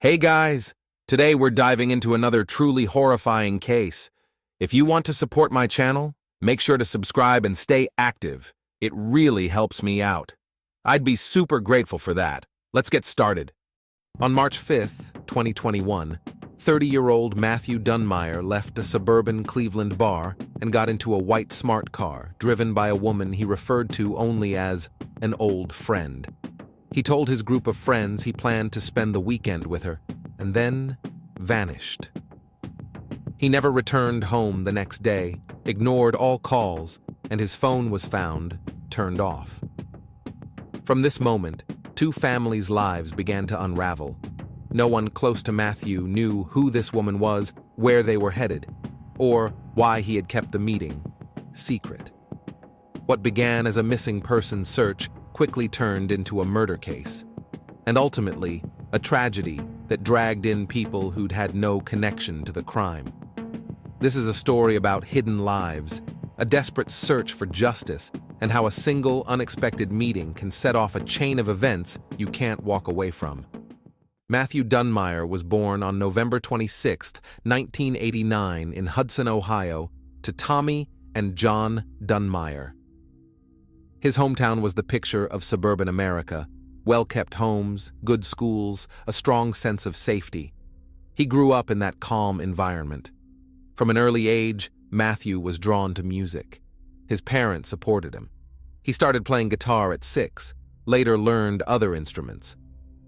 Hey guys! Today we're diving into another truly horrifying case. If you want to support my channel, make sure to subscribe and stay active. It really helps me out. I'd be super grateful for that. Let's get started. On March 5th, 2021, 30-year-old Matthew Dunmeyer left a suburban Cleveland bar and got into a white smart car driven by a woman he referred to only as an old friend. He told his group of friends he planned to spend the weekend with her, and then vanished. He never returned home the next day, ignored all calls, and his phone was found turned off. From this moment, two families' lives began to unravel. No one close to Matthew knew who this woman was, where they were headed, or why he had kept the meeting secret. What began as a missing person search quickly turned into a murder case, and ultimately, a tragedy that dragged in people who'd had no connection to the crime. This is a story about hidden lives, a desperate search for justice, and how a single, unexpected meeting can set off a chain of events you can't walk away from. Matthew Dunmeyer was born on November 26, 1989 in Hudson, Ohio, to Tommy and John Dunmeyer. His hometown was the picture of suburban America: well-kept homes, good schools, a strong sense of safety. He grew up in that calm environment. From an early age, Matthew was drawn to music. His parents supported him. He started playing guitar at 6, later learned other instruments.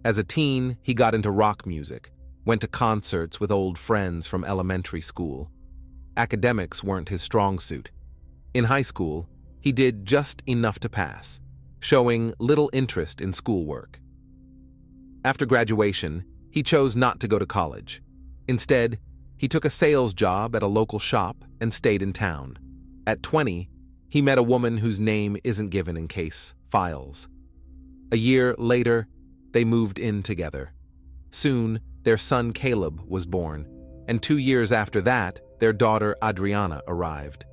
As a teen, he got into rock music, went to concerts with old friends from elementary school. Academics weren't his strong suit. In high school, he did just enough to pass, showing little interest in schoolwork. After graduation, he chose not to go to college. Instead, he took a sales job at a local shop and stayed in town. At 20, he met a woman whose name isn't given in case files. A year later, they moved in together. Soon, their son Caleb was born, and 2 years after that, their daughter Adriana arrived.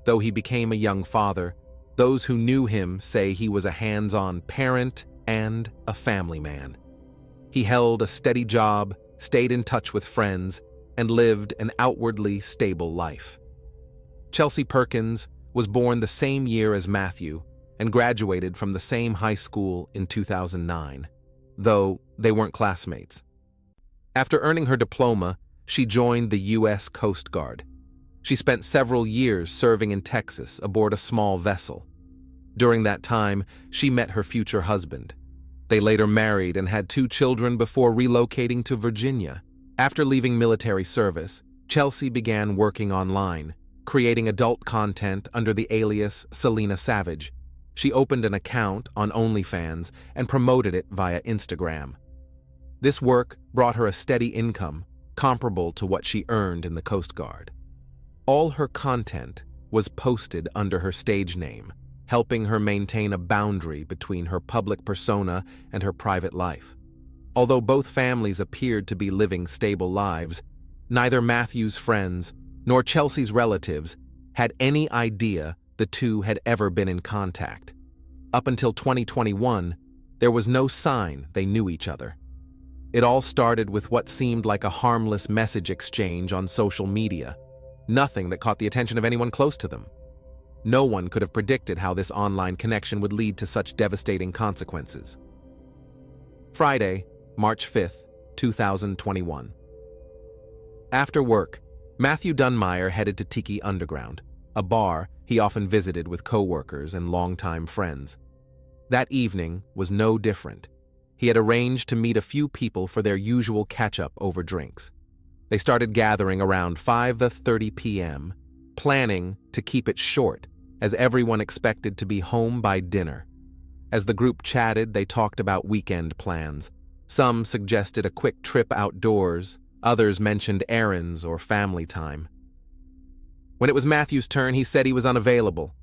Though he became a young father, those who knew him say he was a hands-on parent and a family man. He held a steady job, stayed in touch with friends, and lived an outwardly stable life. Chelsea Perkins was born the same year as Matthew and graduated from the same high school in 2009, though they weren't classmates. After earning her diploma, she joined the U.S. Coast Guard. She spent several years serving in Texas aboard a small vessel. During that time, she met her future husband. They later married and had 2 children before relocating to Virginia. After leaving military service, Chelsea began working online, creating adult content under the alias Selena Savage. She opened an account on OnlyFans and promoted it via Instagram. This work brought her a steady income, comparable to what she earned in the Coast Guard. All her content was posted under her stage name, helping her maintain a boundary between her public persona and her private life. Although both families appeared to be living stable lives, neither Matthew's friends nor Chelsea's relatives had any idea the two had ever been in contact. Up until 2021, there was no sign they knew each other. It all started with what seemed like a harmless message exchange on social media. Nothing that caught the attention of anyone close to them. No one could have predicted how this online connection would lead to such devastating consequences. Friday, March 5th, 2021. After work, Matthew Dunmeyer headed to Tiki Underground, a bar he often visited with coworkers and longtime friends. That evening was no different. He had arranged to meet a few people for their usual catch-up over drinks. They started gathering around 5:30 p.m., planning to keep it short, as everyone expected to be home by dinner. As the group chatted, they talked about weekend plans. Some suggested a quick trip outdoors, others mentioned errands or family time. When it was Matthew's turn, he said he was unavailable.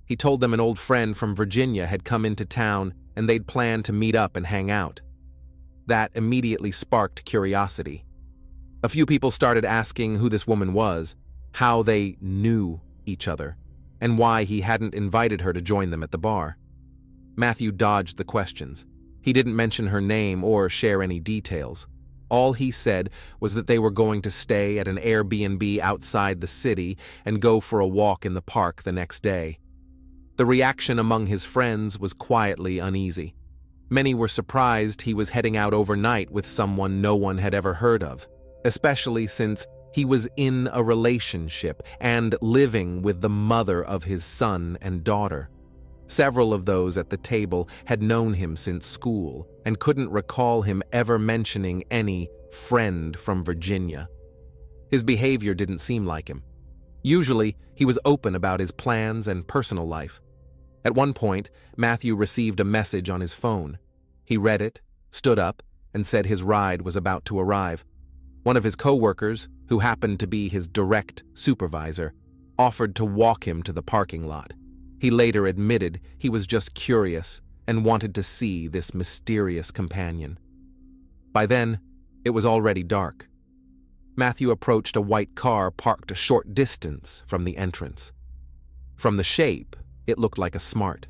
He told them an old friend from Virginia had come into town and they'd planned to meet up and hang out. That immediately sparked curiosity. A few people started asking who this woman was, how they knew each other, and why he hadn't invited her to join them at the bar. Matthew dodged the questions. He didn't mention her name or share any details. All he said was that they were going to stay at an Airbnb outside the city and go for a walk in the park the next day. The reaction among his friends was quietly uneasy. Many were surprised he was heading out overnight with someone no one had ever heard of, especially since he was in a relationship and living with the mother of his son and daughter. Several of those at the table had known him since school and couldn't recall him ever mentioning any friend from Virginia. His behavior didn't seem like him. Usually, he was open about his plans and personal life. At one point, Matthew received a message on his phone. He read it, stood up, and said his ride was about to arrive. One of his co-workers, who happened to be his direct supervisor, offered to walk him to the parking lot. He later admitted he was just curious and wanted to see this mysterious companion. By then, it was already dark. Matthew approached a white car parked a short distance from the entrance. From the shape, it looked like a Smart.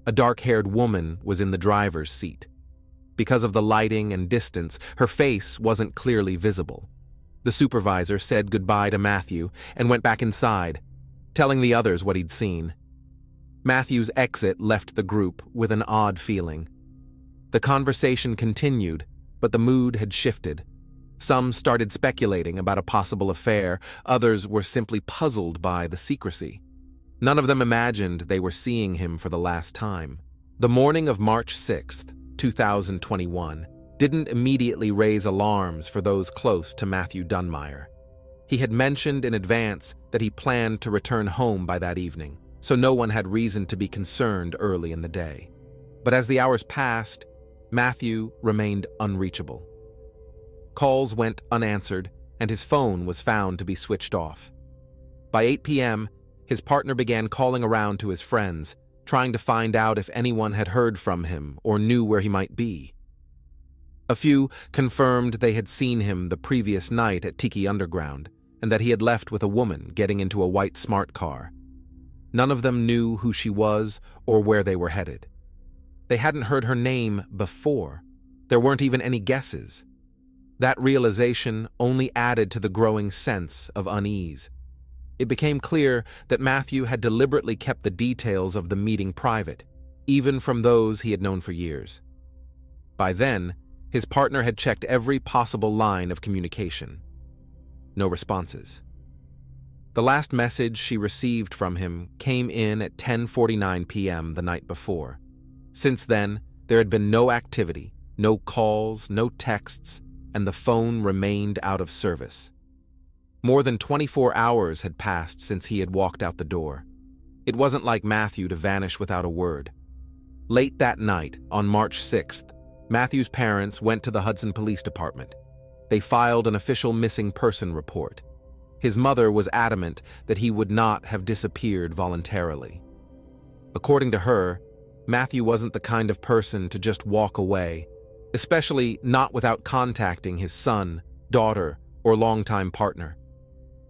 A dark-haired woman was in the driver's seat. Because of the lighting and distance, her face wasn't clearly visible. The supervisor said goodbye to Matthew and went back inside, telling the others what he'd seen. Matthew's exit left the group with an odd feeling. The conversation continued, but the mood had shifted. Some started speculating about a possible affair, others were simply puzzled by the secrecy. None of them imagined they were seeing him for the last time. The morning of March 6th, 2021, didn't immediately raise alarms for those close to Matthew Dunmeyer. He had mentioned in advance that he planned to return home by that evening, so no one had reason to be concerned early in the day. But as the hours passed, Matthew remained unreachable. Calls went unanswered, and his phone was found to be switched off. By 8 p.m., his partner began calling around to his friends, trying to find out if anyone had heard from him or knew where he might be. A few confirmed they had seen him the previous night at Tiki Underground, and that he had left with a woman getting into a white Smart car. None of them knew who she was or where they were headed. They hadn't heard her name before. There weren't even any guesses. That realization only added to the growing sense of unease. It became clear that Matthew had deliberately kept the details of the meeting private, even from those he had known for years. By then, his partner had checked every possible line of communication. No responses. The last message she received from him came in at 10:49 p.m. the night before. Since then, there had been no activity, no calls, no texts, and the phone remained out of service. More than 24 hours had passed since he had walked out the door. It wasn't like Matthew to vanish without a word. Late that night, on March 6th, Matthew's parents went to the Hudson Police Department. They filed an official missing person report. His mother was adamant that he would not have disappeared voluntarily. According to her, Matthew wasn't the kind of person to just walk away, especially not without contacting his son, daughter, or longtime partner.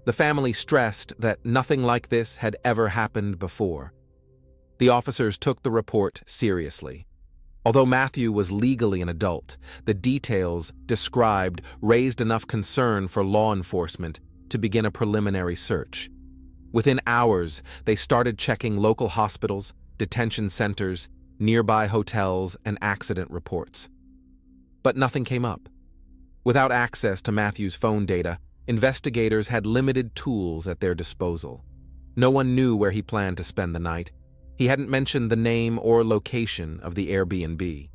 The family stressed that nothing like this had ever happened before. The officers took the report seriously. Although Matthew was legally an adult, the details described raised enough concern for law enforcement to begin a preliminary search. Within hours, they started checking local hospitals, detention centers, nearby hotels, and accident reports. But nothing came up. Without access to Matthew's phone data, investigators had limited tools at their disposal. No one knew where he planned to spend the night. He hadn't mentioned the name or location of the Airbnb.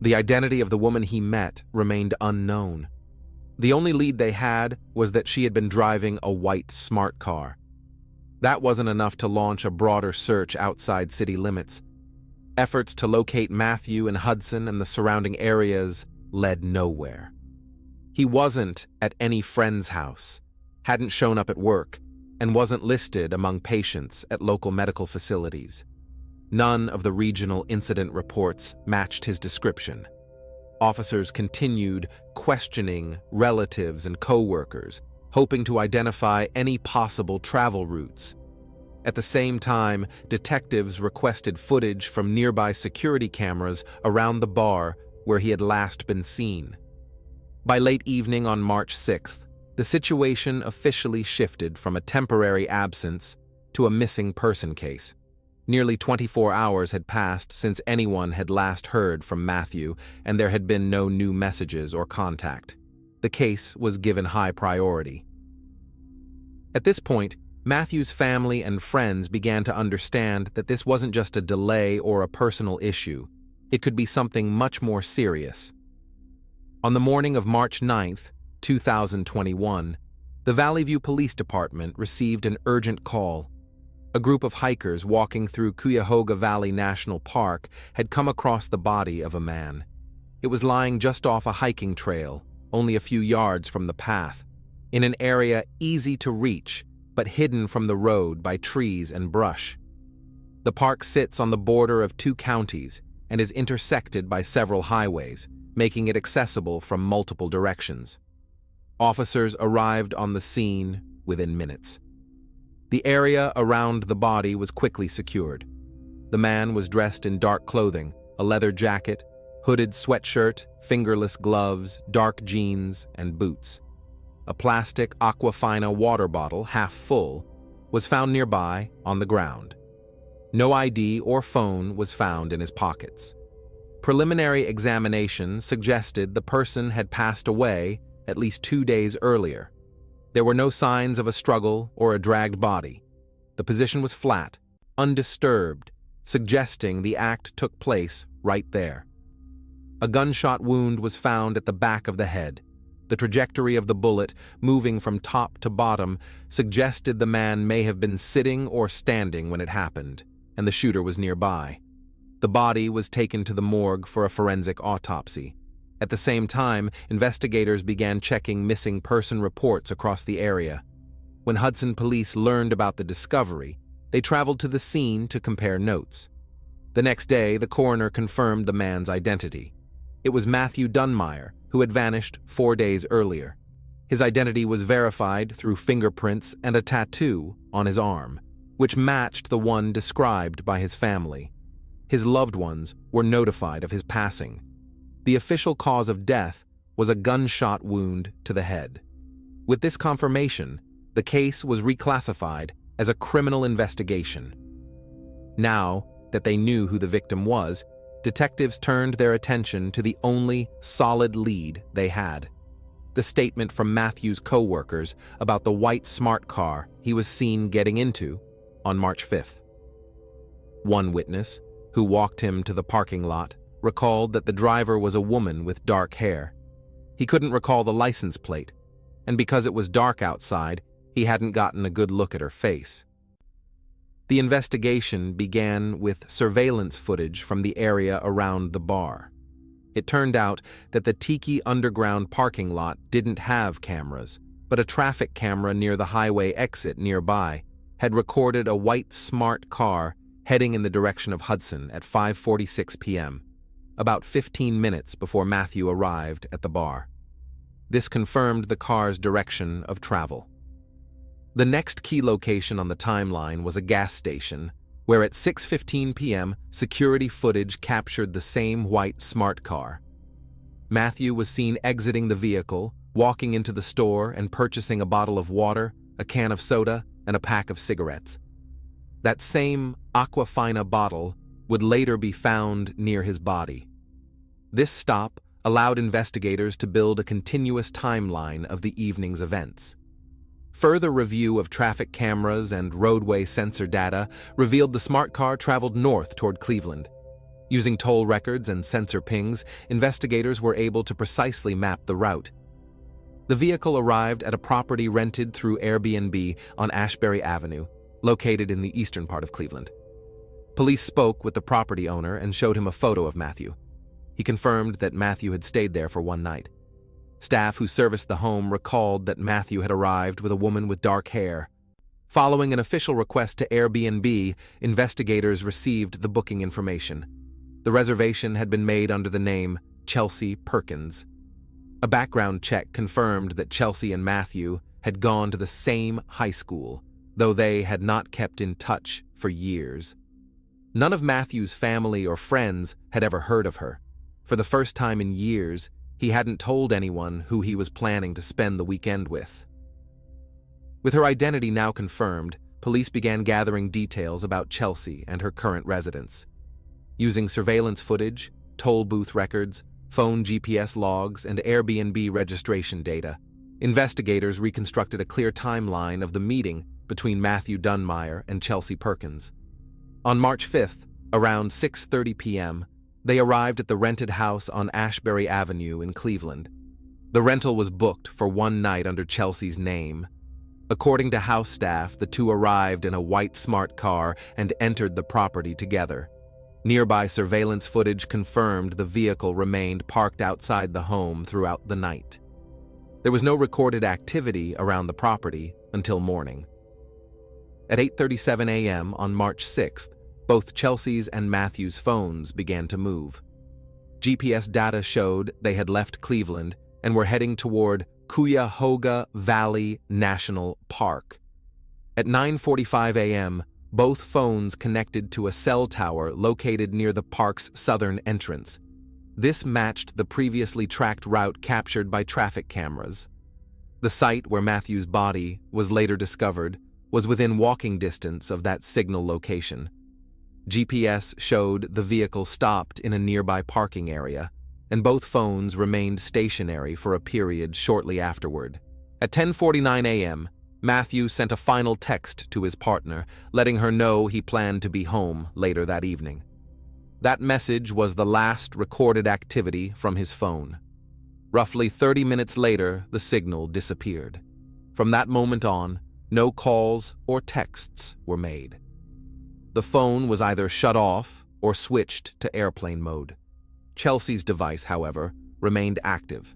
The identity of the woman he met remained unknown. The only lead they had was that she had been driving a white Smart car. That wasn't enough to launch a broader search outside city limits. Efforts to locate Matthew in Hudson and the surrounding areas led nowhere. He wasn't at any friend's house, hadn't shown up at work, and wasn't listed among patients at local medical facilities. None of the regional incident reports matched his description. Officers continued questioning relatives and co-workers, hoping to identify any possible travel routes. At the same time, detectives requested footage from nearby security cameras around the bar where he had last been seen. By late evening on March 6th, the situation officially shifted from a temporary absence to a missing person case. Nearly 24 hours had passed since anyone had last heard from Matthew, and there had been no new messages or contact. The case was given high priority. At this point, Matthew's family and friends began to understand that this wasn't just a delay or a personal issue. It could be something much more serious. On the morning of March 9th, 2021, the Valley View Police Department received an urgent call. A group of hikers walking through Cuyahoga Valley National Park had come across the body of a man. It was lying just off a hiking trail, only a few yards from the path, in an area easy to reach, but hidden from the road by trees and brush. The park sits on the border of two counties and is intersected by several highways, making it accessible from multiple directions. Officers arrived on the scene within minutes. The area around the body was quickly secured. The man was dressed in dark clothing, a leather jacket, hooded sweatshirt, fingerless gloves, dark jeans, and boots. A plastic Aquafina water bottle, half full, was found nearby on the ground. No ID or phone was found in his pockets. Preliminary examination suggested the person had passed away at least 2 days earlier. There were no signs of a struggle or a dragged body. The position was flat, undisturbed, suggesting the act took place right there. A gunshot wound was found at the back of the head. The trajectory of the bullet, moving from top to bottom, suggested the man may have been sitting or standing when it happened, and the shooter was nearby. The body was taken to the morgue for a forensic autopsy. At the same time, investigators began checking missing person reports across the area. When Hudson police learned about the discovery, they traveled to the scene to compare notes. The next day, the coroner confirmed the man's identity. It was Matthew Dunmeyer, who had vanished 4 days earlier. His identity was verified through fingerprints and a tattoo on his arm, which matched the one described by his family. His loved ones were notified of his passing. The official cause of death was a gunshot wound to the head. With this confirmation, the case was reclassified as a criminal investigation. Now that they knew who the victim was, detectives turned their attention to the only solid lead they had: the statement from Matthew's co-workers about the white smart car he was seen getting into on March 5th. One witness, who walked him to the parking lot, recalled that the driver was a woman with dark hair. He couldn't recall the license plate, and because it was dark outside, he hadn't gotten a good look at her face. The investigation began with surveillance footage from the area around the bar. It turned out that the Tiki underground parking lot didn't have cameras, but a traffic camera near the highway exit nearby had recorded a white smart car heading in the direction of Hudson at 5:46 p.m., about 15 minutes before Matthew arrived at the bar. This confirmed the car's direction of travel. The next key location on the timeline was a gas station, where at 6:15 p.m. security footage captured the same white smart car. Matthew was seen exiting the vehicle, walking into the store and purchasing a bottle of water, a can of soda, and a pack of cigarettes. That same Aquafina bottle would later be found near his body. This stop allowed investigators to build a continuous timeline of the evening's events. Further review of traffic cameras and roadway sensor data revealed the smart car traveled north toward Cleveland. Using toll records and sensor pings, investigators were able to precisely map the route. The vehicle arrived at a property rented through Airbnb on Ashbury Avenue, located in the eastern part of Cleveland. Police spoke with the property owner and showed him a photo of Matthew. He confirmed that Matthew had stayed there for one night. Staff who serviced the home recalled that Matthew had arrived with a woman with dark hair. Following an official request to Airbnb, investigators received the booking information. The reservation had been made under the name Chelsea Perkins. A background check confirmed that Chelsea and Matthew had gone to the same high school, though they had not kept in touch for years. None of Matthew's family or friends had ever heard of her. For the first time in years, He hadn't told anyone who he was planning to spend the weekend with. With her identity now confirmed, police began gathering details about Chelsea and her current residence. Using surveillance footage, toll booth records, phone GPS logs, and Airbnb registration data, investigators reconstructed a clear timeline of the meeting between Matthew Dunmeyer and Chelsea Perkins. On March 5th, around 6:30 p.m., they arrived at the rented house on Ashbury Avenue in Cleveland. The rental was booked for one night under Chelsea's name. According to house staff, the two arrived in a white smart car and entered the property together. Nearby surveillance footage confirmed the vehicle remained parked outside the home throughout the night. There was no recorded activity around the property until morning. At 8:37 a.m. on March 6th, both Chelsea's and Matthew's phones began to move. GPS data showed they had left Cleveland and were heading toward Cuyahoga Valley National Park. At 9:45 a.m., both phones connected to a cell tower located near the park's southern entrance. This matched the previously tracked route captured by traffic cameras. The site where Matthew's body was later discovered was within walking distance of that signal location. GPS showed the vehicle stopped in a nearby parking area, and both phones remained stationary for a period shortly afterward. At 10:49 a.m., Matthew sent a final text to his partner, letting her know he planned to be home later that evening. That message was the last recorded activity from his phone. Roughly 30 minutes later, the signal disappeared. From that moment on, no calls or texts were made. The phone was either shut off or switched to airplane mode. Chelsea's device, however, remained active.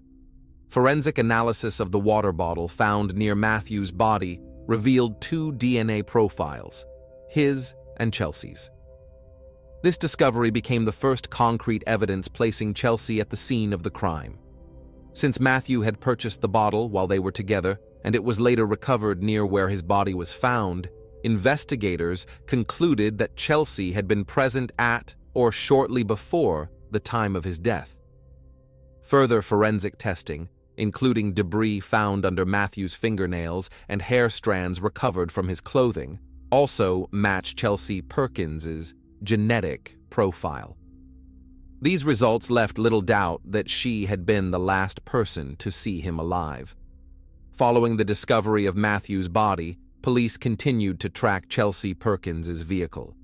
Forensic analysis of the water bottle found near Matthew's body revealed 2 DNA profiles, his and Chelsea's. This discovery became the first concrete evidence placing Chelsea at the scene of the crime. Since Matthew had purchased the bottle while they were together, and it was later recovered near where his body was found, investigators concluded that Chelsea had been present at or shortly before the time of his death. Further forensic testing, including debris found under Matthew's fingernails and hair strands recovered from his clothing, also matched Chelsea Perkins's genetic profile. These results left little doubt that she had been the last person to see him alive. Following the discovery of Matthew's body, police continued to track Chelsea Perkins's vehicle.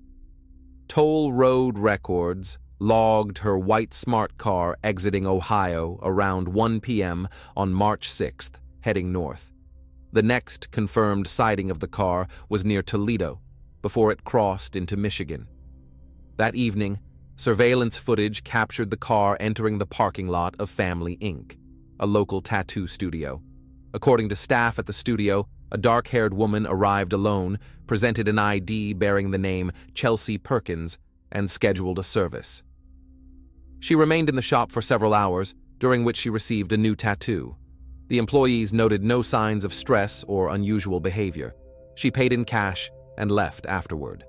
Toll road records logged her white smart car exiting Ohio around 1 p.m. on March 6th, heading north. The next confirmed sighting of the car was near Toledo, before it crossed into Michigan. That evening, surveillance footage captured the car entering the parking lot of Family Inc., a local tattoo studio. According to staff at the studio, a dark-haired woman arrived alone, presented an ID bearing the name Chelsea Perkins, and scheduled a service. She remained in the shop for several hours, during which she received a new tattoo. The employees noted no signs of stress or unusual behavior. She paid in cash and left afterward.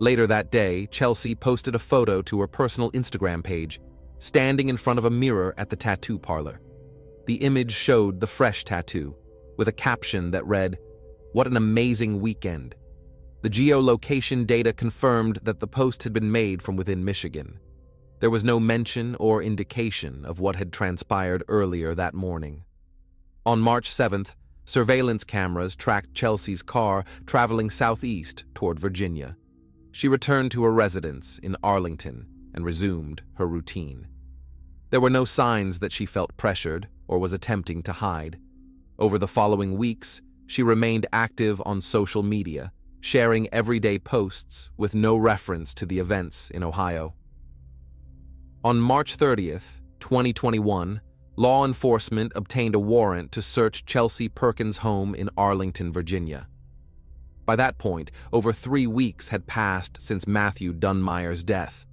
Later that day, Chelsea posted a photo to her personal Instagram page, standing in front of a mirror at the tattoo parlor. The image showed the fresh tattoo, with a caption that read, "What an amazing weekend." The geolocation data confirmed that the post had been made from within Michigan. There was no mention or indication of what had transpired earlier that morning. On March 7th, surveillance cameras tracked Chelsea's car traveling southeast toward Virginia. She returned to her residence in Arlington and resumed her routine. There were no signs that she felt pressured or was attempting to hide. Over the following weeks, she remained active on social media, sharing everyday posts with no reference to the events in Ohio. On March 30th, 2021, law enforcement obtained a warrant to search Chelsea Perkins' home in Arlington, Virginia. By that point, over 3 weeks had passed since Matthew Dunmeyer's death.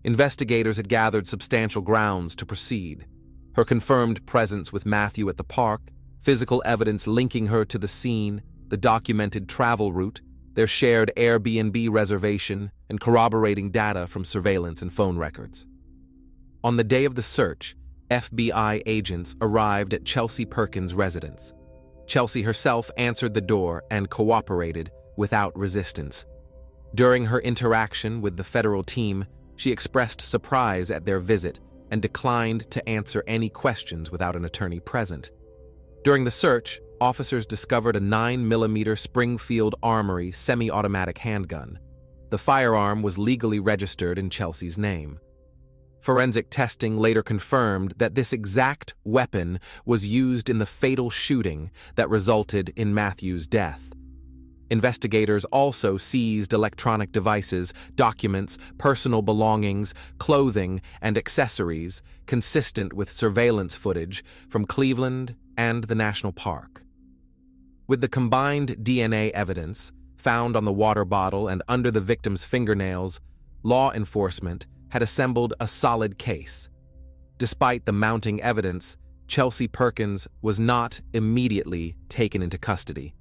Investigators had gathered substantial grounds to proceed. Her confirmed presence with Matthew at the park, physical evidence linking her to the scene, the documented travel route, their shared Airbnb reservation, and corroborating data from surveillance and phone records. On the day of the search, FBI agents arrived at Chelsea Perkins' residence. Chelsea herself answered the door and cooperated without resistance. During her interaction with the federal team, she expressed surprise at their visit and declined to answer any questions without an attorney present. During the search, officers discovered a 9mm Springfield Armory semi-automatic handgun. The firearm was legally registered in Chelsea's name. Forensic testing later confirmed that this exact weapon was used in the fatal shooting that resulted in Matthew's death. Investigators also seized electronic devices, documents, personal belongings, clothing, and accessories consistent with surveillance footage from Cleveland and the national park. With the combined DNA evidence found on the water bottle and under the victim's fingernails, law enforcement had assembled a solid case. Despite the mounting evidence, Chelsea Perkins was not immediately taken into custody.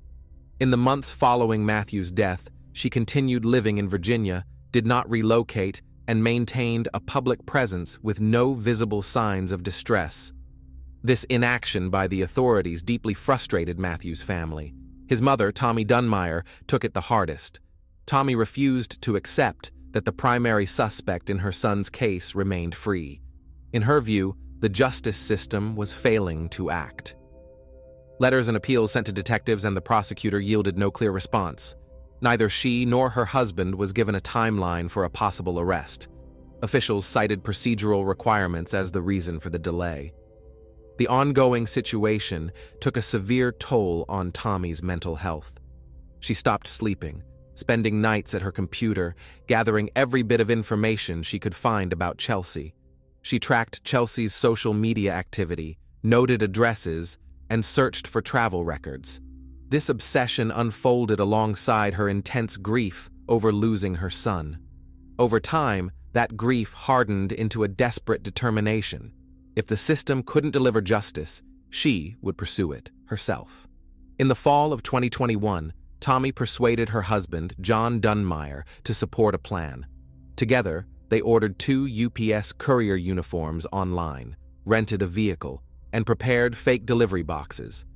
In the months following Matthew's death, she continued living in Virginia, did not relocate, and maintained a public presence with no visible signs of distress. This inaction by the authorities deeply frustrated Matthew's family. His mother, Tommy Dunmire, took it the hardest. Tommy refused to accept that the primary suspect in her son's case remained free. In her view, the justice system was failing to act. Letters and appeals sent to detectives and the prosecutor yielded no clear response. Neither she nor her husband was given a timeline for a possible arrest. Officials cited procedural requirements as the reason for the delay. The ongoing situation took a severe toll on Tommy's mental health. She stopped sleeping, spending nights at her computer, gathering every bit of information she could find about Chelsea. She tracked Chelsea's social media activity, noted addresses, and searched for travel records. This obsession unfolded alongside her intense grief over losing her son. Over time, that grief hardened into a desperate determination. If the system couldn't deliver justice, she would pursue it herself. In the fall of 2021, Tommy persuaded her husband, John Dunmire, to support a plan. Together, they ordered 2 UPS courier uniforms online, rented a vehicle, and prepared fake delivery boxes.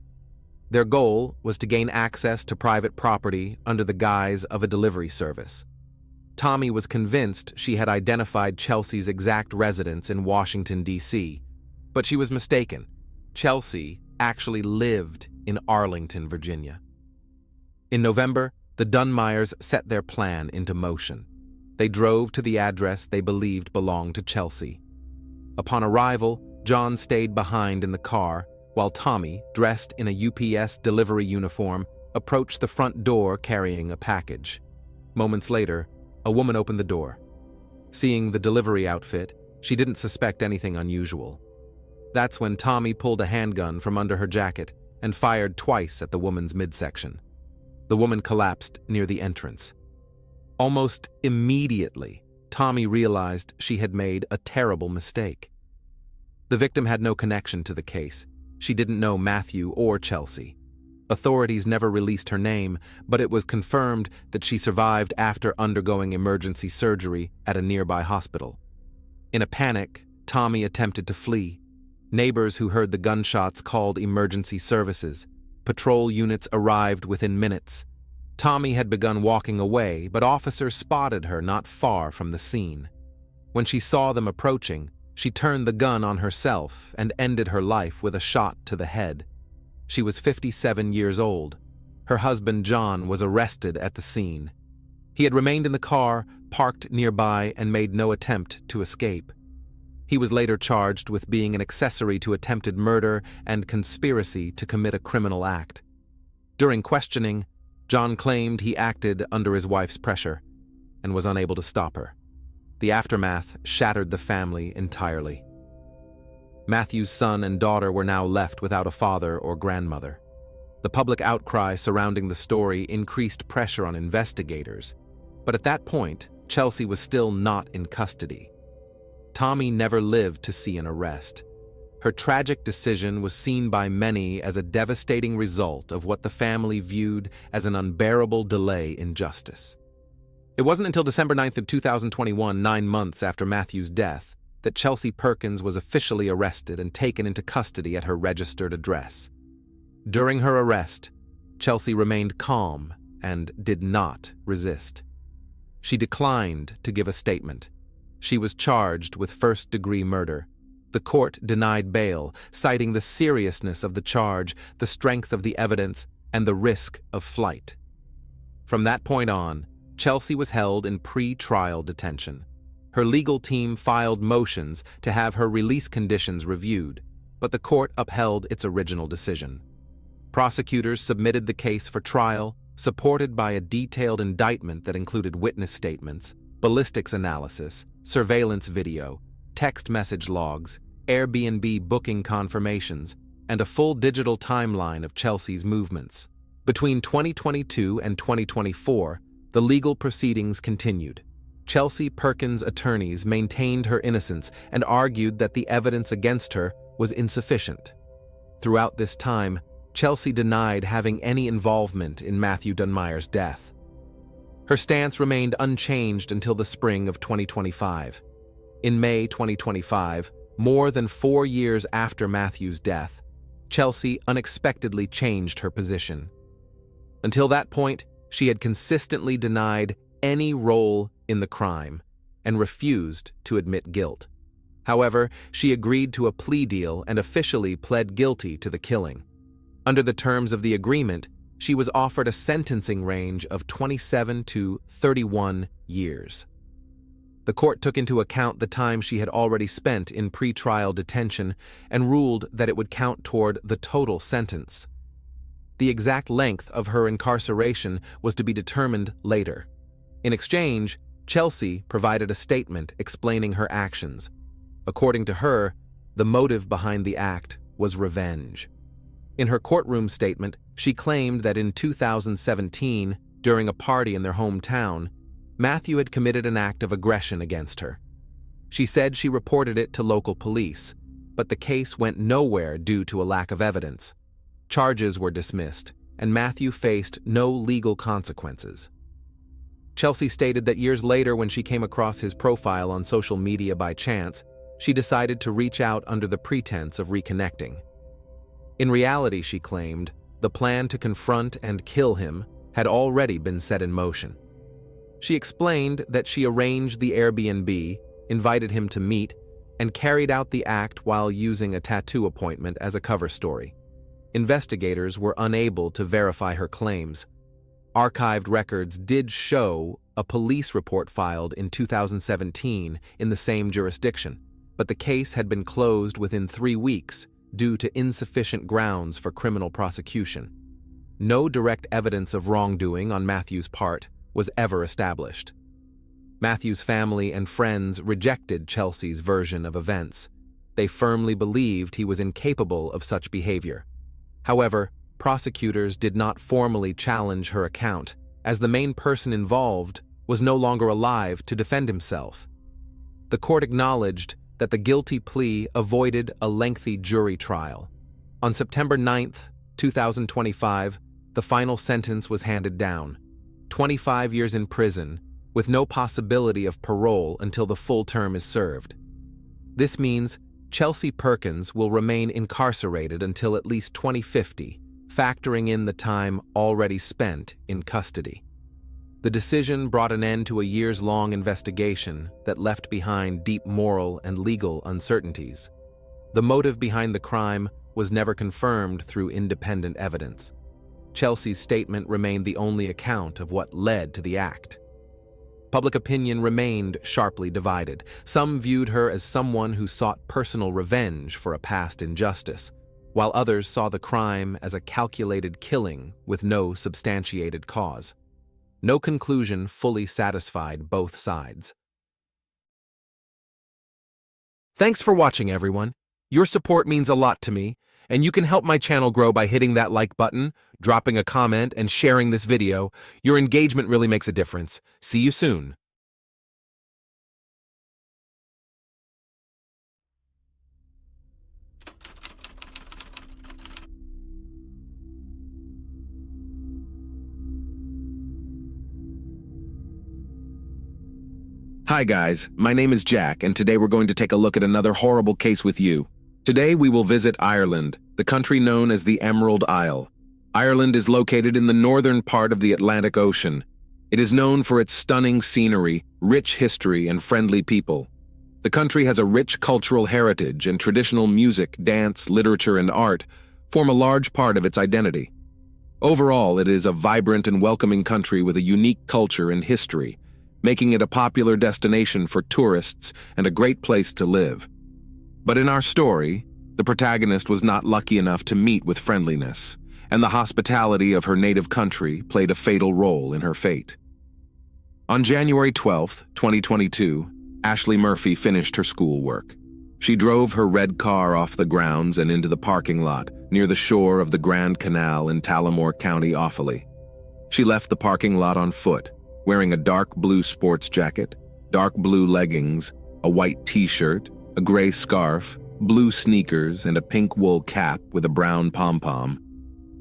Their goal was to gain access to private property under the guise of a delivery service. Tommy was convinced she had identified Chelsea's exact residence in Washington, D.C., but she was mistaken. Chelsea actually lived in Arlington, Virginia. In November, the Dunmires set their plan into motion. They drove to the address they believed belonged to Chelsea. Upon arrival, John stayed behind in the car, while Tommy, dressed in a UPS delivery uniform, approached the front door carrying a package. Moments later, a woman opened the door. Seeing the delivery outfit, she didn't suspect anything unusual. That's when Tommy pulled a handgun from under her jacket and fired twice at the woman's midsection. The woman collapsed near the entrance. Almost immediately, Tommy realized she had made a terrible mistake. The victim had no connection to the case. She didn't know Matthew or Chelsea. Authorities never released her name, but it was confirmed that she survived after undergoing emergency surgery at a nearby hospital. In a panic, Tommy attempted to flee. Neighbors who heard the gunshots called emergency services. Patrol units arrived within minutes. Tommy had begun walking away, but officers spotted her not far from the scene. When she saw them approaching, she turned the gun on herself and ended her life with a shot to the head. She was 57 years old. Her husband, John, was arrested at the scene. He had remained in the car, parked nearby, and made no attempt to escape. He was later charged with being an accessory to attempted murder and conspiracy to commit a criminal act. During questioning, John claimed he acted under his wife's pressure and was unable to stop her. The aftermath shattered the family entirely. Matthew's son and daughter were now left without a father or grandmother. The public outcry surrounding the story increased pressure on investigators, but at that point, Chelsea was still not in custody. Tommy never lived to see an arrest. Her tragic decision was seen by many as a devastating result of what the family viewed as an unbearable delay in justice. It wasn't until December 9th of 2021, 9 months after Matthew's death, that Chelsea Perkins was officially arrested and taken into custody at her registered address. During her arrest, Chelsea remained calm and did not resist. She declined to give a statement. She was charged with first-degree murder. The court denied bail, citing the seriousness of the charge, the strength of the evidence, and the risk of flight. From that point on, Chelsea was held in pre-trial detention. Her legal team filed motions to have her release conditions reviewed, but the court upheld its original decision. Prosecutors submitted the case for trial, supported by a detailed indictment that included witness statements, ballistics analysis, surveillance video, text message logs, Airbnb booking confirmations, and a full digital timeline of Chelsea's movements. Between 2022 and 2024, the legal proceedings continued. Chelsea Perkins' attorneys maintained her innocence and argued that the evidence against her was insufficient. Throughout this time, Chelsea denied having any involvement in Matthew Dunmire's death. Her stance remained unchanged until the spring of 2025. In May 2025, more than 4 years after Matthew's death, Chelsea unexpectedly changed her position. Until that point, she had consistently denied any role in the crime and refused to admit guilt. However, she agreed to a plea deal and officially pled guilty to the killing. Under the terms of the agreement, she was offered a sentencing range of 27 to 31 years. The court took into account the time she had already spent in pretrial detention and ruled that it would count toward the total sentence. The exact length of her incarceration was to be determined later. In exchange, Chelsea provided a statement explaining her actions. According to her, the motive behind the act was revenge. In her courtroom statement, she claimed that in 2017, during a party in their hometown, Matthew had committed an act of aggression against her. She said she reported it to local police, but the case went nowhere due to a lack of evidence. Charges were dismissed, and Matthew faced no legal consequences. Chelsea stated that years later, when she came across his profile on social media by chance, she decided to reach out under the pretense of reconnecting. In reality, she claimed, the plan to confront and kill him had already been set in motion. She explained that she arranged the Airbnb, invited him to meet, and carried out the act while using a tattoo appointment as a cover story. Investigators were unable to verify her claims. Archived records did show a police report filed in 2017 in the same jurisdiction, but the case had been closed within 3 weeks due to insufficient grounds for criminal prosecution. No direct evidence of wrongdoing on Matthew's part was ever established. Matthew's family and friends rejected Chelsea's version of events. They firmly believed he was incapable of such behavior. However, prosecutors did not formally challenge her account, as the main person involved was no longer alive to defend himself. The court acknowledged that the guilty plea avoided a lengthy jury trial. On September 9, 2025, the final sentence was handed down: 25 years in prison, with no possibility of parole until the full term is served. This means Chelsea Perkins will remain incarcerated until at least 2050, factoring in the time already spent in custody. The decision brought an end to a years-long investigation that left behind deep moral and legal uncertainties. The motive behind the crime was never confirmed through independent evidence. Chelsea's statement remained the only account of what led to the act. Public opinion remained sharply divided. Some viewed her as someone who sought personal revenge for a past injustice, while others saw the crime as a calculated killing with no substantiated cause. No conclusion fully satisfied both sides. Thanks for watching, everyone. Your support means a lot to me, and you can help my channel grow by hitting that like button, dropping a comment, and sharing this video. Your engagement really makes a difference. See you soon. Hi guys, my name is Jack, and today we're going to take a look at another horrible case with you. Today we will visit Ireland, the country known as the Emerald Isle. Ireland is located in the northern part of the Atlantic Ocean. It is known for its stunning scenery, rich history, and friendly people. The country has a rich cultural heritage, and traditional music, dance, literature, and art form a large part of its identity. Overall, it is a vibrant and welcoming country with a unique culture and history, making it a popular destination for tourists and a great place to live. But in our story, the protagonist was not lucky enough to meet with friendliness, and the hospitality of her native country played a fatal role in her fate. On January 12, 2022, Ashley Murphy finished her schoolwork. She drove her red car off the grounds and into the parking lot near the shore of the Grand Canal in Tullamore County, Offaly. She left the parking lot on foot, wearing a dark blue sports jacket, dark blue leggings, a white t-shirt, a gray scarf, blue sneakers, and a pink wool cap with a brown pom-pom.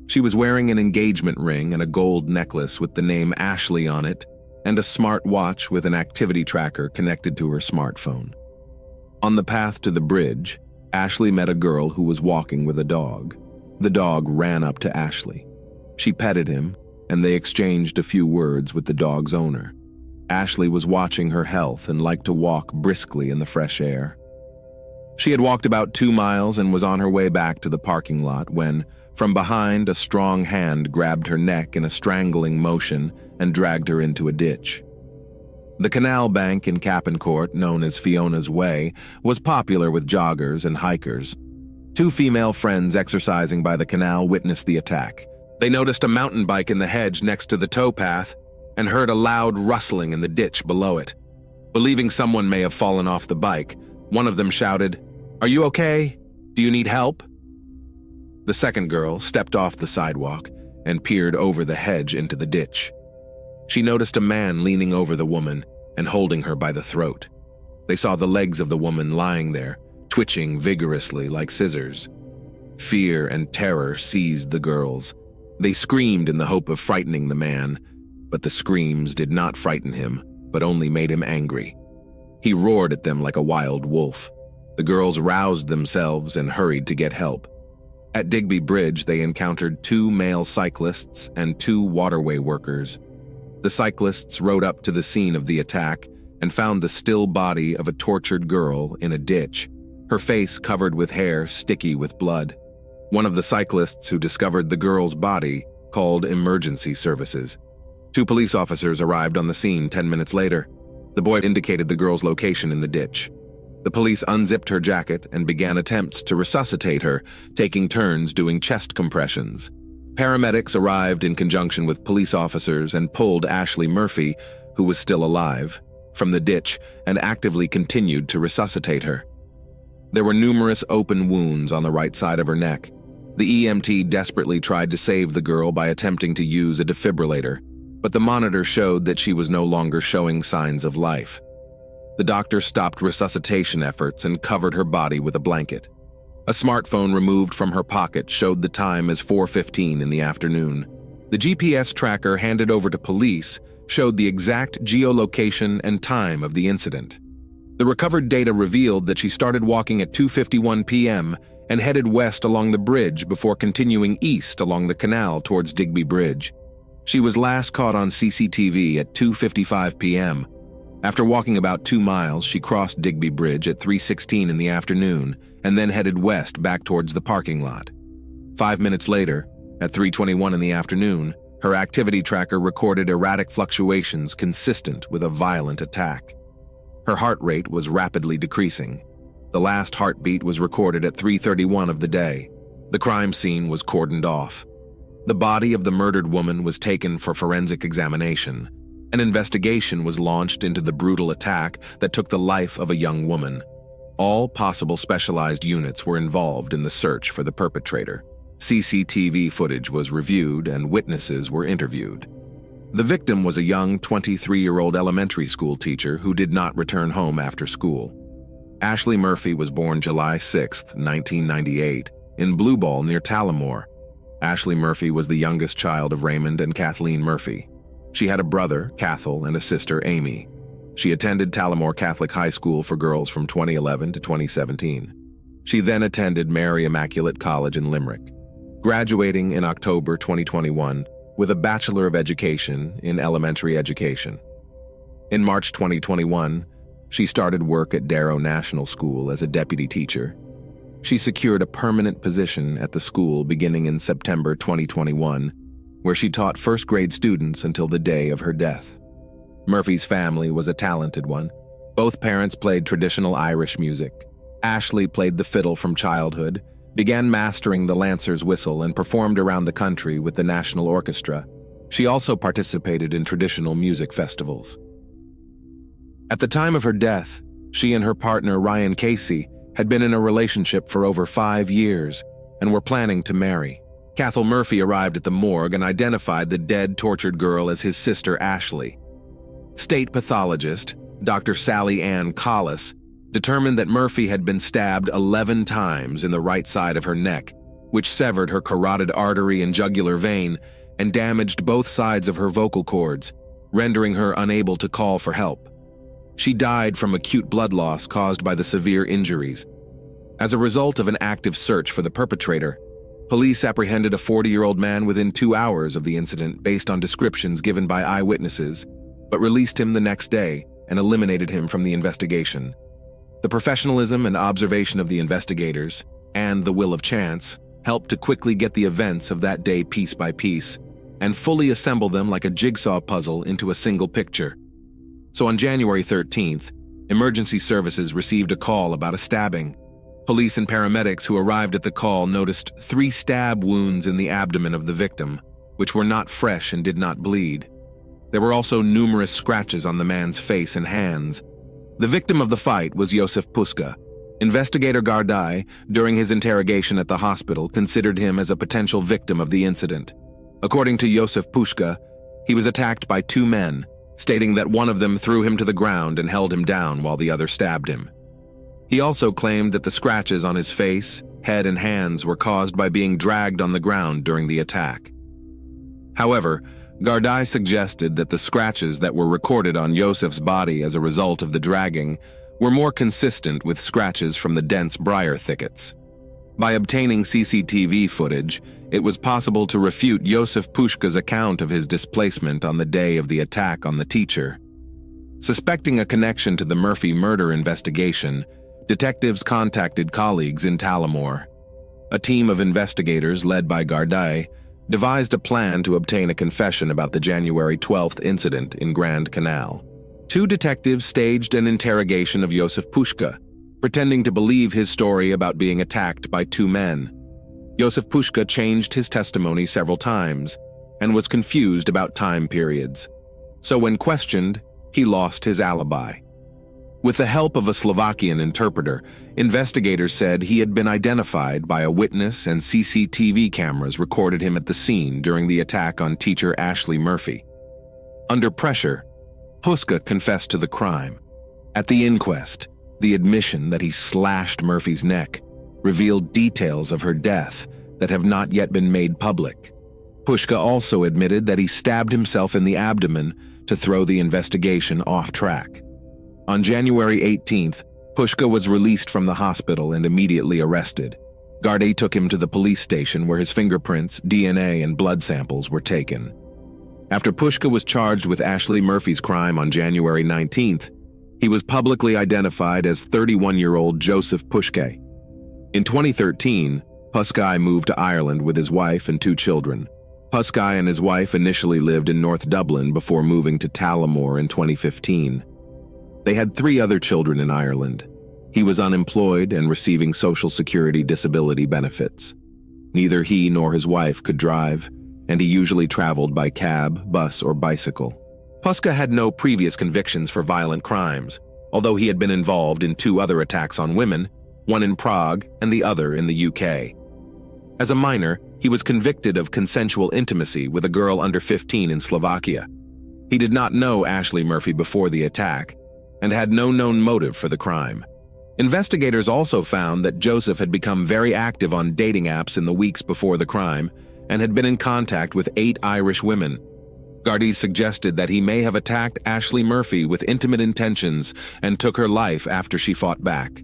She was wearing an engagement ring and a gold necklace with the name Ashley on it, and a smart watch with an activity tracker connected to her smartphone. On the path to the bridge, Ashley met a girl who was walking with a dog. The dog ran up to Ashley. She petted him, and they exchanged a few words with the dog's owner. Ashley was watching her health and liked to walk briskly in the fresh air. She had walked about 2 miles and was on her way back to the parking lot when, from behind, a strong hand grabbed her neck in a strangling motion and dragged her into a ditch. The canal bank in Cappencourt, known as Fiona's Way, was popular with joggers and hikers. 2 female friends exercising by the canal witnessed the attack. They noticed a mountain bike in the hedge next to the towpath and heard a loud rustling in the ditch below it. Believing someone may have fallen off the bike, one of them shouted, "Are you okay? Do you need help?" The second girl stepped off the sidewalk and peered over the hedge into the ditch. She noticed a man leaning over the woman and holding her by the throat. They saw the legs of the woman lying there, twitching vigorously like scissors. Fear and terror seized the girls. They screamed in the hope of frightening the man, but the screams did not frighten him, but only made him angry. He roared at them like a wild wolf. The girls roused themselves and hurried to get help. At Digby Bridge, they encountered 2 male cyclists and 2 waterway workers. The cyclists rode up to the scene of the attack and found the still body of a tortured girl in a ditch, her face covered with hair sticky with blood. One of the cyclists who discovered the girl's body called emergency services. 2 police officers arrived on the scene 10 minutes later. The boy indicated the girl's location in the ditch. The police unzipped her jacket and began attempts to resuscitate her, taking turns doing chest compressions. Paramedics arrived in conjunction with police officers and pulled Ashley Murphy, who was still alive, from the ditch and actively continued to resuscitate her. There were numerous open wounds on the right side of her neck. The EMT desperately tried to save the girl by attempting to use a defibrillator, but the monitor showed that she was no longer showing signs of life. The doctor stopped resuscitation efforts and covered her body with a blanket. A smartphone removed from her pocket showed the time as 4:15 in the afternoon. The GPS tracker handed over to police showed the exact geolocation and time of the incident. The recovered data revealed that she started walking at 2:51 p.m. and headed west along the bridge before continuing east along the canal towards Digby Bridge. She was last caught on CCTV at 2:55 p.m. After walking about 2 miles, she crossed Digby Bridge at 3:16 in the afternoon and then headed west back towards the parking lot. 5 minutes later, at 3:21 in the afternoon, her activity tracker recorded erratic fluctuations consistent with a violent attack. Her heart rate was rapidly decreasing. The last heartbeat was recorded at 3:31 of the day. The crime scene was cordoned off. The body of the murdered woman was taken for forensic examination. An investigation was launched into the brutal attack that took the life of a young woman. All possible specialized units were involved in the search for the perpetrator. CCTV footage was reviewed and witnesses were interviewed. The victim was a young 23-year-old elementary school teacher who did not return home after school. Ashley Murphy was born July 6, 1998, in Blue Ball near Tullamore. Ashley Murphy was the youngest child of Raymond and Kathleen Murphy. She had a brother, Cathal, and a sister, Amy. She attended Tullamore Catholic High School for girls from 2011 to 2017. She then attended Mary Immaculate College in Limerick, graduating in October 2021 with a Bachelor of Education in Elementary Education. In March 2021, she started work at Darrow National School as a deputy teacher. She secured a permanent position at the school beginning in September 2021, where she taught first-grade students until the day of her death. Murphy's family was a talented one. Both parents played traditional Irish music. Ashley played the fiddle from childhood, began mastering the Lancer's whistle, and performed around the country with the National Orchestra. She also participated in traditional music festivals. At the time of her death, she and her partner Ryan Casey had been in a relationship for over 5 years and were planning to marry. Cathal Murphy arrived at the morgue and identified the dead, tortured girl as his sister Ashley. State pathologist, Dr. Sally Ann Collis, determined that Murphy had been stabbed 11 times in the right side of her neck, which severed her carotid artery and jugular vein and damaged both sides of her vocal cords, rendering her unable to call for help. She died from acute blood loss caused by the severe injuries. As a result of an active search for the perpetrator, police apprehended a 40-year-old man within 2 hours of the incident based on descriptions given by eyewitnesses, but released him the next day and eliminated him from the investigation. The professionalism and observation of the investigators, and the will of chance, helped to quickly get the events of that day piece by piece, and fully assemble them like a jigsaw puzzle into a single picture. So on January 13th, emergency services received a call about a stabbing. Police and paramedics who arrived at the call noticed 3 stab wounds in the abdomen of the victim, which were not fresh and did not bleed. There were also numerous scratches on the man's face and hands. The victim of the fight was Josef Puska. Investigator Gardai, during his interrogation at the hospital, considered him as a potential victim of the incident. According to Josef Puska, he was attacked by 2 men, stating that one of them threw him to the ground and held him down while the other stabbed him. He also claimed that the scratches on his face, head, and hands were caused by being dragged on the ground during the attack. However, Gardai suggested that the scratches that were recorded on Josef's body as a result of the dragging were more consistent with scratches from the dense briar thickets. By obtaining CCTV footage, it was possible to refute Josef Puska's account of his displacement on the day of the attack on the teacher. Suspecting a connection to the Murphy murder investigation, detectives contacted colleagues in Tullamore. A team of investigators led by Gardai devised a plan to obtain a confession about the January 12th incident in Grand Canal. 2 detectives staged an interrogation of Josef Puska, pretending to believe his story about being attacked by 2 men. Josef Puska changed his testimony several times and was confused about time periods. So when questioned, he lost his alibi. With the help of a Slovakian interpreter, investigators said he had been identified by a witness and CCTV cameras recorded him at the scene during the attack on teacher Ashley Murphy. Under pressure, Puska confessed to the crime. At the inquest, the admission that he slashed Murphy's neck revealed details of her death that have not yet been made public. Puska also admitted that he stabbed himself in the abdomen to throw the investigation off track. On January 18th, Puska was released from the hospital and immediately arrested. Gardai took him to the police station where his fingerprints, DNA, and blood samples were taken. After Puska was charged with Ashley Murphy's crime on January 19th, he was publicly identified as 31-year-old Joseph Puska. In 2013, Puska moved to Ireland with his wife and 2 children. Puska and his wife initially lived in North Dublin before moving to Tullamore in 2015. They had 3 other children in Ireland. He was unemployed and receiving Social Security disability benefits. Neither he nor his wife could drive, and he usually traveled by cab, bus, or bicycle. Puska had no previous convictions for violent crimes, although he had been involved in 2 other attacks on women, one in Prague and the other in the UK. As a minor, he was convicted of consensual intimacy with a girl under 15 in Slovakia. He did not know Ashley Murphy before the attack and had no known motive for the crime. Investigators also found that Joseph had become very active on dating apps in the weeks before the crime and had been in contact with 8 Irish women. Gardaí suggested that he may have attacked Ashley Murphy with intimate intentions and took her life after she fought back.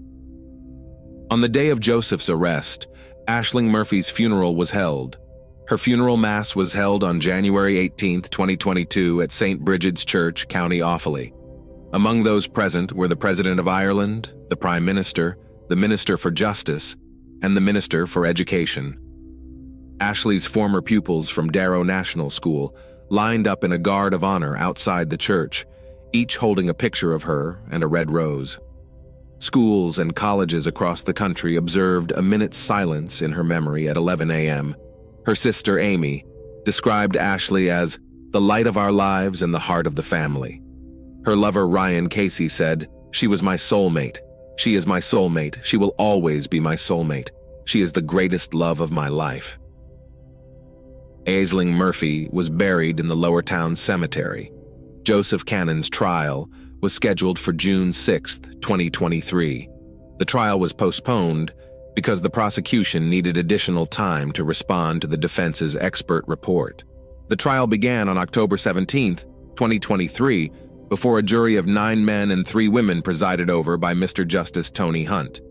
On the day of Joseph's arrest, Aisling Murphy's funeral was held. Her funeral mass was held on January 18, 2022 at St. Brigid's Church, County Offaly. Among those present were the President of Ireland, the Prime Minister, the Minister for Justice, and the Minister for Education. Ashley's former pupils from Darrow National School lined up in a guard of honor outside the church, each holding a picture of her and a red rose. Schools and colleges across the country observed a minute's silence in her memory at 11 a.m. Her sister, Amy, described Ashley as the light of our lives and the heart of the family. Her lover, Ryan Casey, said, "She was my soulmate. She is my soulmate. She will always be my soulmate. She is the greatest love of my life." Aisling Murphy was buried in the Lower Town Cemetery. Joseph Cannon's trial was scheduled for June 6, 2023. The trial was postponed because the prosecution needed additional time to respond to the defense's expert report. The trial began on October 17, 2023, before a jury of 9 men and 3 women presided over by Mr. Justice Tony Hunt.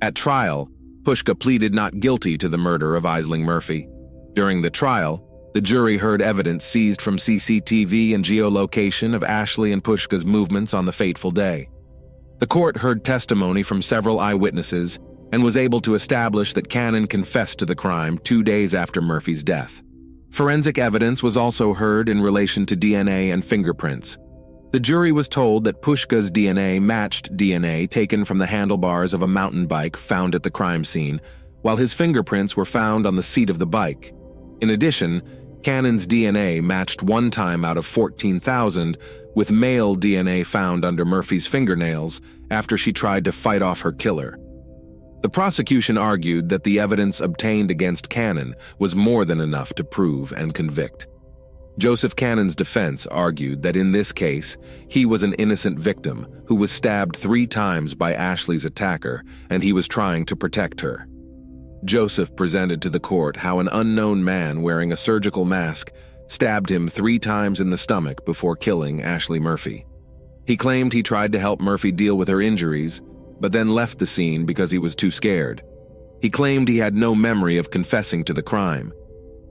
At trial, Pushka pleaded not guilty to the murder of Aisling Murphy. During the trial, the jury heard evidence seized from CCTV and geolocation of Ashley and Pushka's movements on the fateful day. The court heard testimony from several eyewitnesses and was able to establish that Cannon confessed to the crime 2 days after Murphy's death. Forensic evidence was also heard in relation to DNA and fingerprints. The jury was told that Pushka's DNA matched DNA taken from the handlebars of a mountain bike found at the crime scene, while his fingerprints were found on the seat of the bike. In addition, Cannon's DNA matched 1 time out of 14,000 with male DNA found under Murphy's fingernails after she tried to fight off her killer. The prosecution argued that the evidence obtained against Cannon was more than enough to prove and convict. Joseph Cannon's defense argued that in this case, he was an innocent victim who was stabbed 3 times by Ashley's attacker, and he was trying to protect her. Joseph presented to the court how an unknown man wearing a surgical mask stabbed him 3 times in the stomach before killing Ashley Murphy. He claimed he tried to help Murphy deal with her injuries, but then left the scene because he was too scared. He claimed he had no memory of confessing to the crime.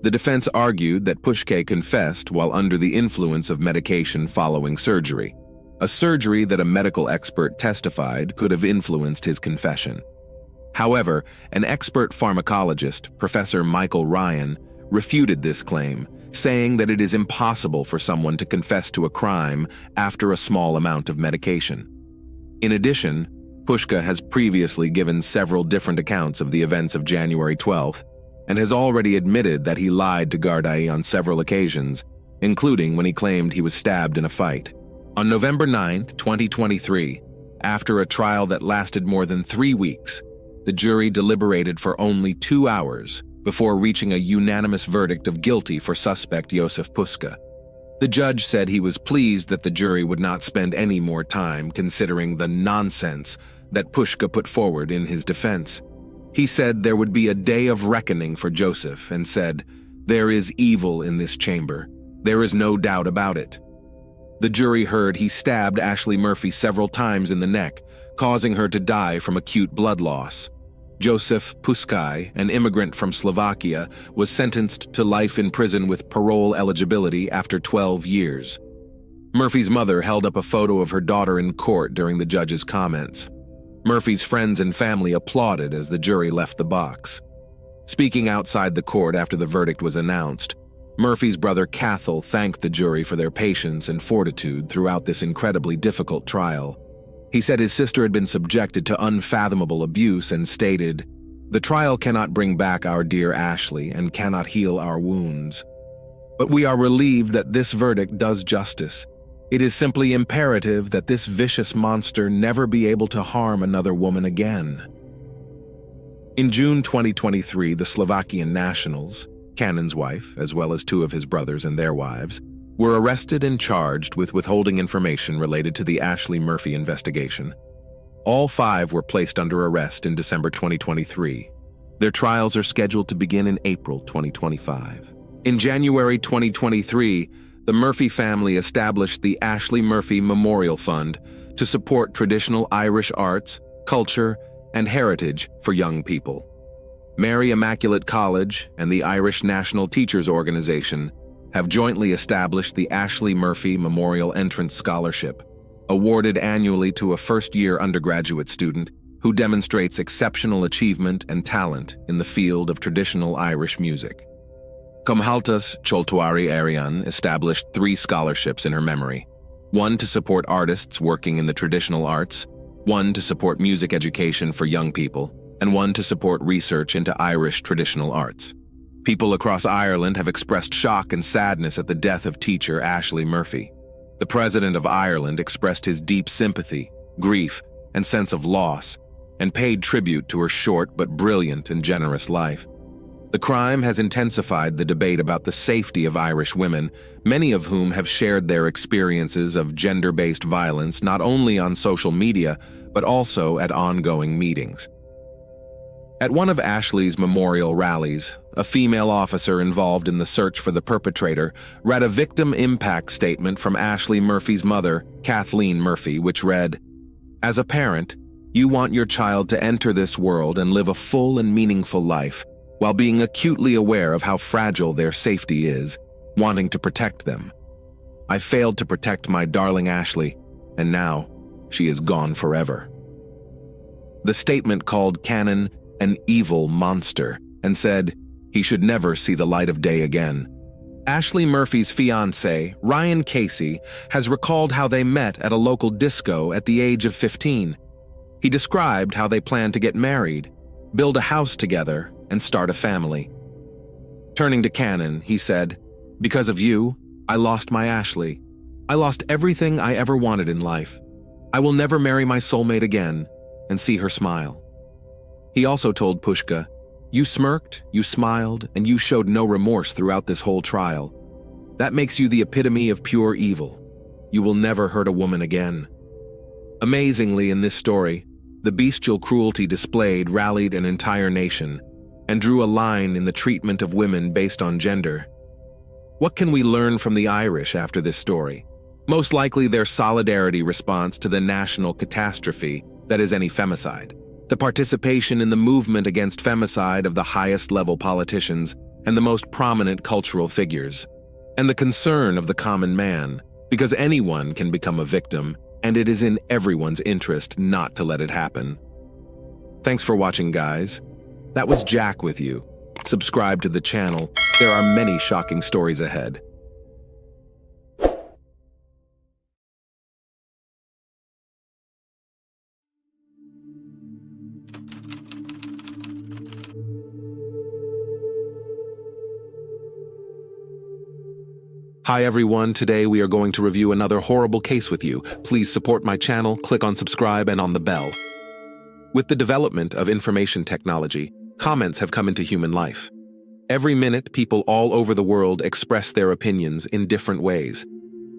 The defense argued that Pushka confessed while under the influence of medication following surgery, a surgery that a medical expert testified could have influenced his confession. However, an expert pharmacologist, Professor Michael Ryan, refuted this claim, saying that it is impossible for someone to confess to a crime after a small amount of medication. In addition, Pushka has previously given several different accounts of the events of January 12th and has already admitted that he lied to Gardaí on several occasions, including when he claimed he was stabbed in a fight. On November 9, 2023, after a trial that lasted more than 3 weeks, the jury deliberated for only 2 hours before reaching a unanimous verdict of guilty for suspect Joseph Pushka. The judge said he was pleased that the jury would not spend any more time considering the nonsense that Pushka put forward in his defense. He said there would be a day of reckoning for Joseph and said, "There is evil in this chamber. There is no doubt about it." The jury heard he stabbed Ashley Murphy several times in the neck, causing her to die from acute blood loss. Joseph Puszkai, an immigrant from Slovakia, was sentenced to life in prison with parole eligibility after 12 years. Murphy's mother held up a photo of her daughter in court during the judge's comments. Murphy's friends and family applauded as the jury left the box. Speaking outside the court after the verdict was announced, Murphy's brother Cathal thanked the jury for their patience and fortitude throughout this incredibly difficult trial. He said his sister had been subjected to unfathomable abuse and stated, "The trial cannot bring back our dear Ashley and cannot heal our wounds. But we are relieved that this verdict does justice. It is simply imperative that this vicious monster never be able to harm another woman again." In June 2023, the Slovakian nationals, Cannon's wife, as well as 2 of his brothers and their wives, were arrested and charged with withholding information related to the Ashley Murphy investigation. All 5 were placed under arrest in December 2023. Their trials are scheduled to begin in April 2025. In January 2023, the Murphy family established the Ashley Murphy Memorial Fund to support traditional Irish arts, culture, and heritage for young people. Mary Immaculate College and the Irish National Teachers Organization have jointly established the Ashley Murphy Memorial Entrance Scholarship, awarded annually to a first-year undergraduate student who demonstrates exceptional achievement and talent in the field of traditional Irish music. Comhaltas Choltuari Arian established 3 scholarships in her memory, one to support artists working in the traditional arts, one to support music education for young people, and one to support research into Irish traditional arts. People across Ireland have expressed shock and sadness at the death of teacher Ashley Murphy. The President of Ireland expressed his deep sympathy, grief, and sense of loss, and paid tribute to her short but brilliant and generous life. The crime has intensified the debate about the safety of Irish women, many of whom have shared their experiences of gender-based violence not only on social media, but also at ongoing meetings. At one of Ashley's memorial rallies, a female officer involved in the search for the perpetrator read a victim impact statement from Ashley Murphy's mother, Kathleen Murphy, which read, "As a parent, you want your child to enter this world and live a full and meaningful life, while being acutely aware of how fragile their safety is, wanting to protect them. I failed to protect my darling Ashley, and now she is gone forever." The statement called Cannon an evil monster and said he should never see the light of day again. Ashley Murphy's fiancé, Ryan Casey, has recalled how they met at a local disco at the age of 15. He described how they planned to get married, build a house together, and start a family. Turning to Cannon, he said, "Because of you, I lost my Ashley. I lost everything I ever wanted in life. I will never marry my soulmate again and see her smile." He also told Pushka, "You smirked, you smiled, and you showed no remorse throughout this whole trial. That makes you the epitome of pure evil. You will never hurt a woman again." Amazingly, in this story, the bestial cruelty displayed rallied an entire nation and drew a line in the treatment of women based on gender. What can we learn from the Irish after this story? Most likely their solidarity response to the national catastrophe that is any femicide, the participation in the movement against femicide of the highest-level politicians and the most prominent cultural figures, and the concern of the common man, because anyone can become a victim, and it is in everyone's interest not to let it happen. Thanks for watching, guys. That was Jack with you. Subscribe to the channel. There are many shocking stories ahead. Hi everyone, today we are going to review another horrible case with you. Please support my channel, click on subscribe and on the bell. With the development of information technology, comments have come into human life. Every minute, people all over the world express their opinions in different ways.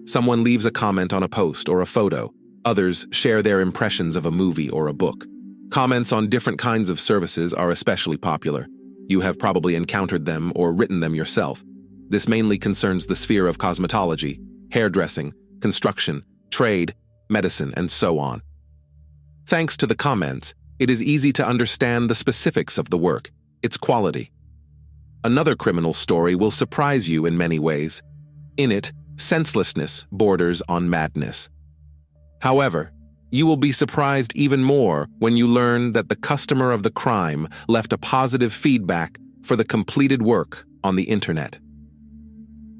Someone leaves a comment on a post or a photo. Others share their impressions of a movie or a book. Comments on different kinds of services are especially popular. You have probably encountered them or written them yourself. This mainly concerns the sphere of cosmetology, hairdressing, construction, trade, medicine, and so on. Thanks to the comments, it is easy to understand the specifics of the work, its quality. Another criminal story will surprise you in many ways. In it, senselessness borders on madness. However, you will be surprised even more when you learn that the customer of the crime left a positive feedback for the completed work on the internet.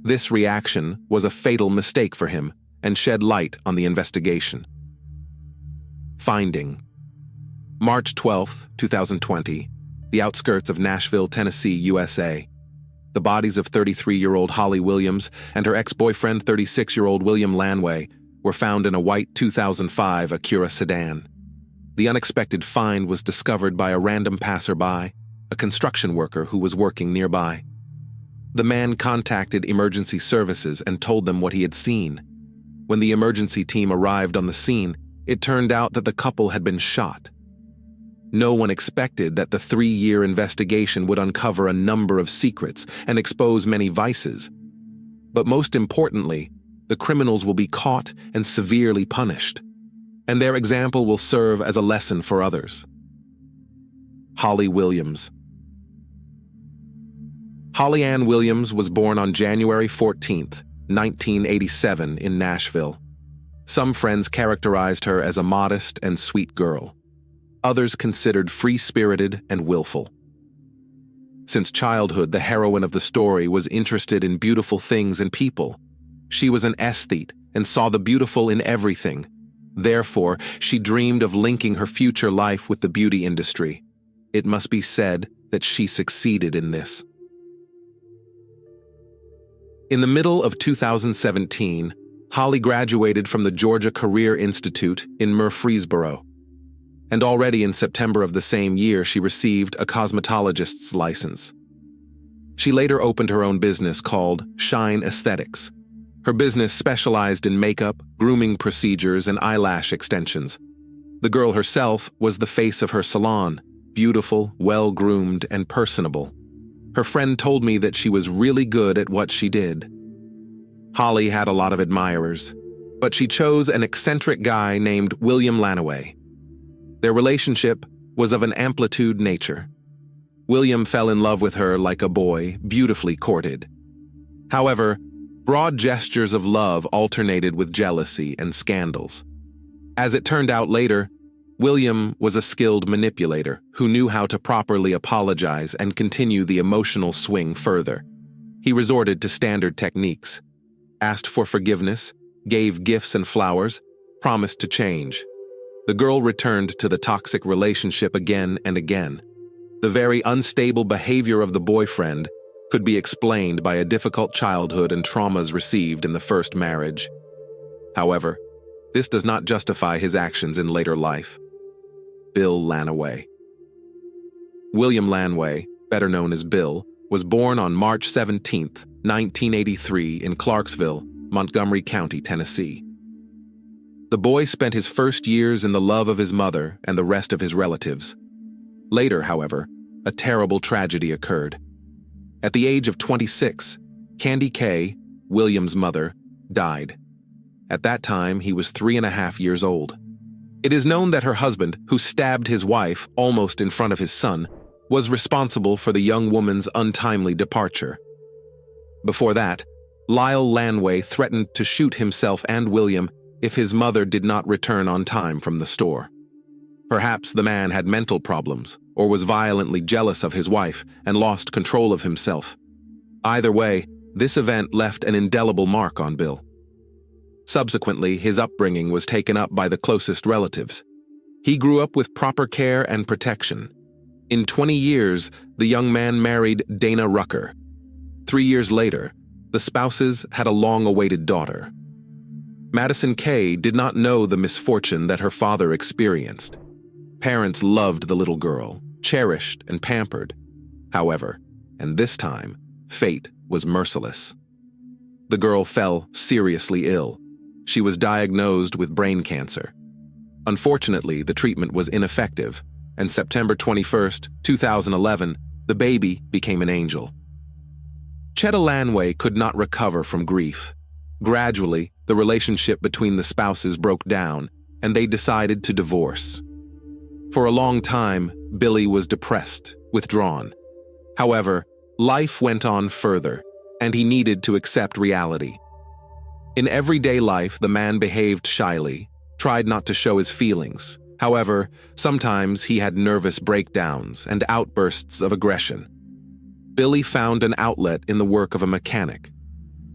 This reaction was a fatal mistake for him and shed light on the investigation. Finding: March 12, 2020, the outskirts of Nashville, Tennessee, USA. The bodies of 33-year-old Holly Williams and her ex-boyfriend, 36-year-old William Lanway, were found in a white 2005 Acura sedan. The unexpected find was discovered by a random passerby, a construction worker who was working nearby. The man contacted emergency services and told them what he had seen. When the emergency team arrived on the scene, it turned out that the couple had been shot. No one expected that the 3-year investigation would uncover a number of secrets and expose many vices. But most importantly, the criminals will be caught and severely punished, and their example will serve as a lesson for others. Holly Williams. Holly Ann Williams was born on January 14, 1987, in Nashville. Some friends characterized her as a modest and sweet girl. Others considered free-spirited and willful. Since childhood, the heroine of the story was interested in beautiful things and people. She was an aesthete and saw the beautiful in everything. Therefore, she dreamed of linking her future life with the beauty industry. It must be said that she succeeded in this. In the middle of 2017, Holly graduated from the Georgia Career Institute in Murfreesboro. And already in September of the same year, she received a cosmetologist's license. She later opened her own business called Shine Aesthetics. Her business specialized in makeup, grooming procedures, and eyelash extensions. The girl herself was the face of her salon, beautiful, well-groomed, and personable. Her friend told me that she was really good at what she did. Holly had a lot of admirers, but she chose an eccentric guy named William Lanaway. Their relationship was of an amplitude nature. William fell in love with her like a boy, beautifully courted. However, broad gestures of love alternated with jealousy and scandals. As it turned out later, William was a skilled manipulator who knew how to properly apologize and continue the emotional swing further. He resorted to standard techniques, asked for forgiveness, gave gifts and flowers, promised to change. The girl returned to the toxic relationship again and again. The very unstable behavior of the boyfriend could be explained by a difficult childhood and traumas received in the first marriage. However, this does not justify his actions in later life. Bill Lanaway. William Lanaway, better known as Bill, was born on March 17, 1983 in Clarksville, Montgomery County, Tennessee. The boy spent his first years in the love of his mother and the rest of his relatives. Later, however, a terrible tragedy occurred. At the age of 26, Candy Kay, William's mother, died. At that time, he was 3.5 years old. It is known that her husband, who stabbed his wife almost in front of his son, was responsible for the young woman's untimely departure. Before that, Lyle Lanaway threatened to shoot himself and William if his mother did not return on time from the store. Perhaps the man had mental problems or was violently jealous of his wife and lost control of himself. Either way, this event left an indelible mark on Bill. Subsequently, his upbringing was taken up by the closest relatives. He grew up with proper care and protection. In 20 years, the young man married Dana Rucker. 3 years later, the spouses had a long-awaited daughter. Madison Kay did not know the misfortune that her father experienced. Parents loved the little girl, cherished and pampered. However, and this time, fate was merciless. The girl fell seriously ill. She was diagnosed with brain cancer. Unfortunately, the treatment was ineffective, and September 21, 2011, the baby became an angel. Chetta Lanaway could not recover from grief. Gradually, the relationship between the spouses broke down, and they decided to divorce. For a long time, Billy was depressed, withdrawn. However, life went on further, and he needed to accept reality. In everyday life, the man behaved shyly, tried not to show his feelings. However, sometimes he had nervous breakdowns and outbursts of aggression. Billy found an outlet in the work of a mechanic.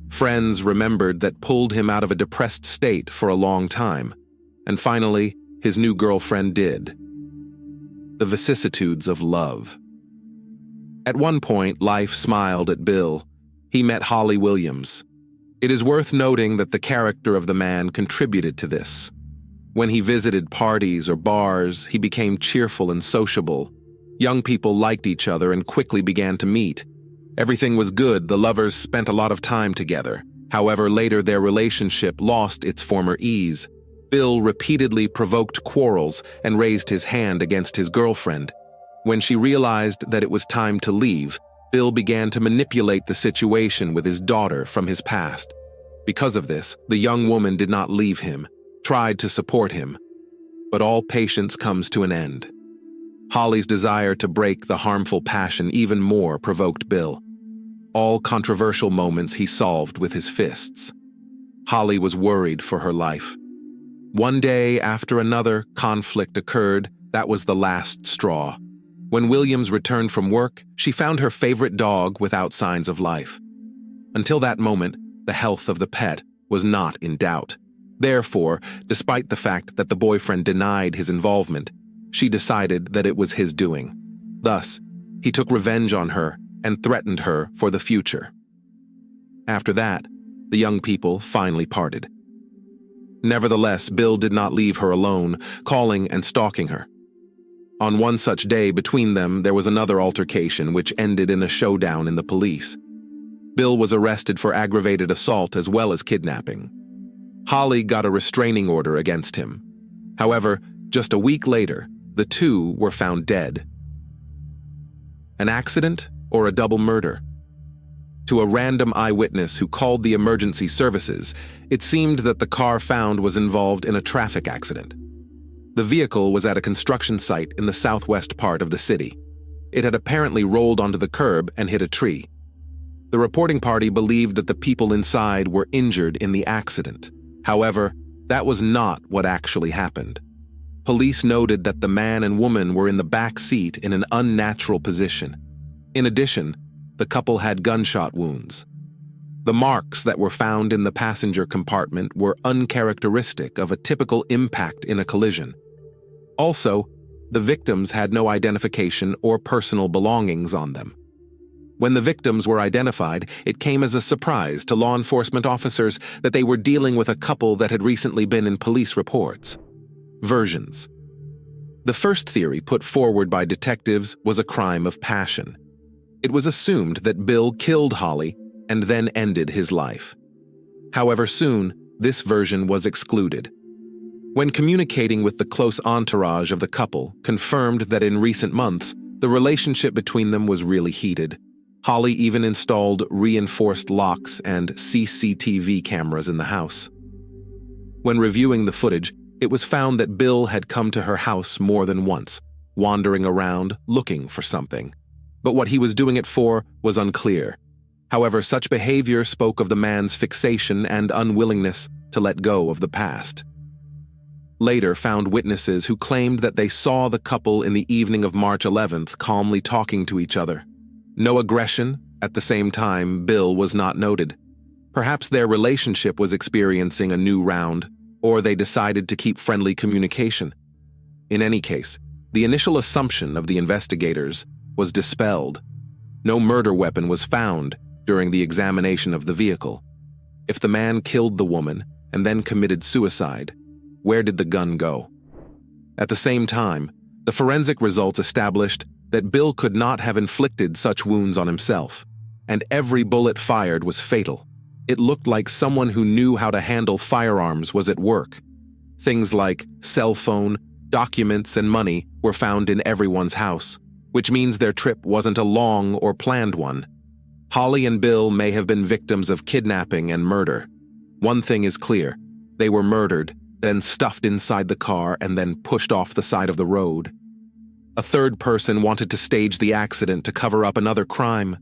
Friends remembered that pulled him out of a depressed state for a long time, and finally, his new girlfriend did. The vicissitudes of love. At one point, life smiled at Bill. He met Holly Williams. It is worth noting that the character of the man contributed to this. When he visited parties or bars, he became cheerful and sociable. Young people liked each other and quickly began to meet. Everything was good, the lovers spent a lot of time together. However, later their relationship lost its former ease. Bill repeatedly provoked quarrels and raised his hand against his girlfriend. When she realized that it was time to leave, Bill began to manipulate the situation with his daughter from his past. Because of this, the young woman did not leave him, tried to support him. But all patience comes to an end. Holly's desire to break the harmful passion even more provoked Bill. All controversial moments he solved with his fists. Holly was worried for her life. One day after another, conflict occurred. That was the last straw. When Williams returned from work, she found her favorite dog without signs of life. Until that moment, the health of the pet was not in doubt. Therefore, despite the fact that the boyfriend denied his involvement, she decided that it was his doing. Thus, he took revenge on her and threatened her for the future. After that, the young people finally parted. Nevertheless, Bill did not leave her alone, calling and stalking her. On one such day between them, there was another altercation which ended in a showdown in the police. Bill was arrested for aggravated assault as well as kidnapping. Holly got a restraining order against him. However, just a week later, the two were found dead. An accident or a double murder? To a random eyewitness who called the emergency services, it seemed that the car found was involved in a traffic accident. The vehicle was at a construction site in the southwest part of the city. It had apparently rolled onto the curb and hit a tree. The reporting party believed that the people inside were injured in the accident. However, that was not what actually happened. Police noted that the man and woman were in the back seat in an unnatural position. In addition, the couple had gunshot wounds. The marks that were found in the passenger compartment were uncharacteristic of a typical impact in a collision. Also, the victims had no identification or personal belongings on them. When the victims were identified, it came as a surprise to law enforcement officers that they were dealing with a couple that had recently been in police reports. Versions. The first theory put forward by detectives was a crime of passion. It was assumed that Bill killed Holly and then ended his life. However, soon, this version was excluded. When communicating with the close entourage of the couple, confirmed that in recent months, the relationship between them was really heated. Holly even installed reinforced locks and CCTV cameras in the house. When reviewing the footage, it was found that Bill had come to her house more than once, wandering around looking for something. But what he was doing it for was unclear. However, such behavior spoke of the man's fixation and unwillingness to let go of the past. Later found witnesses who claimed that they saw the couple in the evening of March 11th calmly talking to each other. No aggression. At the same time, Bill was not noted. Perhaps their relationship was experiencing a new round, or they decided to keep friendly communication. In any case, the initial assumption of the investigators was dispelled. No murder weapon was found during the examination of the vehicle. If the man killed the woman and then committed suicide, where did the gun go? At the same time, the forensic results established that Bill could not have inflicted such wounds on himself, and every bullet fired was fatal. It looked like someone who knew how to handle firearms was at work. Things like cell phone, documents, and money were found in everyone's house, which means their trip wasn't a long or planned one. Holly and Bill may have been victims of kidnapping and murder. One thing is clear: they were murdered, then stuffed inside the car and then pushed off the side of the road. A third person wanted to stage the accident to cover up another crime,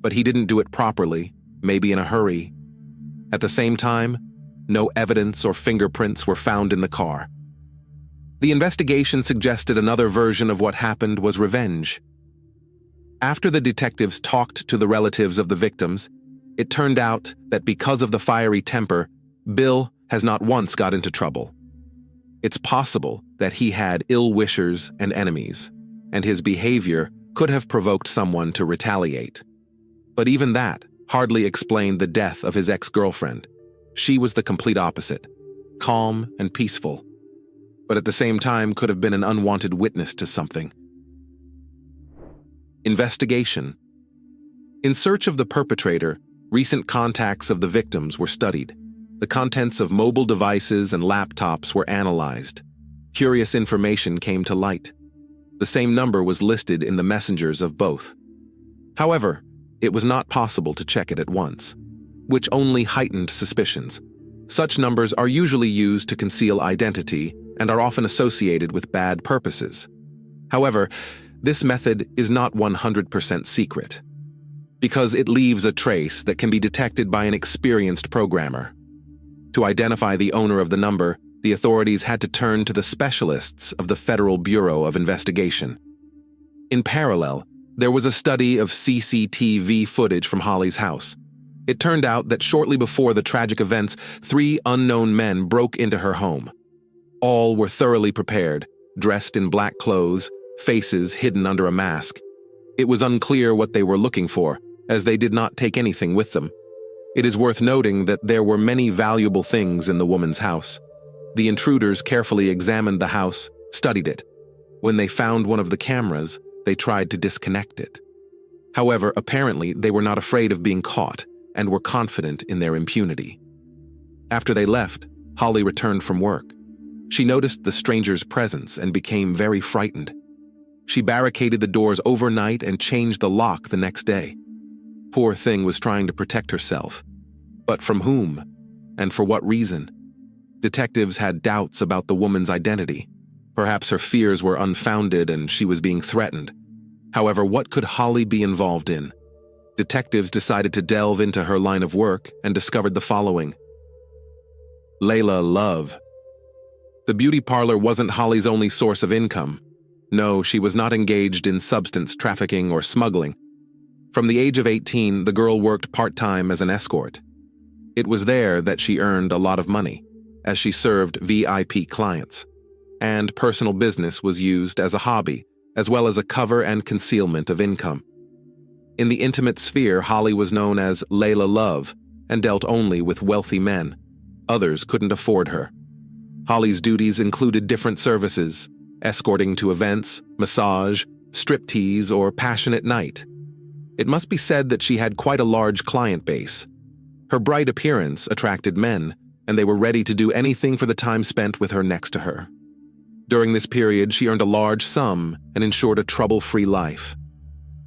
but he didn't do it properly, maybe in a hurry. At the same time, no evidence or fingerprints were found in the car. The investigation suggested another version of what happened was revenge. After the detectives talked to the relatives of the victims, it turned out that because of the fiery temper, Bill has not once got into trouble. It's possible that he had ill-wishers and enemies, and his behavior could have provoked someone to retaliate. But even that hardly explained the death of his ex-girlfriend. She was the complete opposite, calm and peaceful, but at the same time could have been an unwanted witness to something. Investigation. In search of the perpetrator, recent contacts of the victims were studied. The contents of mobile devices and laptops were analyzed. Curious information came to light. The same number was listed in the messengers of both. However, it was not possible to check it at once, which only heightened suspicions. Such numbers are usually used to conceal identity and are often associated with bad purposes. However, this method is not 100% secret, because it leaves a trace that can be detected by an experienced programmer. To identify the owner of the number, the authorities had to turn to the specialists of the Federal Bureau of Investigation. In parallel, there was a study of CCTV footage from Holly's house. It turned out that shortly before the tragic events, 3 unknown men broke into her home. All were thoroughly prepared, dressed in black clothes, faces hidden under a mask. It was unclear what they were looking for, as they did not take anything with them. It is worth noting that there were many valuable things in the woman's house. The intruders carefully examined the house, studied it. When they found one of the cameras, they tried to disconnect it. However, apparently they were not afraid of being caught and were confident in their impunity. After they left, Holly returned from work. She noticed the stranger's presence and became very frightened. She barricaded the doors overnight and changed the lock the next day. Poor thing was trying to protect herself. But from whom? And for what reason? Detectives had doubts about the woman's identity. Perhaps her fears were unfounded and she was being threatened. However, what could Holly be involved in? Detectives decided to delve into her line of work and discovered the following. Layla Love. The beauty parlor wasn't Holly's only source of income. No, she was not engaged in substance trafficking or smuggling. From the age of 18, the girl worked part-time as an escort. It was there that she earned a lot of money, as she served VIP clients. And personal business was used as a hobby, as well as a cover and concealment of income. In the intimate sphere, Holly was known as Layla Love and dealt only with wealthy men. Others couldn't afford her. Holly's duties included different services, escorting to events, massage, striptease, or passionate night. It must be said that she had quite a large client base. Her bright appearance attracted men, and they were ready to do anything for the time spent with her next to her. During this period, she earned a large sum and ensured a trouble-free life.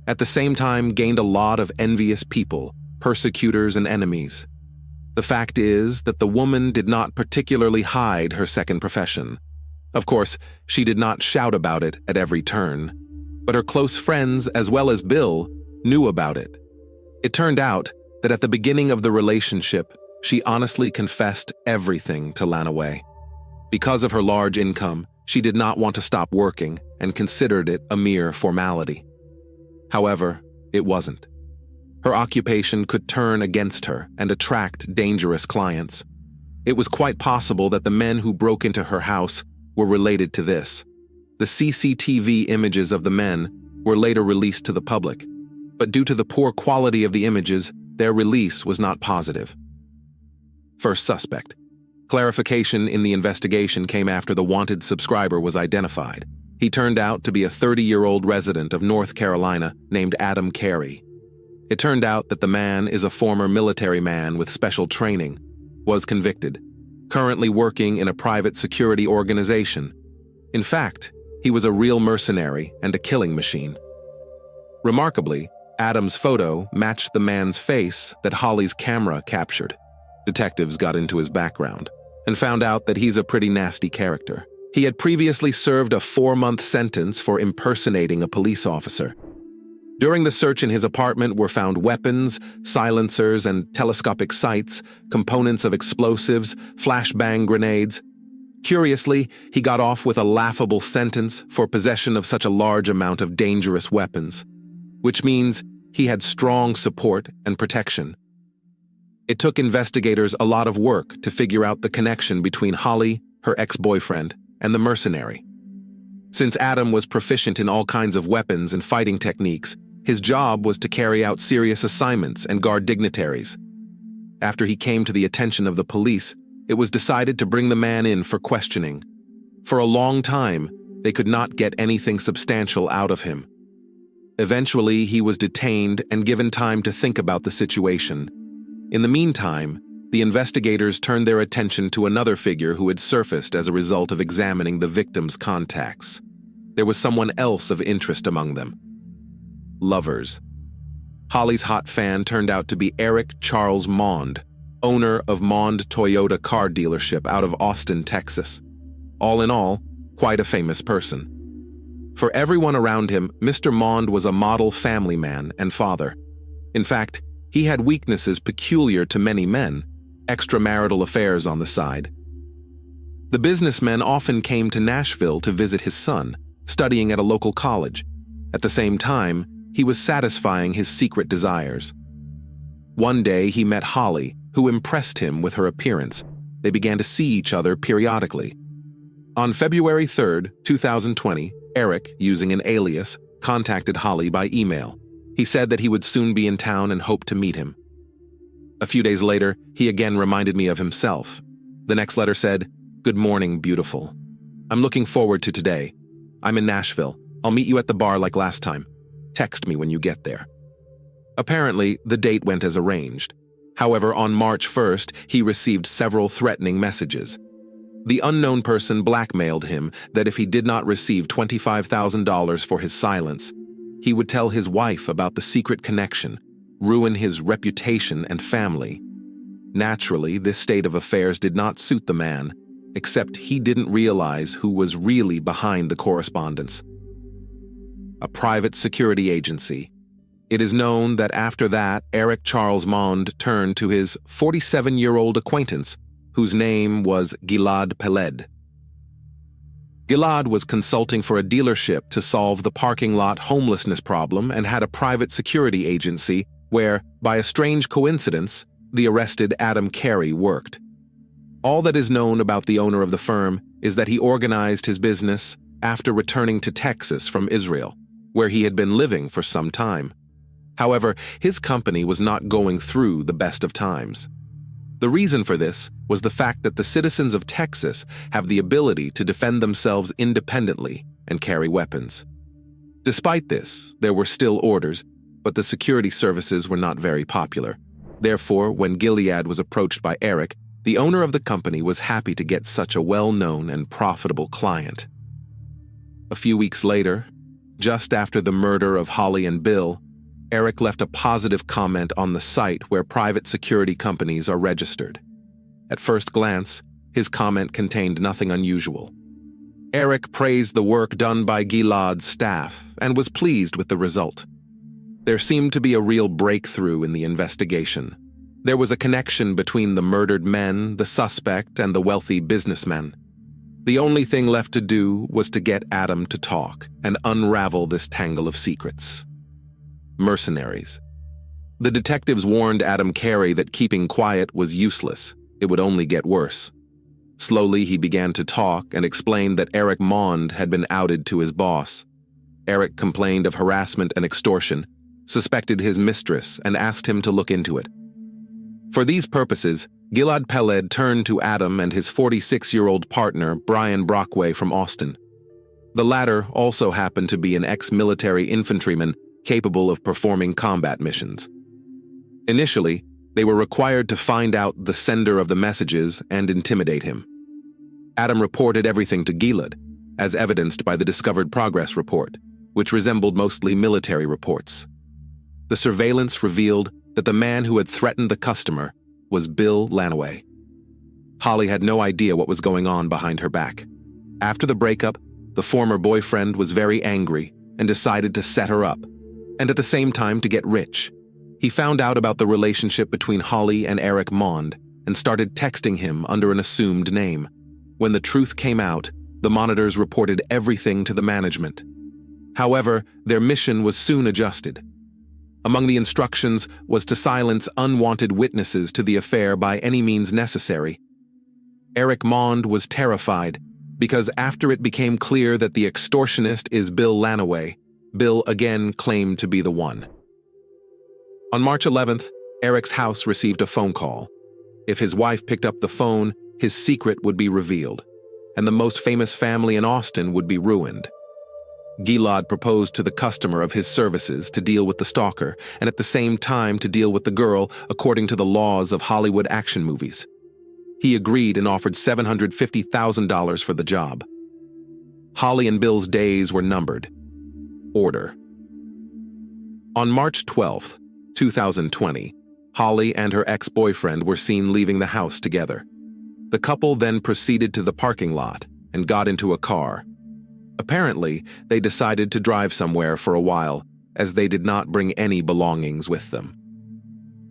At the same time, gained a lot of envious people, persecutors, and enemies. The fact is that the woman did not particularly hide her second profession. Of course, she did not shout about it at every turn, but her close friends, as well as Bill, knew about it. It turned out that at the beginning of the relationship, she honestly confessed everything to Lanaway. Because of her large income, she did not want to stop working and considered it a mere formality. However, it wasn't. Her occupation could turn against her and attract dangerous clients. It was quite possible that the men who broke into her house were related to this. The CCTV images of the men were later released to the public, but due to the poor quality of the images, their release was not positive. First suspect. Clarification in the investigation came after the wanted subscriber was identified. He turned out to be a 30-year-old resident of North Carolina named Adam Carey. It turned out that the man is a former military man with special training, was convicted, currently working in a private security organization. In fact, he was a real mercenary and a killing machine. Remarkably, Adam's photo matched the man's face that Holly's camera captured. Detectives got into his background and found out that he's a pretty nasty character. He had previously served a 4-month sentence for impersonating a police officer. During the search in his apartment were found weapons, silencers, and telescopic sights, components of explosives, flashbang grenades. Curiously, he got off with a laughable sentence for possession of such a large amount of dangerous weapons, which means he had strong support and protection. It took investigators a lot of work to figure out the connection between Holly, her ex-boyfriend, and the mercenary. Since Adam was proficient in all kinds of weapons and fighting techniques, his job was to carry out serious assignments and guard dignitaries. After he came to the attention of the police, it was decided to bring the man in for questioning. For a long time, they could not get anything substantial out of him. Eventually, he was detained and given time to think about the situation. In the meantime, the investigators turned their attention to another figure who had surfaced as a result of examining the victim's contacts. There was someone else of interest among them. Lovers. Holly's hot fan turned out to be Eric Charles Mond, owner of Mond Toyota car dealership out of Austin, Texas. All in all, quite a famous person. For everyone around him, Mr. Mond was a model family man and father. In fact, he had weaknesses peculiar to many men, extramarital affairs on the side. The businessman often came to Nashville to visit his son, studying at a local college. At the same time, he was satisfying his secret desires. One day he met Holly, who impressed him with her appearance. They began to see each other periodically. On February 3, 2020, Eric, using an alias, contacted Holly by email. He said that he would soon be in town and hoped to meet him. A few days later, he again reminded me of himself. The next letter said, "Good morning, beautiful. I'm looking forward to today. I'm in Nashville. I'll meet you at the bar like last time. Text me when you get there." Apparently, the date went as arranged. However, on March 1st, he received several threatening messages. The unknown person blackmailed him that if he did not receive $25,000 for his silence, he would tell his wife about the secret connection, ruin his reputation and family. Naturally, this state of affairs did not suit the man, except he didn't realize who was really behind the correspondence. A private security agency. It is known that after that, Eric Charles Mond turned to his 47-year-old acquaintance, whose name was Gilad Peled. Gilad was consulting for a dealership to solve the parking lot homelessness problem and had a private security agency where, by a strange coincidence, the arrested Adam Carey worked. All that is known about the owner of the firm is that he organized his business after returning to Texas from Israel, where he had been living for some time. However, his company was not going through the best of times. The reason for this was the fact that the citizens of Texas have the ability to defend themselves independently and carry weapons. Despite this, there were still orders, but the security services were not very popular. Therefore, when Gilead was approached by Eric, the owner of the company was happy to get such a well-known and profitable client. A few weeks later, just after the murder of Holly and Bill, Eric left a positive comment on the site where private security companies are registered. At first glance, his comment contained nothing unusual. Eric praised the work done by Gilad's staff and was pleased with the result. There seemed to be a real breakthrough in the investigation. There was a connection between the murdered men, the suspect, and the wealthy businessmen. The only thing left to do was to get Adam to talk and unravel this tangle of secrets. Mercenaries. The detectives warned Adam Carey that keeping quiet was useless. It would only get worse. Slowly, he began to talk and explained that Eric Mond had been outed to his boss. Eric complained of harassment and extortion, suspected his mistress, and asked him to look into it. For these purposes, Gilad Peled turned to Adam and his 46-year-old partner, Brian Brockway from Austin. The latter also happened to be an ex-military infantryman capable of performing combat missions. Initially, they were required to find out the sender of the messages and intimidate him. Adam reported everything to Gilad, as evidenced by the Discovered Progress report, which resembled mostly military reports. The surveillance revealed that the man who had threatened the customer was Bill Lanaway. Holly had no idea what was going on behind her back. After the breakup, the former boyfriend was very angry and decided to set her up, and at the same time to get rich. He found out about the relationship between Holly and Eric Mond and started texting him under an assumed name. When the truth came out, the monitors reported everything to the management. However, their mission was soon adjusted. Among the instructions was to silence unwanted witnesses to the affair by any means necessary. Eric Mond was terrified because after it became clear that the extortionist is Bill Lanaway, Bill again claimed to be the one. On March 11th, Eric's house received a phone call. If his wife picked up the phone, his secret would be revealed, and the most famous family in Austin would be ruined. Gilad proposed to the customer of his services to deal with the stalker and at the same time to deal with the girl according to the laws of Hollywood action movies. He agreed and offered $750,000 for the job. Holly and Bill's days were numbered. Order. On March 12th, 2020, Holly and her ex-boyfriend were seen leaving the house together. The couple then proceeded to the parking lot and got into a car. Apparently, they decided to drive somewhere for a while, as they did not bring any belongings with them.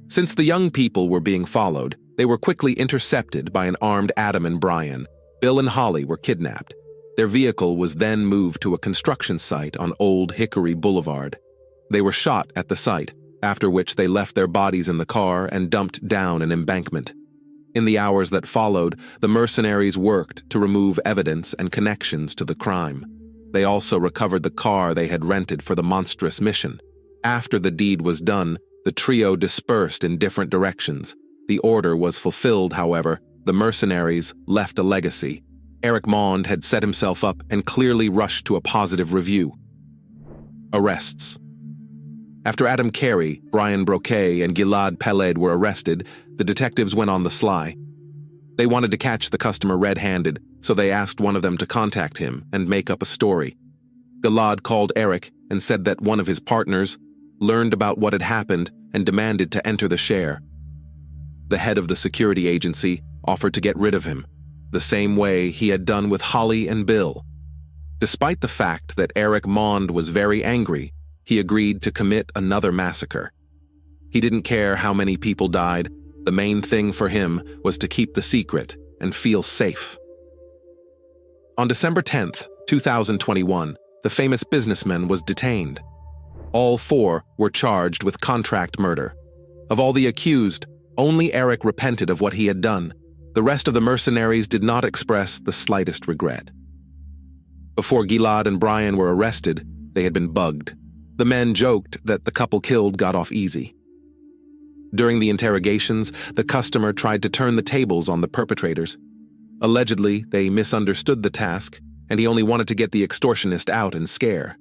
Since the young people were being followed, they were quickly intercepted by an armed Adam and Brian. Bill and Holly were kidnapped. Their vehicle was then moved to a construction site on Old Hickory Boulevard. They were shot at the site, after which they left their bodies in the car and dumped down an embankment. In the hours that followed, the mercenaries worked to remove evidence and connections to the crime. They also recovered the car they had rented for the monstrous mission. After the deed was done, the trio dispersed in different directions. The order was fulfilled, however. The mercenaries left a legacy. Eric Mond had set himself up and clearly rushed to a positive review. Arrests. After Adam Carey, Brian Broquet, and Gilad Peled were arrested, the detectives went on the sly. They wanted to catch the customer red-handed, so they asked one of them to contact him and make up a story. Gilad called Eric and said that one of his partners learned about what had happened and demanded to enter the share. The head of the security agency offered to get rid of him, the same way he had done with Holly and Bill. Despite the fact that Eric Mond was very angry, he agreed to commit another massacre. He didn't care how many people died. The main thing for him was to keep the secret and feel safe. On December 10th, 2021, the famous businessman was detained. All four were charged with contract murder. Of all the accused, only Eric repented of what he had done. The rest of the mercenaries did not express the slightest regret. Before Gilad and Brian were arrested, they had been bugged. The men joked that the couple killed got off easy. During the interrogations, the customer tried to turn the tables on the perpetrators. Allegedly, they misunderstood the task, and he only wanted to get the extortionist out and scare.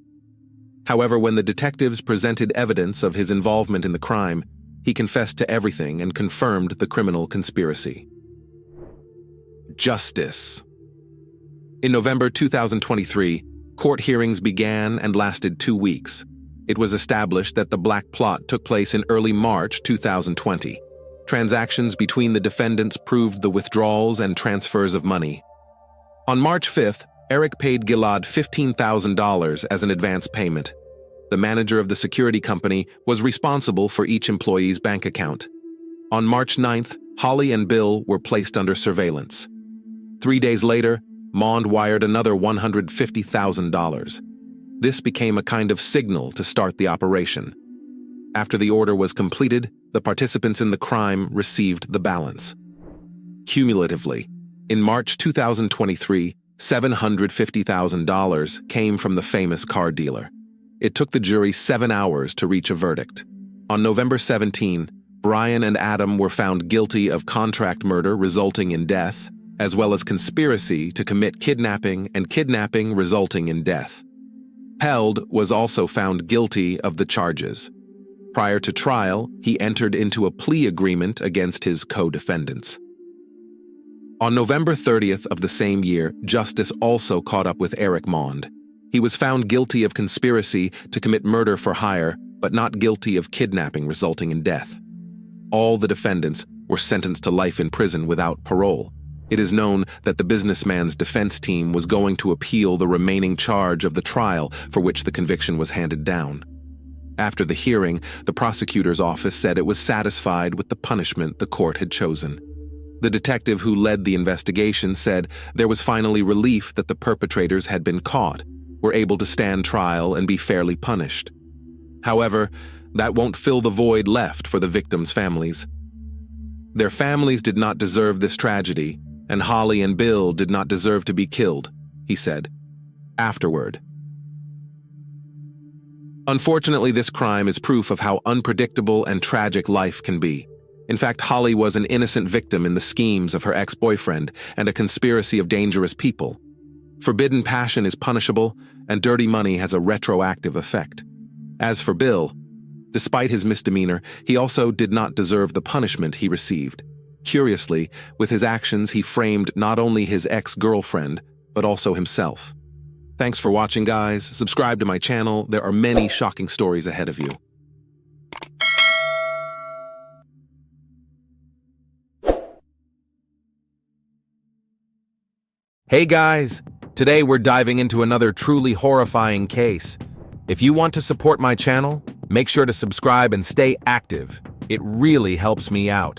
However, when the detectives presented evidence of his involvement in the crime, he confessed to everything and confirmed the criminal conspiracy. Justice. In November 2023, court hearings began and lasted 2 weeks. It was established that the black plot took place in early March 2020. Transactions between the defendants proved the withdrawals and transfers of money. On March 5th, Eric paid Gilad $15,000 as an advance payment. The manager of the security company was responsible for each employee's bank account. On March 9th, Holly and Bill were placed under surveillance. 3 days later, Mond wired another $150,000. This became a kind of signal to start the operation. After the order was completed, the participants in the crime received the balance. Cumulatively, in March 2023, $750,000 came from the famous car dealer. It took the jury 7 hours to reach a verdict. On November 17, Brian and Adam were found guilty of contract murder resulting in death, as well as conspiracy to commit kidnapping and kidnapping resulting in death. Peld was also found guilty of the charges. Prior to trial, he entered into a plea agreement against his co-defendants. On November 30th of the same year, justice also caught up with Eric Mond. He was found guilty of conspiracy to commit murder for hire, but not guilty of kidnapping resulting in death. All the defendants were sentenced to life in prison without parole. It is known that the businessman's defense team was going to appeal the remaining charge of the trial for which the conviction was handed down. After the hearing, the prosecutor's office said it was satisfied with the punishment the court had chosen. The detective who led the investigation said there was finally relief that the perpetrators had been caught, were able to stand trial and be fairly punished. However, that won't fill the void left for the victims' families. Their families did not deserve this tragedy, and Holly and Bill did not deserve to be killed, he said. Afterward. Unfortunately, this crime is proof of how unpredictable and tragic life can be. In fact, Holly was an innocent victim in the schemes of her ex-boyfriend and a conspiracy of dangerous people. Forbidden passion is punishable, and dirty money has a retroactive effect. As for Bill, despite his misdemeanor, he also did not deserve the punishment he received. Curiously, with his actions, he framed not only his ex-girlfriend, but also himself. Thanks for watching, guys. Subscribe to my channel. There are many shocking stories ahead of you. Hey guys! Today we're diving into another truly horrifying case. If you want to support my channel, make sure to subscribe and stay active. It really helps me out.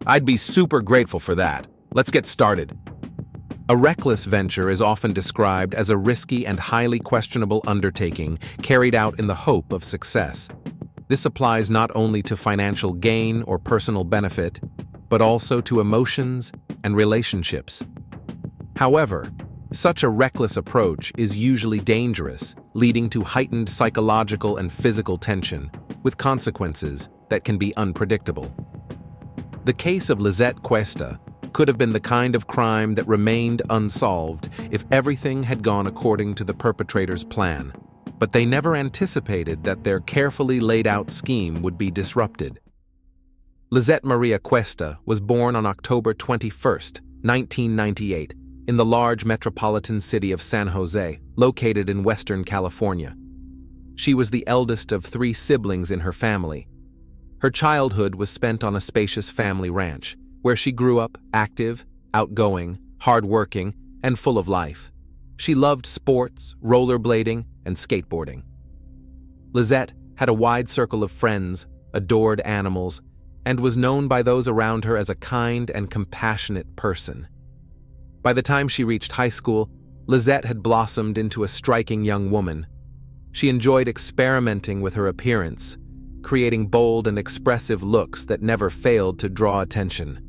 I'd be super grateful for that. Let's get started. A reckless venture is often described as a risky and highly questionable undertaking carried out in the hope of success. This applies not only to financial gain or personal benefit, but also to emotions and relationships. However, such a reckless approach is usually dangerous, leading to heightened psychological and physical tension, with consequences that can be unpredictable. The case of Lizette Cuesta could have been the kind of crime that remained unsolved if everything had gone according to the perpetrator's plan, but they never anticipated that their carefully laid-out scheme would be disrupted. Lizette Maria Cuesta was born on October 21, 1998, in the large metropolitan city of San Jose, located in Western California. She was the eldest of 3 siblings in her family. Her childhood was spent on a spacious family ranch, where she grew up active, outgoing, hardworking, and full of life. She loved sports, rollerblading, and skateboarding. Lizette had a wide circle of friends, adored animals, and was known by those around her as a kind and compassionate person. By the time she reached high school, Lizette had blossomed into a striking young woman. She enjoyed experimenting with her appearance, creating bold and expressive looks that never failed to draw attention.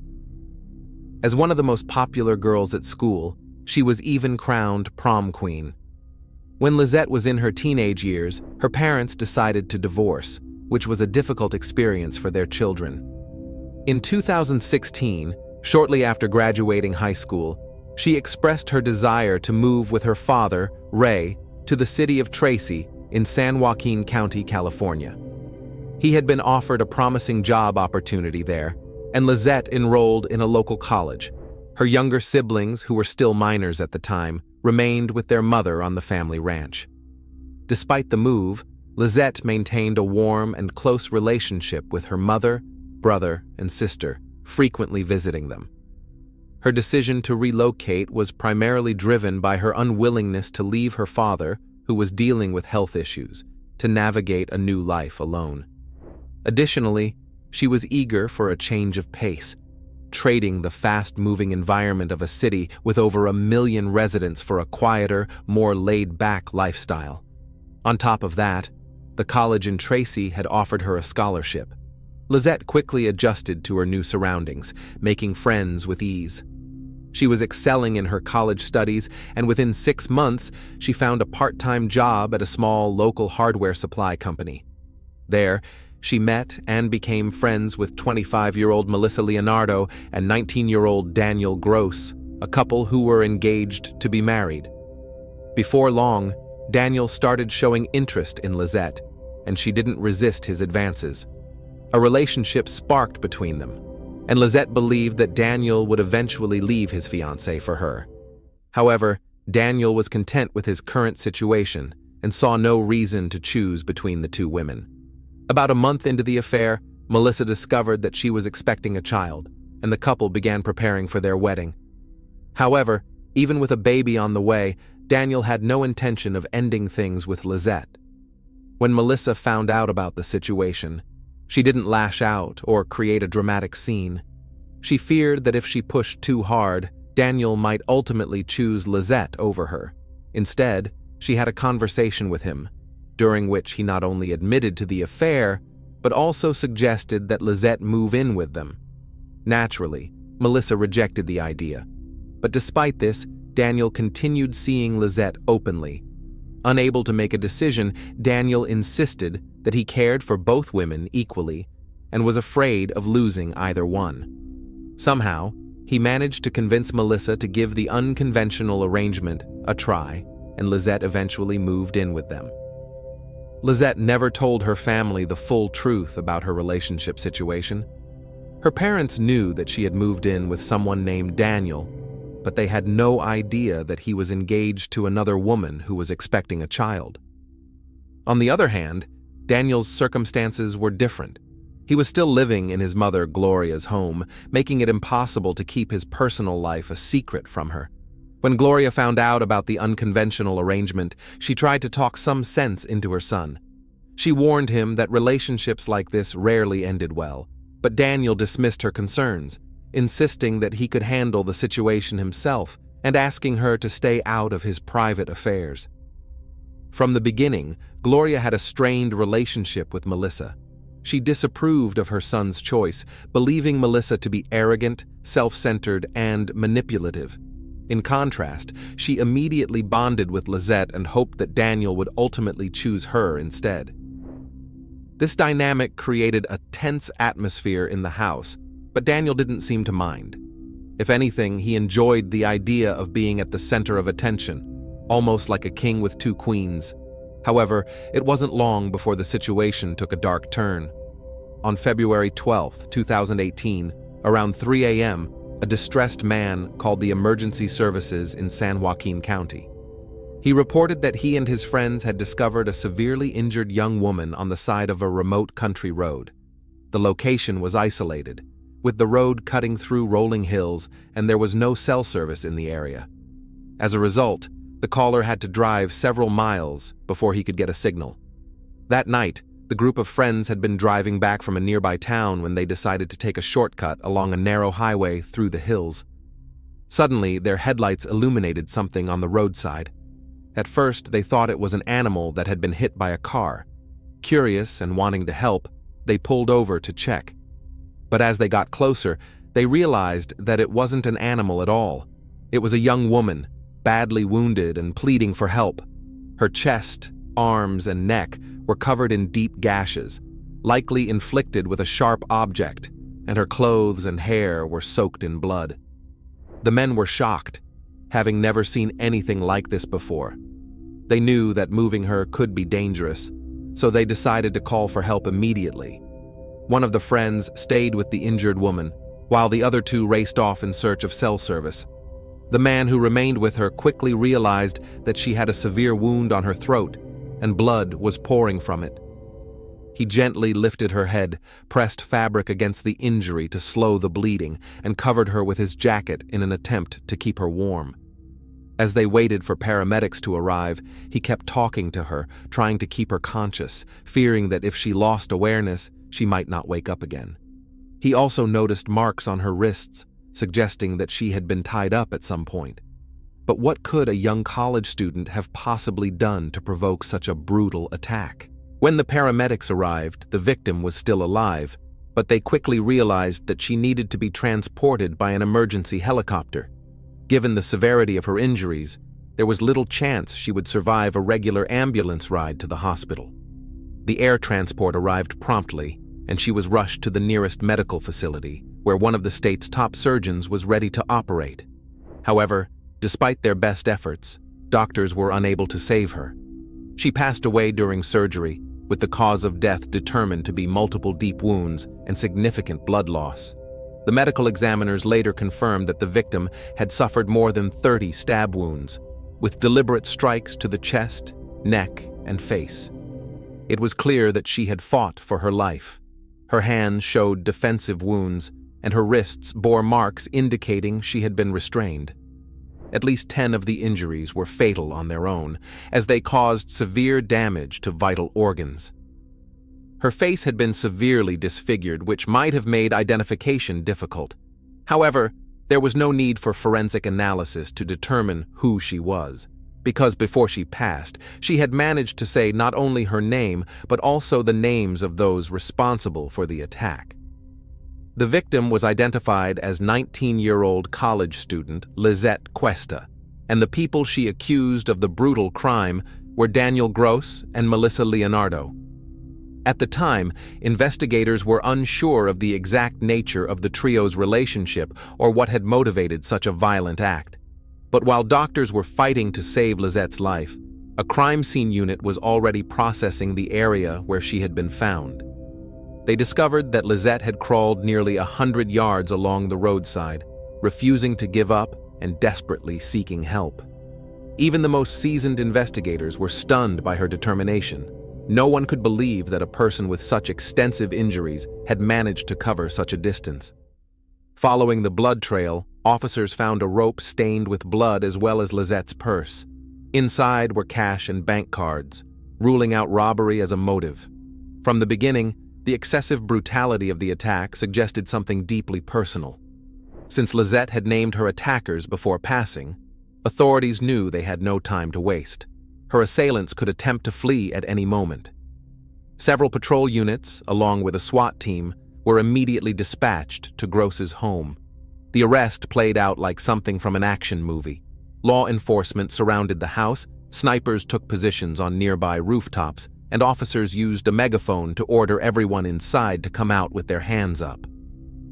As one of the most popular girls at school, she was even crowned prom queen. When Lizette was in her teenage years, her parents decided to divorce, which was a difficult experience for their children. In 2016, shortly after graduating high school, she expressed her desire to move with her father, Ray, to the city of Tracy in San Joaquin County, California. He had been offered a promising job opportunity there, and Lizette enrolled in a local college. Her younger siblings, who were still minors at the time, remained with their mother on the family ranch. Despite the move, Lizette maintained a warm and close relationship with her mother, brother, and sister, frequently visiting them. Her decision to relocate was primarily driven by her unwillingness to leave her father, who was dealing with health issues, to navigate a new life alone. Additionally, she was eager for a change of pace, trading the fast-moving environment of a city with over 1 million residents for a quieter, more laid-back lifestyle. On top of that, the college in Tracy had offered her a scholarship. Lizette quickly adjusted to her new surroundings, making friends with ease. She was excelling in her college studies, and within 6 months, she found a part-time job at a small local hardware supply company. There, she met and became friends with 25-year-old Melissa Leonardo and 19-year-old Daniel Gross, a couple who were engaged to be married. Before long, Daniel started showing interest in Lizette, and she didn't resist his advances. A relationship sparked between them, and Lizette believed that Daniel would eventually leave his fiancée for her. However, Daniel was content with his current situation and saw no reason to choose between the 2 women. About a month into the affair, Melissa discovered that she was expecting a child, and the couple began preparing for their wedding. However, even with a baby on the way, Daniel had no intention of ending things with Lizette. When Melissa found out about the situation, she didn't lash out or create a dramatic scene. She feared that if she pushed too hard, Daniel might ultimately choose Lizette over her. Instead, she had a conversation with him, during which he not only admitted to the affair, but also suggested that Lizette move in with them. Naturally, Melissa rejected the idea. But despite this, Daniel continued seeing Lizette openly. Unable to make a decision, Daniel insisted that he cared for both women equally and was afraid of losing either one. Somehow, he managed to convince Melissa to give the unconventional arrangement a try, and Lizette eventually moved in with them. Lizette never told her family the full truth about her relationship situation. Her parents knew that she had moved in with someone named Daniel, but they had no idea that he was engaged to another woman who was expecting a child. On the other hand, Daniel's circumstances were different. He was still living in his mother Gloria's home, making it impossible to keep his personal life a secret from her. When Gloria found out about the unconventional arrangement, she tried to talk some sense into her son. She warned him that relationships like this rarely ended well, but Daniel dismissed her concerns, insisting that he could handle the situation himself and asking her to stay out of his private affairs. From the beginning, Gloria had a strained relationship with Melissa. She disapproved of her son's choice, believing Melissa to be arrogant, self-centered, and manipulative. In contrast, she immediately bonded with Lizette and hoped that Daniel would ultimately choose her instead. This dynamic created a tense atmosphere in the house, but Daniel didn't seem to mind. If anything, he enjoyed the idea of being at the center of attention, almost like a king with two queens. However, it wasn't long before the situation took a dark turn. On February 12, 2018, around 3 a.m., a distressed man called the emergency services in San Joaquin County. He reported that he and his friends had discovered a severely injured young woman on the side of a remote country road. The location was isolated, with the road cutting through rolling hills, and there was no cell service in the area. As a result, the caller had to drive several miles before he could get a signal. That night, the group of friends had been driving back from a nearby town when they decided to take a shortcut along a narrow highway through the hills. Suddenly, their headlights illuminated something on the roadside. At first, they thought it was an animal that had been hit by a car. Curious and wanting to help, they pulled over to check. But as they got closer, they realized that it wasn't an animal at all. It was a young woman, badly wounded and pleading for help. Her chest, arms, and neck were covered in deep gashes, likely inflicted with a sharp object, and her clothes and hair were soaked in blood. The men were shocked, having never seen anything like this before. They knew that moving her could be dangerous, so they decided to call for help immediately. One of the friends stayed with the injured woman, while the other two raced off in search of cell service. The man who remained with her quickly realized that she had a severe wound on her throat, and blood was pouring from it. He gently lifted her head, pressed fabric against the injury to slow the bleeding, and covered her with his jacket in an attempt to keep her warm. As they waited for paramedics to arrive, he kept talking to her, trying to keep her conscious, fearing that if she lost awareness, she might not wake up again. He also noticed marks on her wrists, suggesting that she had been tied up at some point. But what could a young college student have possibly done to provoke such a brutal attack? When the paramedics arrived, the victim was still alive, but they quickly realized that she needed to be transported by an emergency helicopter. Given the severity of her injuries, there was little chance she would survive a regular ambulance ride to the hospital. The air transport arrived promptly, and she was rushed to the nearest medical facility, where one of the state's top surgeons was ready to operate. However, despite their best efforts, doctors were unable to save her. She passed away during surgery, with the cause of death determined to be multiple deep wounds and significant blood loss. The medical examiners later confirmed that the victim had suffered more than 30 stab wounds, with deliberate strikes to the chest, neck, and face. It was clear that she had fought for her life. Her hands showed defensive wounds, and her wrists bore marks indicating she had been restrained. At least 10 of the injuries were fatal on their own, as they caused severe damage to vital organs. Her face had been severely disfigured, which might have made identification difficult. However, there was no need for forensic analysis to determine who she was, because before she passed, she had managed to say not only her name, but also the names of those responsible for the attack. The victim was identified as 19-year-old college student Lizette Cuesta, and the people she accused of the brutal crime were Daniel Gross and Melissa Leonardo. At the time, investigators were unsure of the exact nature of the trio's relationship or what had motivated such a violent act. But while doctors were fighting to save Lizette's life, a crime scene unit was already processing the area where she had been found. They discovered that Lizette had crawled nearly 100 yards along the roadside, refusing to give up and desperately seeking help. Even the most seasoned investigators were stunned by her determination. No one could believe that a person with such extensive injuries had managed to cover such a distance. Following the blood trail, Officers found a rope stained with blood as well as Lizette's purse. Inside were cash and bank cards, ruling out robbery as a motive. From the beginning, the excessive brutality of the attack suggested something deeply personal. Since Lisette had named her attackers before passing, authorities knew they had no time to waste. Her assailants could attempt to flee at any moment. Several patrol units, along with a SWAT team, were immediately dispatched to Gross's home. The arrest played out like something from an action movie. Law enforcement surrounded the house, snipers took positions on nearby rooftops, and officers used a megaphone to order everyone inside to come out with their hands up.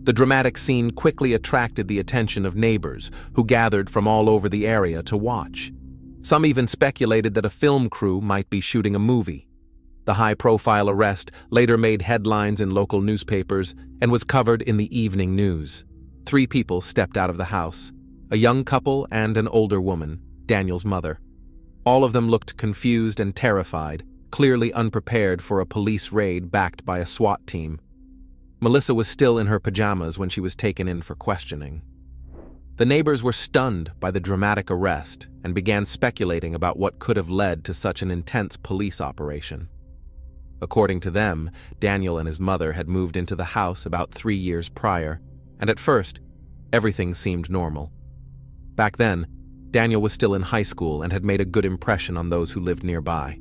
The dramatic scene quickly attracted the attention of neighbors, who gathered from all over the area to watch. Some even speculated that a film crew might be shooting a movie. The high-profile arrest later made headlines in local newspapers and was covered in the evening news. 3 people stepped out of the house, a young couple and an older woman, Daniel's mother. All of them looked confused and terrified, clearly unprepared for a police raid backed by a SWAT team. Melissa was still in her pajamas when she was taken in for questioning. The neighbors were stunned by the dramatic arrest and began speculating about what could have led to such an intense police operation. According to them, Daniel and his mother had moved into the house about 3 years prior, and at first, everything seemed normal. Back then, Daniel was still in high school and had made a good impression on those who lived nearby.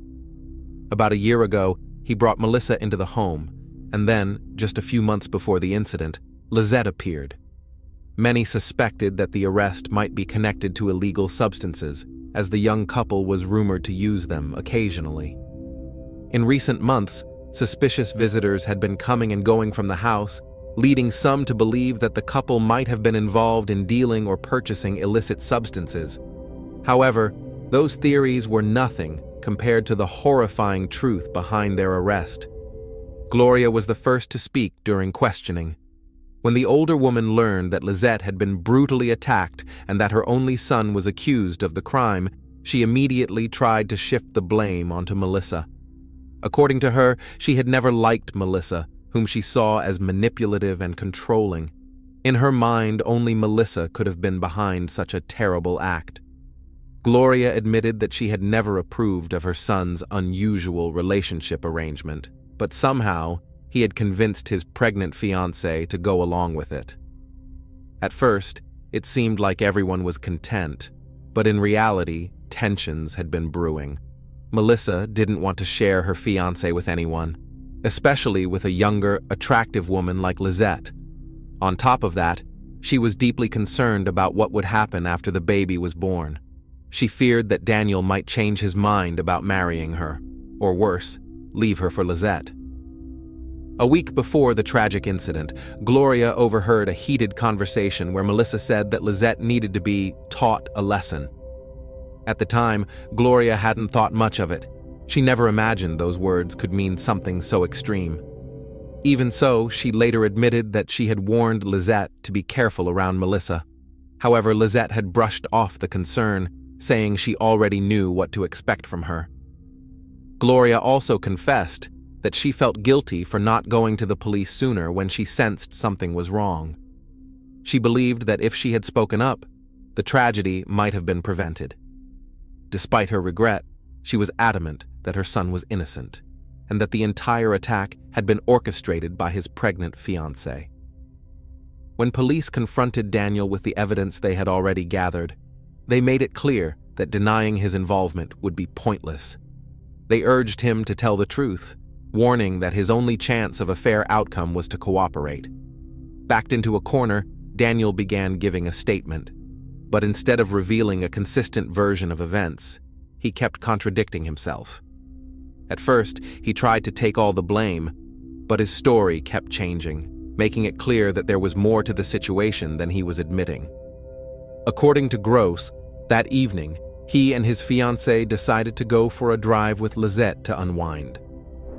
About a year ago, he brought Melissa into the home, and then, just a few months before the incident, Lisette appeared. Many suspected that the arrest might be connected to illegal substances, as the young couple was rumored to use them occasionally. In recent months, suspicious visitors had been coming and going from the house, leading some to believe that the couple might have been involved in dealing or purchasing illicit substances. However, those theories were nothing compared to the horrifying truth behind their arrest. Gloria was the first to speak during questioning. When the older woman learned that Lisette had been brutally attacked and that her only son was accused of the crime, she immediately tried to shift the blame onto Melissa. According to her, she had never liked Melissa, whom she saw as manipulative and controlling. In her mind, only Melissa could have been behind such a terrible act. Gloria admitted that she had never approved of her son's unusual relationship arrangement, but somehow he had convinced his pregnant fiancée to go along with it. At first, it seemed like everyone was content, but in reality, tensions had been brewing. Melissa didn't want to share her fiancé with anyone, especially with a younger, attractive woman like Lisette. On top of that, she was deeply concerned about what would happen after the baby was born. She feared that Daniel might change his mind about marrying her, or worse, leave her for Lisette. A week before the tragic incident, Gloria overheard a heated conversation where Melissa said that Lisette needed to be taught a lesson. At the time, Gloria hadn't thought much of it. She never imagined those words could mean something so extreme. Even so, she later admitted that she had warned Lisette to be careful around Melissa. However, Lisette had brushed off the concern, saying she already knew what to expect from her. Gloria also confessed that she felt guilty for not going to the police sooner when she sensed something was wrong. She believed that if she had spoken up, the tragedy might have been prevented. Despite her regret, she was adamant that her son was innocent, and that the entire attack had been orchestrated by his pregnant fiancée. When police confronted Daniel with the evidence they had already gathered, they made it clear that denying his involvement would be pointless. They urged him to tell the truth, warning that his only chance of a fair outcome was to cooperate. Backed into a corner, Daniel began giving a statement, but instead of revealing a consistent version of events, he kept contradicting himself. At first, he tried to take all the blame, but his story kept changing, making it clear that there was more to the situation than he was admitting. According to Gross, that evening, he and his fiancée decided to go for a drive with Lisette to unwind.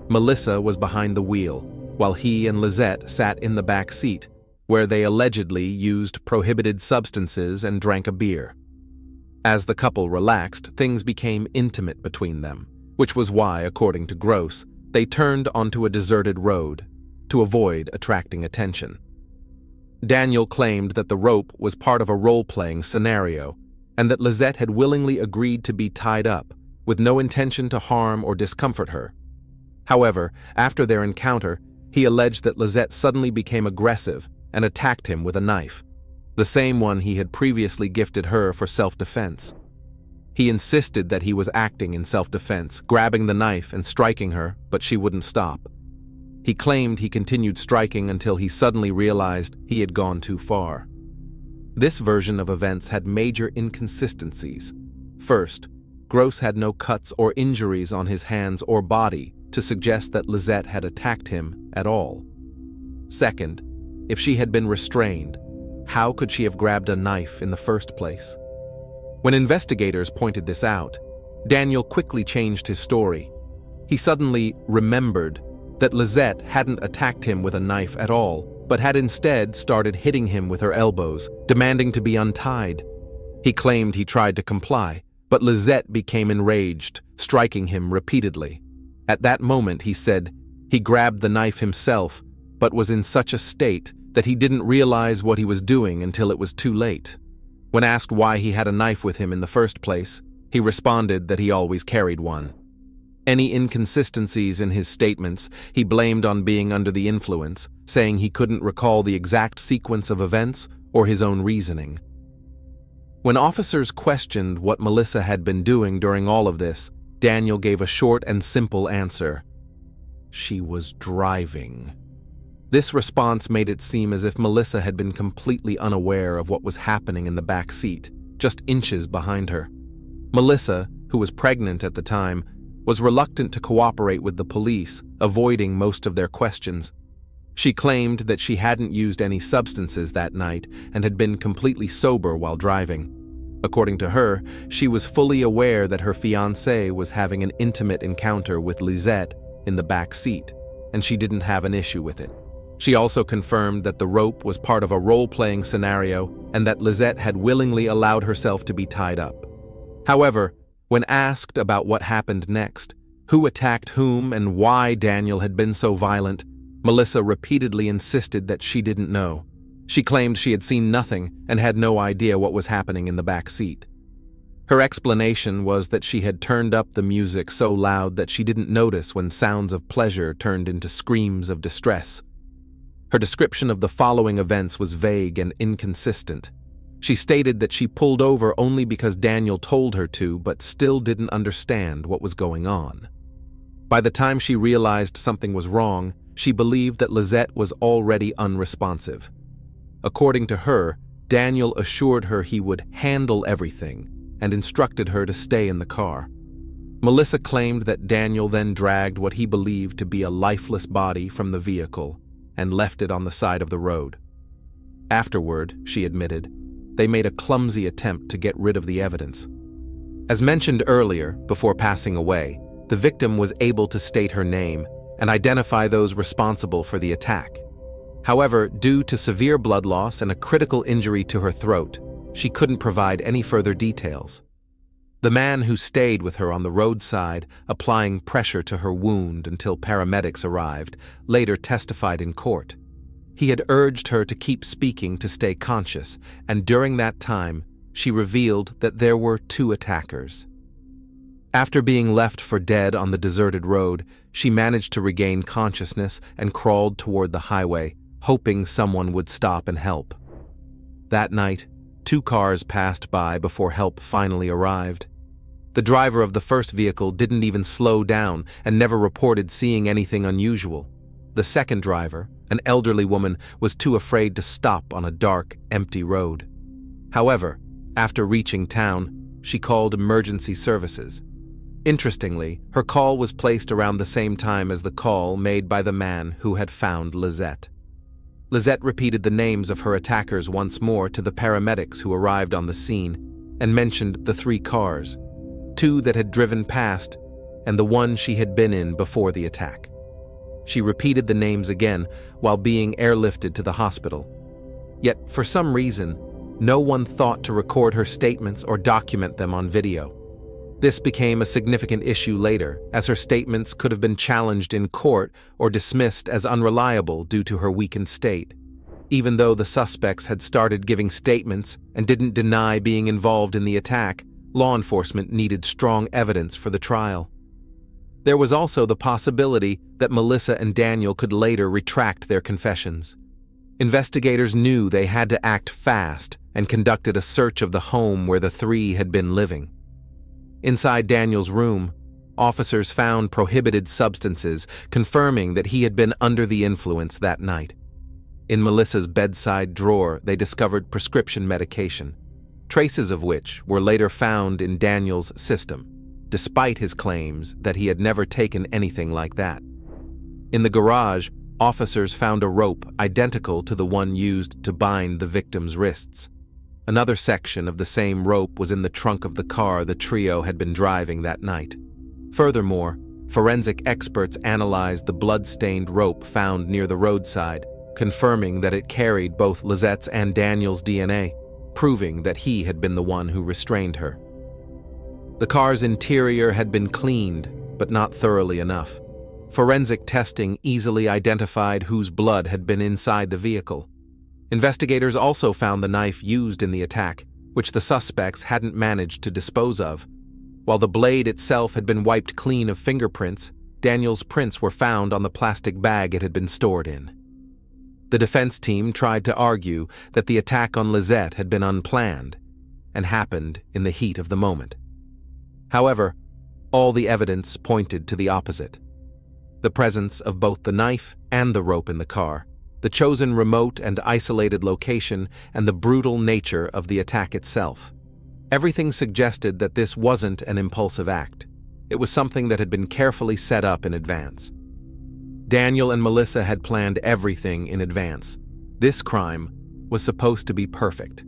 Melissa was behind the wheel, while he and Lisette sat in the back seat, where they allegedly used prohibited substances and drank a beer. As the couple relaxed, things became intimate between them, which was why, according to Gross, they turned onto a deserted road to avoid attracting attention. Daniel claimed that the rope was part of a role-playing scenario, and that Lizette had willingly agreed to be tied up, with no intention to harm or discomfort her. However, after their encounter, he alleged that Lizette suddenly became aggressive and attacked him with a knife, the same one he had previously gifted her for self-defense. He insisted that he was acting in self-defense, grabbing the knife and striking her, but she wouldn't stop. He claimed he continued striking until he suddenly realized he had gone too far. This version of events had major inconsistencies. First, Gross had no cuts or injuries on his hands or body to suggest that Lizette had attacked him at all. Second, if she had been restrained, how could she have grabbed a knife in the first place? When investigators pointed this out, Daniel quickly changed his story. He suddenly remembered that Lizette hadn't attacked him with a knife at all, but had instead started hitting him with her elbows, demanding to be untied. He claimed he tried to comply, but Lizette became enraged, striking him repeatedly. At that moment, he said, he grabbed the knife himself, but was in such a state that he didn't realize what he was doing until it was too late. When asked why he had a knife with him in the first place, he responded that he always carried one. Any inconsistencies in his statements he blamed on being under the influence, saying he couldn't recall the exact sequence of events or his own reasoning. When officers questioned what Melissa had been doing during all of this, Daniel gave a short and simple answer. She was driving. This response made it seem as if Melissa had been completely unaware of what was happening in the back seat, just inches behind her. Melissa, who was pregnant at the time, was reluctant to cooperate with the police, avoiding most of their questions. She claimed that she hadn't used any substances that night and had been completely sober while driving. According to her, she was fully aware that her fiancé was having an intimate encounter with Lizette in the back seat, and she didn't have an issue with it. She also confirmed that the rope was part of a role-playing scenario and that Lizette had willingly allowed herself to be tied up. However, when asked about what happened next, who attacked whom and why Daniel had been so violent, Melissa repeatedly insisted that she didn't know. She claimed she had seen nothing and had no idea what was happening in the back seat. Her explanation was that she had turned up the music so loud that she didn't notice when sounds of pleasure turned into screams of distress. Her description of the following events was vague and inconsistent. She stated that she pulled over only because Daniel told her to, but still didn't understand what was going on. By the time she realized something was wrong, she believed that Lizette was already unresponsive. According to her, Daniel assured her he would handle everything and instructed her to stay in the car. Melissa claimed that Daniel then dragged what he believed to be a lifeless body from the vehicle and left it on the side of the road. Afterward, she admitted, they made a clumsy attempt to get rid of the evidence. As mentioned earlier, before passing away, the victim was able to state her name and identify those responsible for the attack. However, due to severe blood loss and a critical injury to her throat, she couldn't provide any further details. The man who stayed with her on the roadside, applying pressure to her wound until paramedics arrived, later testified in court. He had urged her to keep speaking to stay conscious, and during that time, she revealed that there were 2 attackers. After being left for dead on the deserted road, she managed to regain consciousness and crawled toward the highway, hoping someone would stop and help. That night, 2 cars passed by before help finally arrived. The driver of the first vehicle didn't even slow down and never reported seeing anything unusual. The second driver, an elderly woman, was too afraid to stop on a dark, empty road. However, after reaching town, she called emergency services. Interestingly, her call was placed around the same time as the call made by the man who had found Lizette. Lizette repeated the names of her attackers once more to the paramedics who arrived on the scene and mentioned the 3 cars, 2 that had driven past and the one she had been in before the attack. She repeated the names again while being airlifted to the hospital. Yet, for some reason, no one thought to record her statements or document them on video. This became a significant issue later, as her statements could have been challenged in court or dismissed as unreliable due to her weakened state. Even though the suspects had started giving statements and didn't deny being involved in the attack, law enforcement needed strong evidence for the trial. There was also the possibility that Melissa and Daniel could later retract their confessions. Investigators knew they had to act fast and conducted a search of the home where the three had been living. Inside Daniel's room, officers found prohibited substances, confirming that he had been under the influence that night. In Melissa's bedside drawer, they discovered prescription medication, traces of which were later found in Daniel's system, despite his claims that he had never taken anything like that. In the garage, officers found a rope identical to the one used to bind the victim's wrists. Another section of the same rope was in the trunk of the car the trio had been driving that night. Furthermore, forensic experts analyzed the blood-stained rope found near the roadside, confirming that it carried both Lizette's and Daniel's DNA, proving that he had been the one who restrained her. The car's interior had been cleaned, but not thoroughly enough. Forensic testing easily identified whose blood had been inside the vehicle. Investigators also found the knife used in the attack, which the suspects hadn't managed to dispose of. While the blade itself had been wiped clean of fingerprints, Daniel's prints were found on the plastic bag it had been stored in. The defense team tried to argue that the attack on Lisette had been unplanned and happened in the heat of the moment. However, all the evidence pointed to the opposite. The presence of both the knife and the rope in the car, the chosen remote and isolated location, and the brutal nature of the attack itself. Everything suggested that this wasn't an impulsive act. It was something that had been carefully set up in advance. Daniel and Melissa had planned everything in advance. This crime was supposed to be perfect.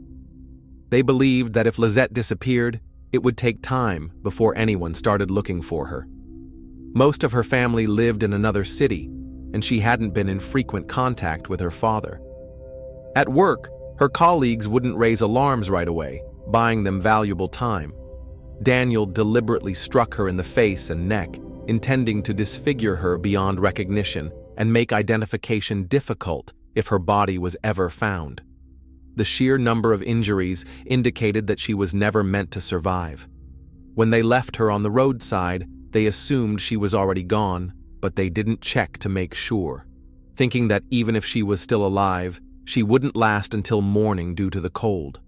They believed that if Lisette disappeared, it would take time before anyone started looking for her. Most of her family lived in another city, and she hadn't been in frequent contact with her father. At work, her colleagues wouldn't raise alarms right away, buying them valuable time. Daniel deliberately struck her in the face and neck, intending to disfigure her beyond recognition and make identification difficult if her body was ever found. The sheer number of injuries indicated that she was never meant to survive. When they left her on the roadside, they assumed she was already gone, but they didn't check to make sure, thinking that even if she was still alive, she wouldn't last until morning due to the cold.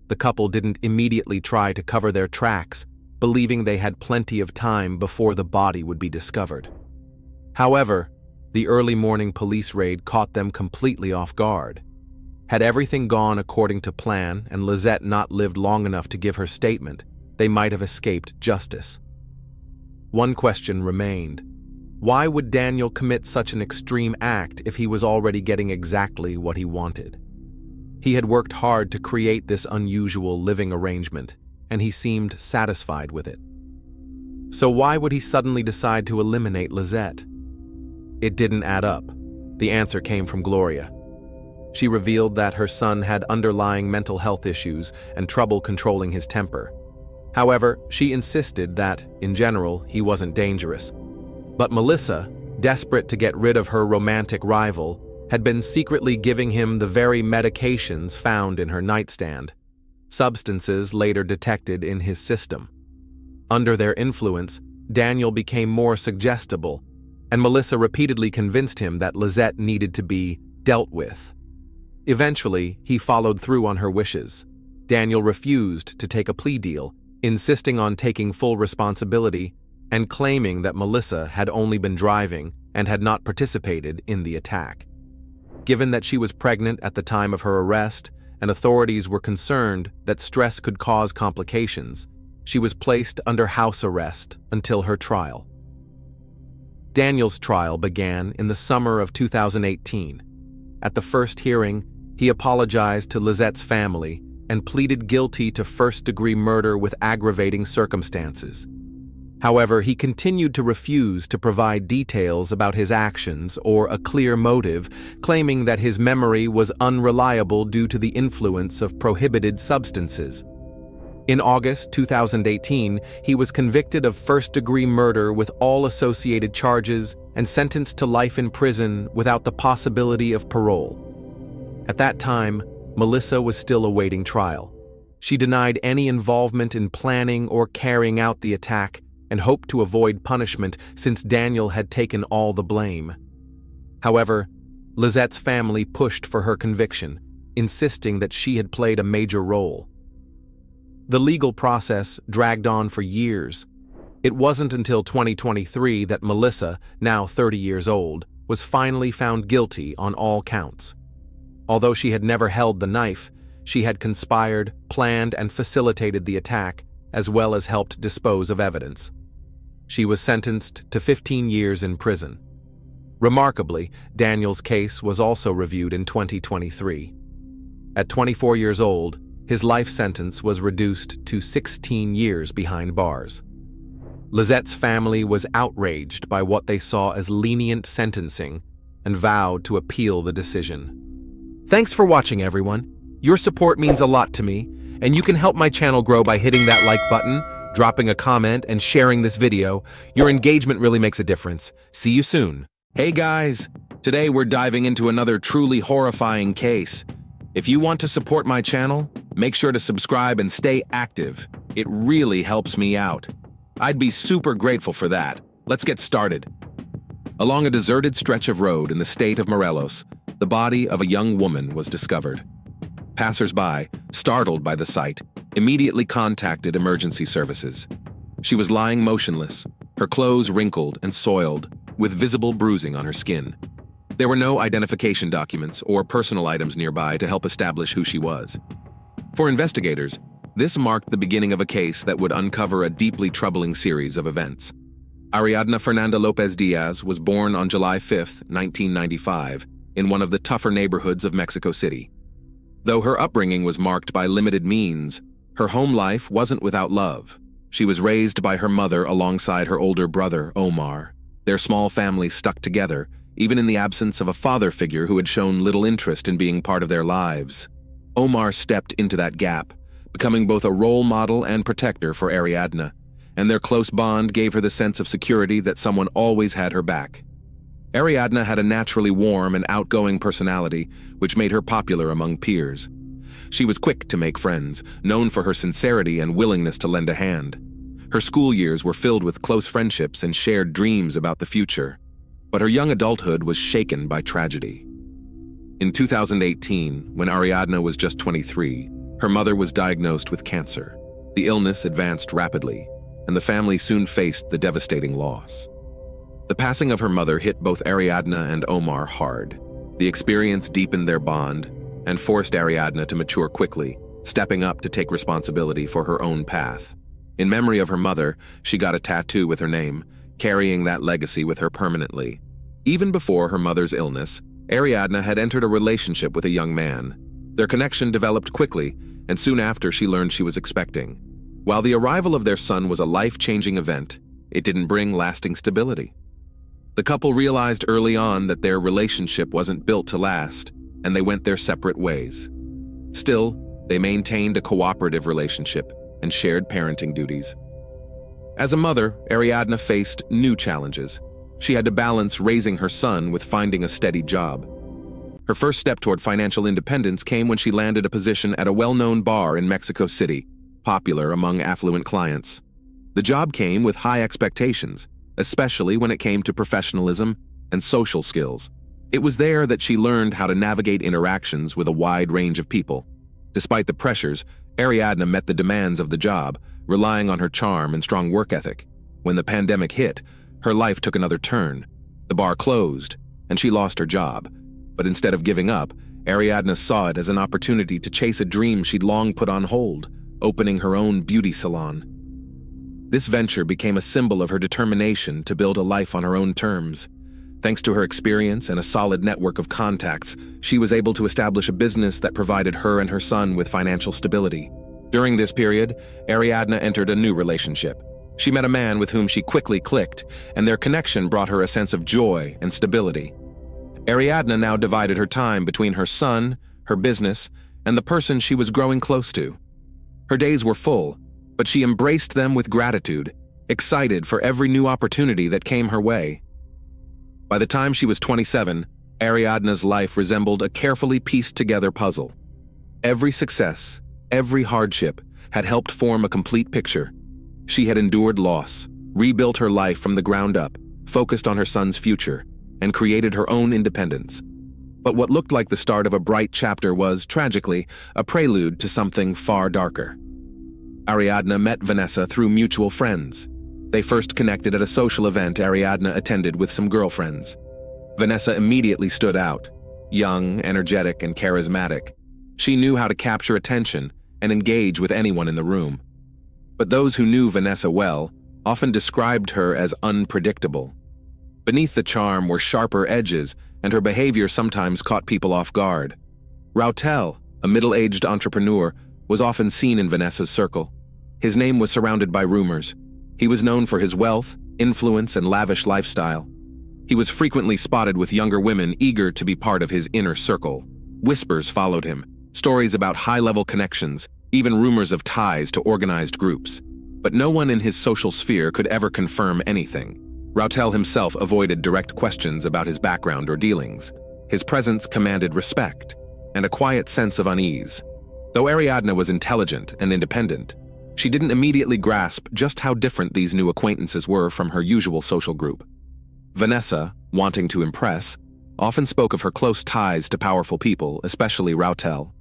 The couple didn't immediately try to cover their tracks, believing they had plenty of time before the body would be discovered. However, the early morning police raid caught them completely off guard. Had everything gone according to plan and Lisette not lived long enough to give her statement, they might have escaped justice. One question remained. Why would Daniel commit such an extreme act if he was already getting exactly what he wanted? He had worked hard to create this unusual living arrangement, and he seemed satisfied with it. So why would he suddenly decide to eliminate Lisette? It didn't add up. The answer came from Gloria. She revealed that her son had underlying mental health issues and trouble controlling his temper. However, she insisted that, in general, he wasn't dangerous. But Melissa, desperate to get rid of her romantic rival, had been secretly giving him the very medications found in her nightstand, substances later detected in his system. Under their influence, Daniel became more suggestible, and Melissa repeatedly convinced him that Lisette needed to be dealt with. Eventually, he followed through on her wishes. Daniel refused to take a plea deal, insisting on taking full responsibility and claiming that Melissa had only been driving and had not participated in the attack. Given that she was pregnant at the time of her arrest and authorities were concerned that stress could cause complications, she was placed under house arrest until her trial. Daniel's trial began in the summer of 2018. At the first hearing, he apologized to Lisette's family and pleaded guilty to first-degree murder with aggravating circumstances. However, he continued to refuse to provide details about his actions or a clear motive, claiming that his memory was unreliable due to the influence of prohibited substances. In August 2018, he was convicted of first-degree murder with all associated charges and sentenced to life in prison without the possibility of parole. At that time, Melissa was still awaiting trial. She denied any involvement in planning or carrying out the attack and hoped to avoid punishment since Daniel had taken all the blame. However, Lizette's family pushed for her conviction, insisting that she had played a major role. The legal process dragged on for years. It wasn't until 2023 that Melissa, now 30 years old, was finally found guilty on all counts. Although she had never held the knife, she had conspired, planned, and facilitated the attack, as well as helped dispose of evidence. She was sentenced to 15 years in prison. Remarkably, Daniel's case was also reviewed in 2023. At 24 years old, his life sentence was reduced to 16 years behind bars. Lizette's family was outraged by what they saw as lenient sentencing and vowed to appeal the decision. Thanks for watching, everyone. Your support means a lot to me, and you can help my channel grow by hitting that like button, dropping a comment, and sharing this video. Your engagement really makes a difference. See you soon. Hey guys, today we're diving into another truly horrifying case. If you want to support my channel, make sure to subscribe and stay active. It really helps me out. I'd be super grateful for that. Let's get started. Along a deserted stretch of road in the state of Morelos, the body of a young woman was discovered. Passers-by, startled by the sight, immediately contacted emergency services. She was lying motionless, her clothes wrinkled and soiled, with visible bruising on her skin. There were no identification documents or personal items nearby to help establish who she was. For investigators, this marked the beginning of a case that would uncover a deeply troubling series of events. Ariadna Fernanda Lopez Diaz was born on July 5, 1995, in one of the tougher neighborhoods of Mexico City. Though her upbringing was marked by limited means, her home life wasn't without love. She was raised by her mother alongside her older brother, Omar. Their small family stuck together, even in the absence of a father figure who had shown little interest in being part of their lives. Omar stepped into that gap, becoming both a role model and protector for Ariadna, and their close bond gave her the sense of security that someone always had her back. Ariadna had a naturally warm and outgoing personality, which made her popular among peers. She was quick to make friends, known for her sincerity and willingness to lend a hand. Her school years were filled with close friendships and shared dreams about the future. But her young adulthood was shaken by tragedy. In 2018, when Ariadna was just 23, her mother was diagnosed with cancer. The illness advanced rapidly, and the family soon faced the devastating loss. The passing of her mother hit both Ariadna and Omar hard. The experience deepened their bond and forced Ariadna to mature quickly, stepping up to take responsibility for her own path. In memory of her mother, she got a tattoo with her name, carrying that legacy with her permanently. Even before her mother's illness, Ariadna had entered a relationship with a young man. Their connection developed quickly, and soon after she learned she was expecting. While the arrival of their son was a life-changing event, it didn't bring lasting stability. The couple realized early on that their relationship wasn't built to last, and they went their separate ways. Still, they maintained a cooperative relationship and shared parenting duties. As a mother, Ariadna faced new challenges. She had to balance raising her son with finding a steady job. Her first step toward financial independence came when she landed a position at a well-known bar in Mexico City, popular among affluent clients. The job came with high expectations, especially when it came to professionalism and social skills. It was there that she learned how to navigate interactions with a wide range of people. Despite the pressures, Ariadna met the demands of the job, relying on her charm and strong work ethic. When the pandemic hit, her life took another turn. The bar closed, and she lost her job. But instead of giving up, Ariadna saw it as an opportunity to chase a dream she'd long put on hold, opening her own beauty salon. This venture became a symbol of her determination to build a life on her own terms. Thanks to her experience and a solid network of contacts, she was able to establish a business that provided her and her son with financial stability. During this period, Ariadna entered a new relationship. She met a man with whom she quickly clicked, and their connection brought her a sense of joy and stability. Ariadna now divided her time between her son, her business, and the person she was growing close to. Her days were full, but she embraced them with gratitude, excited for every new opportunity that came her way. By the time she was 27, Ariadne's life resembled a carefully pieced-together puzzle. Every success, every hardship, had helped form a complete picture. She had endured loss, rebuilt her life from the ground up, focused on her son's future, and created her own independence. But what looked like the start of a bright chapter was, tragically, a prelude to something far darker. Ariadne met Vanessa through mutual friends. They first connected at a social event Ariadne attended with some girlfriends. Vanessa immediately stood out, young, energetic, and charismatic. She knew how to capture attention and engage with anyone in the room. But those who knew Vanessa well often described her as unpredictable. Beneath the charm were sharper edges, and her behavior sometimes caught people off guard. Rautel, a middle-aged entrepreneur, was often seen in Vanessa's circle. His name was surrounded by rumors. He was known for his wealth, influence, and lavish lifestyle. He was frequently spotted with younger women eager to be part of his inner circle. Whispers followed him, stories about high-level connections, even rumors of ties to organized groups. But no one in his social sphere could ever confirm anything. Rautel himself avoided direct questions about his background or dealings. His presence commanded respect and a quiet sense of unease. Though Ariadne was intelligent and independent, she didn't immediately grasp just how different these new acquaintances were from her usual social group. Vanessa, wanting to impress, often spoke of her close ties to powerful people, especially Rautel.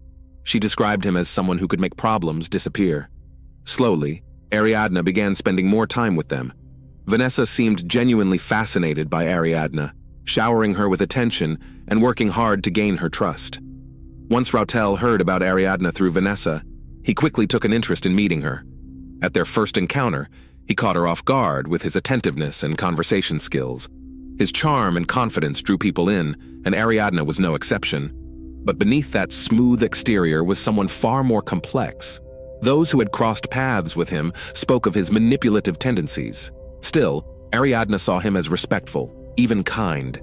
She described him as someone who could make problems disappear. Slowly, Ariadne began spending more time with them. Vanessa seemed genuinely fascinated by Ariadne, showering her with attention and working hard to gain her trust. Once Rautel heard about Ariadne through Vanessa, he quickly took an interest in meeting her. At their first encounter, he caught her off guard with his attentiveness and conversation skills. His charm and confidence drew people in, and Ariadne was no exception. But beneath that smooth exterior was someone far more complex. Those who had crossed paths with him spoke of his manipulative tendencies. Still, Ariadne saw him as respectful, even kind.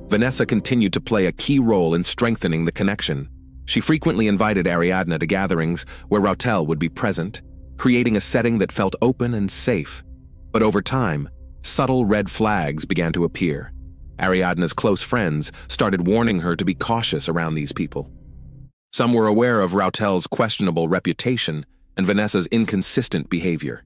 Vanessa continued to play a key role in strengthening the connection. She frequently invited Ariadne to gatherings where Rautel would be present, creating a setting that felt open and safe. But over time, subtle red flags began to appear. Ariadne's close friends started warning her to be cautious around these people. Some were aware of Rautel's questionable reputation and Vanessa's inconsistent behavior.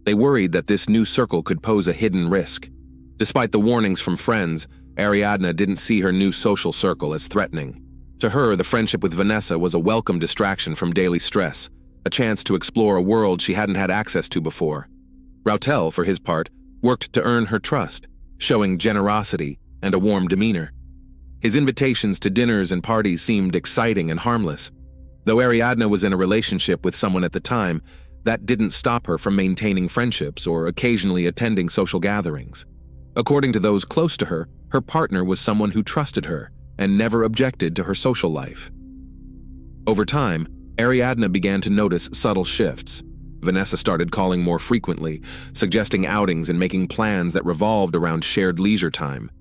They worried that this new circle could pose a hidden risk. Despite the warnings from friends, Ariadne didn't see her new social circle as threatening. To her, the friendship with Vanessa was a welcome distraction from daily stress, a chance to explore a world she hadn't had access to before. Rautel, for his part, worked to earn her trust, showing generosity and a warm demeanor. His invitations to dinners and parties seemed exciting and harmless. Though Ariadne was in a relationship with someone at the time, that didn't stop her from maintaining friendships or occasionally attending social gatherings. According to those close to her, her partner was someone who trusted her and never objected to her social life. Over time, Ariadne began to notice subtle shifts. Vanessa started calling more frequently, suggesting outings and making plans that revolved around shared leisure time.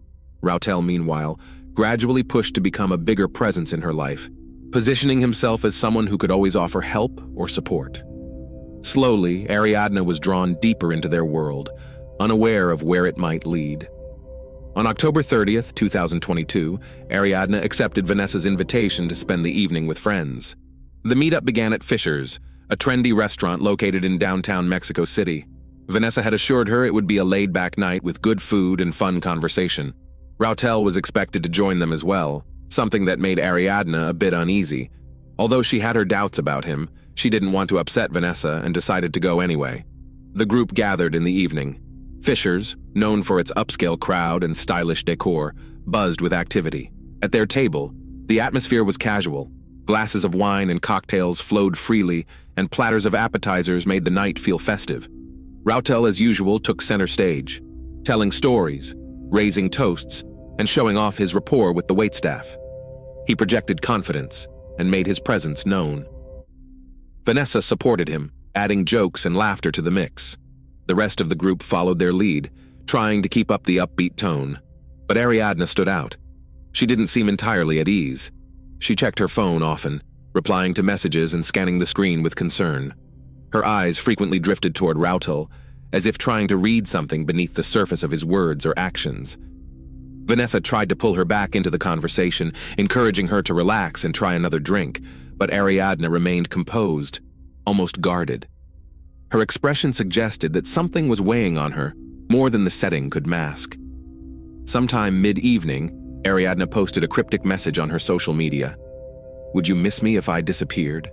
Rautel, meanwhile, gradually pushed to become a bigger presence in her life, positioning himself as someone who could always offer help or support. Slowly, Ariadne was drawn deeper into their world, unaware of where it might lead. On October 30th, 2022, Ariadne accepted Vanessa's invitation to spend the evening with friends. The meetup began at Fisher's, a trendy restaurant located in downtown Mexico City. Vanessa had assured her it would be a laid-back night with good food and fun conversation. Rautel was expected to join them as well, something that made Ariadne a bit uneasy. Although she had her doubts about him, she didn't want to upset Vanessa and decided to go anyway. The group gathered in the evening. Fisher's, known for its upscale crowd and stylish decor, buzzed with activity. At their table, the atmosphere was casual. Glasses of wine and cocktails flowed freely, and platters of appetizers made the night feel festive. Rautel, as usual, took center stage, telling stories, raising toasts, and showing off his rapport with the waitstaff. He projected confidence and made his presence known. Vanessa supported him, adding jokes and laughter to the mix. The rest of the group followed their lead, trying to keep up the upbeat tone. But Ariadne stood out. She didn't seem entirely at ease. She checked her phone often, replying to messages and scanning the screen with concern. Her eyes frequently drifted toward Rautel, as if trying to read something beneath the surface of his words or actions. Vanessa tried to pull her back into the conversation, encouraging her to relax and try another drink, but Ariadne remained composed, almost guarded. Her expression suggested that something was weighing on her, more than the setting could mask. Sometime mid-evening, Ariadne posted a cryptic message on her social media. "Would you miss me if I disappeared?"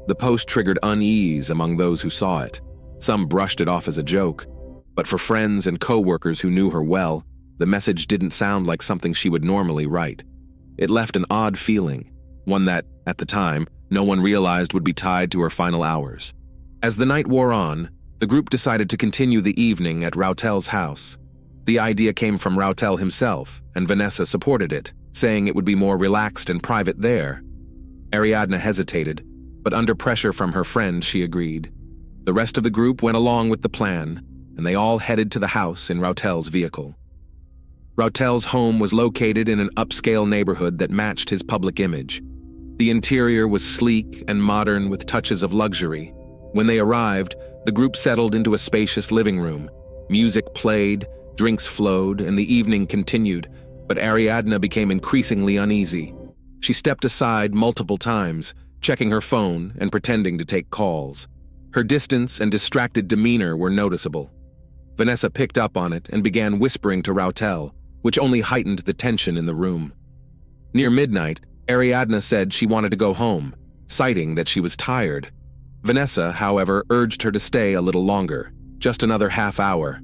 The post triggered unease among those who saw it. Some brushed it off as a joke, but for friends and co-workers who knew her well, the message didn't sound like something she would normally write. It left an odd feeling, one that, at the time, no one realized would be tied to her final hours. As the night wore on, the group decided to continue the evening at Rautel's house. The idea came from Rautel himself, and Vanessa supported it, saying it would be more relaxed and private there. Ariadne hesitated, but under pressure from her friend, she agreed. The rest of the group went along with the plan, and they all headed to the house in Rautel's vehicle. Rautel's home was located in an upscale neighborhood that matched his public image. The interior was sleek and modern with touches of luxury. When they arrived, the group settled into a spacious living room. Music played, drinks flowed, and the evening continued, but Ariadne became increasingly uneasy. She stepped aside multiple times, checking her phone and pretending to take calls. Her distance and distracted demeanor were noticeable. Vanessa picked up on it and began whispering to Rautel, which only heightened the tension in the room. Near midnight, Ariadne said she wanted to go home, citing that she was tired. Vanessa, however, urged her to stay a little longer, just another half hour.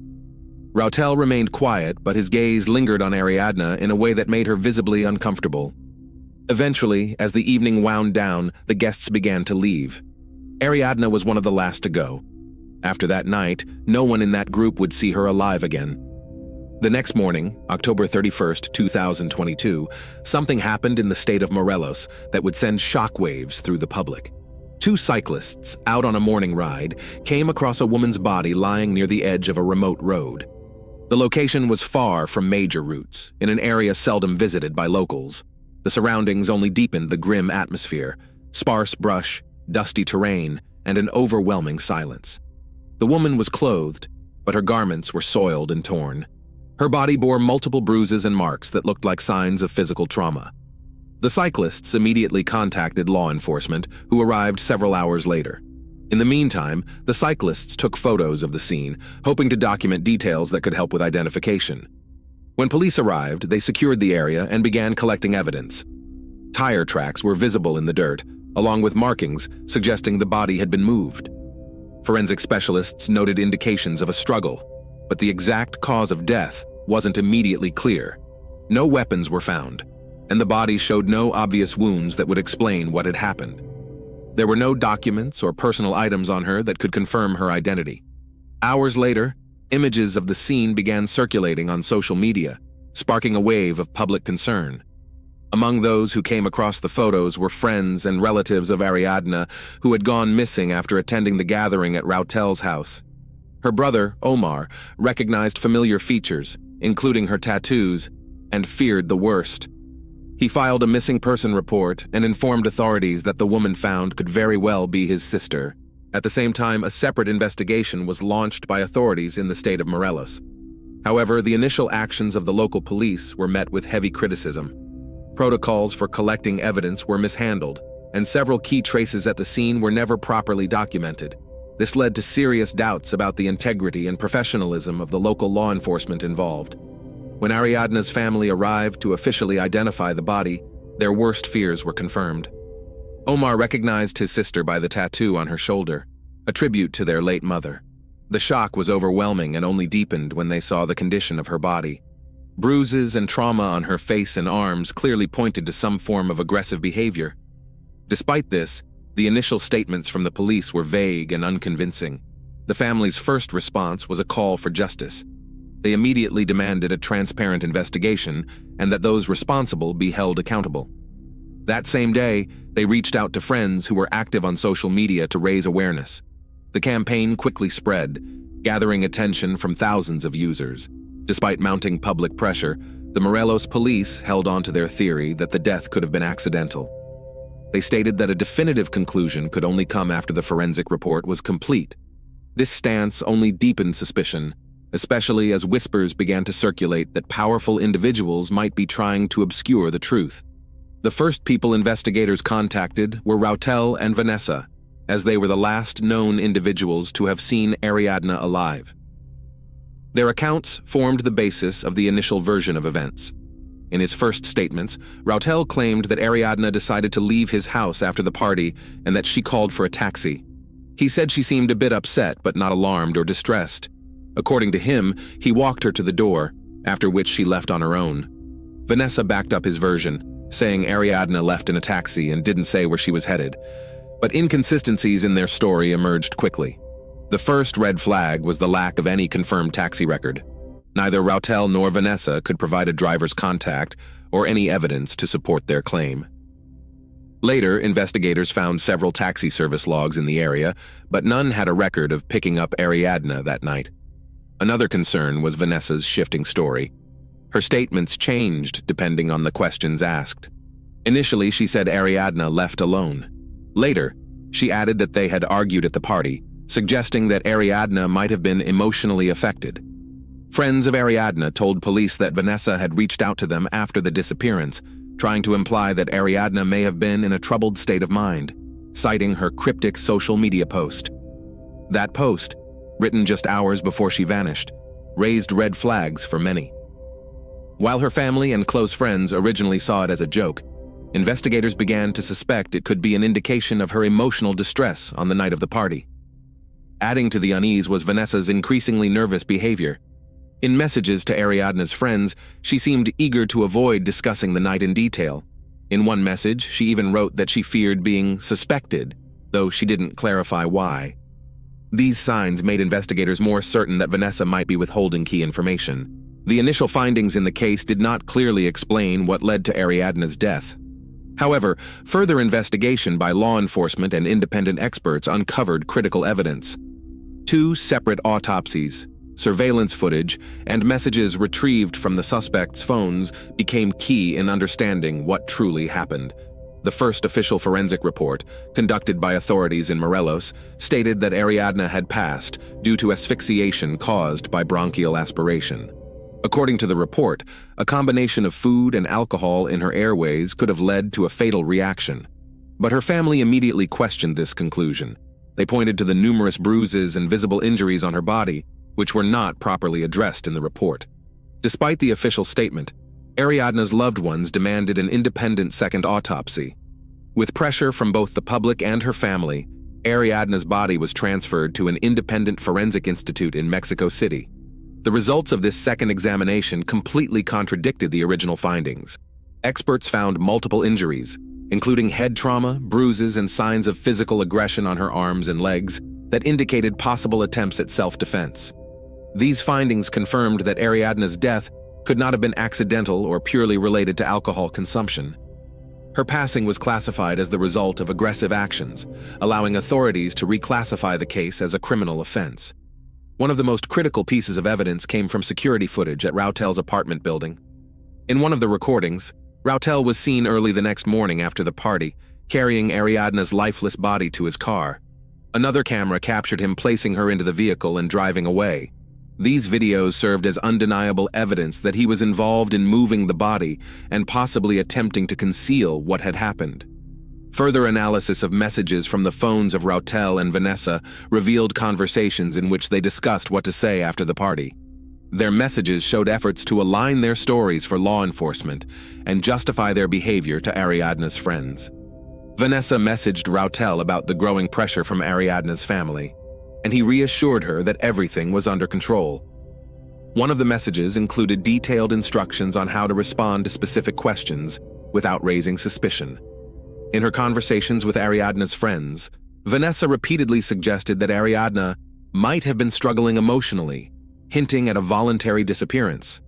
Rautel remained quiet, but his gaze lingered on Ariadne in a way that made her visibly uncomfortable. Eventually, as the evening wound down, the guests began to leave. Ariadne was one of the last to go. After that night, no one in that group would see her alive again. The next morning, October 31st, 2022, something happened in the state of Morelos that would send shockwaves through the public. Two cyclists, out on a morning ride, came across a woman's body lying near the edge of a remote road. The location was far from major routes, in an area seldom visited by locals. The surroundings only deepened the grim atmosphere: sparse brush, dusty terrain, and an overwhelming silence. The woman was clothed, but her garments were soiled and torn. Her body bore multiple bruises and marks that looked like signs of physical trauma. The cyclists immediately contacted law enforcement, who arrived several hours later. In the meantime, the cyclists took photos of the scene, hoping to document details that could help with identification. When police arrived, they secured the area and began collecting evidence. Tire tracks were visible in the dirt, along with markings suggesting the body had been moved. Forensic specialists noted indications of a struggle, but the exact cause of death wasn't immediately clear. No weapons were found, and the body showed no obvious wounds that would explain what had happened. There were no documents or personal items on her that could confirm her identity. Hours later, images of the scene began circulating on social media, sparking a wave of public concern. Among those who came across the photos were friends and relatives of Ariadne who had gone missing after attending the gathering at Rautel's house. Her brother, Omar, recognized familiar features, including her tattoos, and feared the worst. He filed a missing person report and informed authorities that the woman found could very well be his sister. At the same time, a separate investigation was launched by authorities in the state of Morelos. However, the initial actions of the local police were met with heavy criticism. Protocols for collecting evidence were mishandled, and several key traces at the scene were never properly documented. This led to serious doubts about the integrity and professionalism of the local law enforcement involved. When Ariadne's family arrived to officially identify the body, their worst fears were confirmed. Omar recognized his sister by the tattoo on her shoulder, a tribute to their late mother. The shock was overwhelming and only deepened when they saw the condition of her body. Bruises and trauma on her face and arms clearly pointed to some form of aggressive behavior. Despite this, the initial statements from the police were vague and unconvincing. The family's first response was a call for justice. They immediately demanded a transparent investigation and that those responsible be held accountable. That same day, they reached out to friends who were active on social media to raise awareness. The campaign quickly spread, gathering attention from thousands of users. Despite mounting public pressure, the Morelos police held on to their theory that the death could have been accidental. They stated that a definitive conclusion could only come after the forensic report was complete. This stance only deepened suspicion, especially as whispers began to circulate that powerful individuals might be trying to obscure the truth. The first people investigators contacted were Rautel and Vanessa, as they were the last known individuals to have seen Ariadna alive. Their accounts formed the basis of the initial version of events. In his first statements, Rautel claimed that Ariadna decided to leave his house after the party and that she called for a taxi. He said she seemed a bit upset but not alarmed or distressed. According to him, he walked her to the door, after which she left on her own. Vanessa backed up his version, saying Ariadna left in a taxi and didn't say where she was headed. But inconsistencies in their story emerged quickly. The first red flag was the lack of any confirmed taxi record. Neither Rautel nor Vanessa could provide a driver's contact or any evidence to support their claim. Later, investigators found several taxi service logs in the area, but none had a record of picking up Ariadna that night. Another concern was Vanessa's shifting story. Her statements changed depending on the questions asked. Initially, she said Ariadna left alone. Later, she added that they had argued at the party, suggesting that Ariadna might have been emotionally affected. Friends of Ariadna told police that Vanessa had reached out to them after the disappearance, trying to imply that Ariadna may have been in a troubled state of mind, citing her cryptic social media post. That post, written just hours before she vanished, raised red flags for many. While her family and close friends originally saw it as a joke, investigators began to suspect it could be an indication of her emotional distress on the night of the party. Adding to the unease was Vanessa's increasingly nervous behavior. In messages to Ariadna's friends, she seemed eager to avoid discussing the night in detail. In one message, she even wrote that she feared being suspected, though she didn't clarify why. These signs made investigators more certain that Vanessa might be withholding key information. The initial findings in the case did not clearly explain what led to Ariadna's death. However, further investigation by law enforcement and independent experts uncovered critical evidence. 2 separate autopsies, surveillance footage, and messages retrieved from the suspects' phones became key in understanding what truly happened. The first official forensic report, conducted by authorities in Morelos, stated that Ariadna had passed due to asphyxiation caused by bronchial aspiration. According to the report, a combination of food and alcohol in her airways could have led to a fatal reaction. But her family immediately questioned this conclusion. They pointed to the numerous bruises and visible injuries on her body, which were not properly addressed in the report. Despite the official statement, Ariadna's loved ones demanded an independent second autopsy. With pressure from both the public and her family, Ariadna's body was transferred to an independent forensic institute in Mexico City. The results of this second examination completely contradicted the original findings. Experts found multiple injuries, including head trauma, bruises, and signs of physical aggression on her arms and legs that indicated possible attempts at self-defense. These findings confirmed that Ariadna's death could not have been accidental or purely related to alcohol consumption. Her passing was classified as the result of aggressive actions, allowing authorities to reclassify the case as a criminal offense. One of the most critical pieces of evidence came from security footage at Rautel's apartment building. In one of the recordings, Rautel was seen early the next morning after the party, carrying Ariadna's lifeless body to his car. Another camera captured him placing her into the vehicle and driving away. These videos served as undeniable evidence that he was involved in moving the body and possibly attempting to conceal what had happened. Further analysis of messages from the phones of Rautel and Vanessa revealed conversations in which they discussed what to say after the party. Their messages showed efforts to align their stories for law enforcement and justify their behavior to Ariadna's friends. Vanessa messaged Rautel about the growing pressure from Ariadna's family, and he reassured her that everything was under control. One of the messages included detailed instructions on how to respond to specific questions without raising suspicion. In her conversations with Ariadna's friends, Vanessa repeatedly suggested that Ariadna might have been struggling emotionally, hinting at a voluntary disappearance.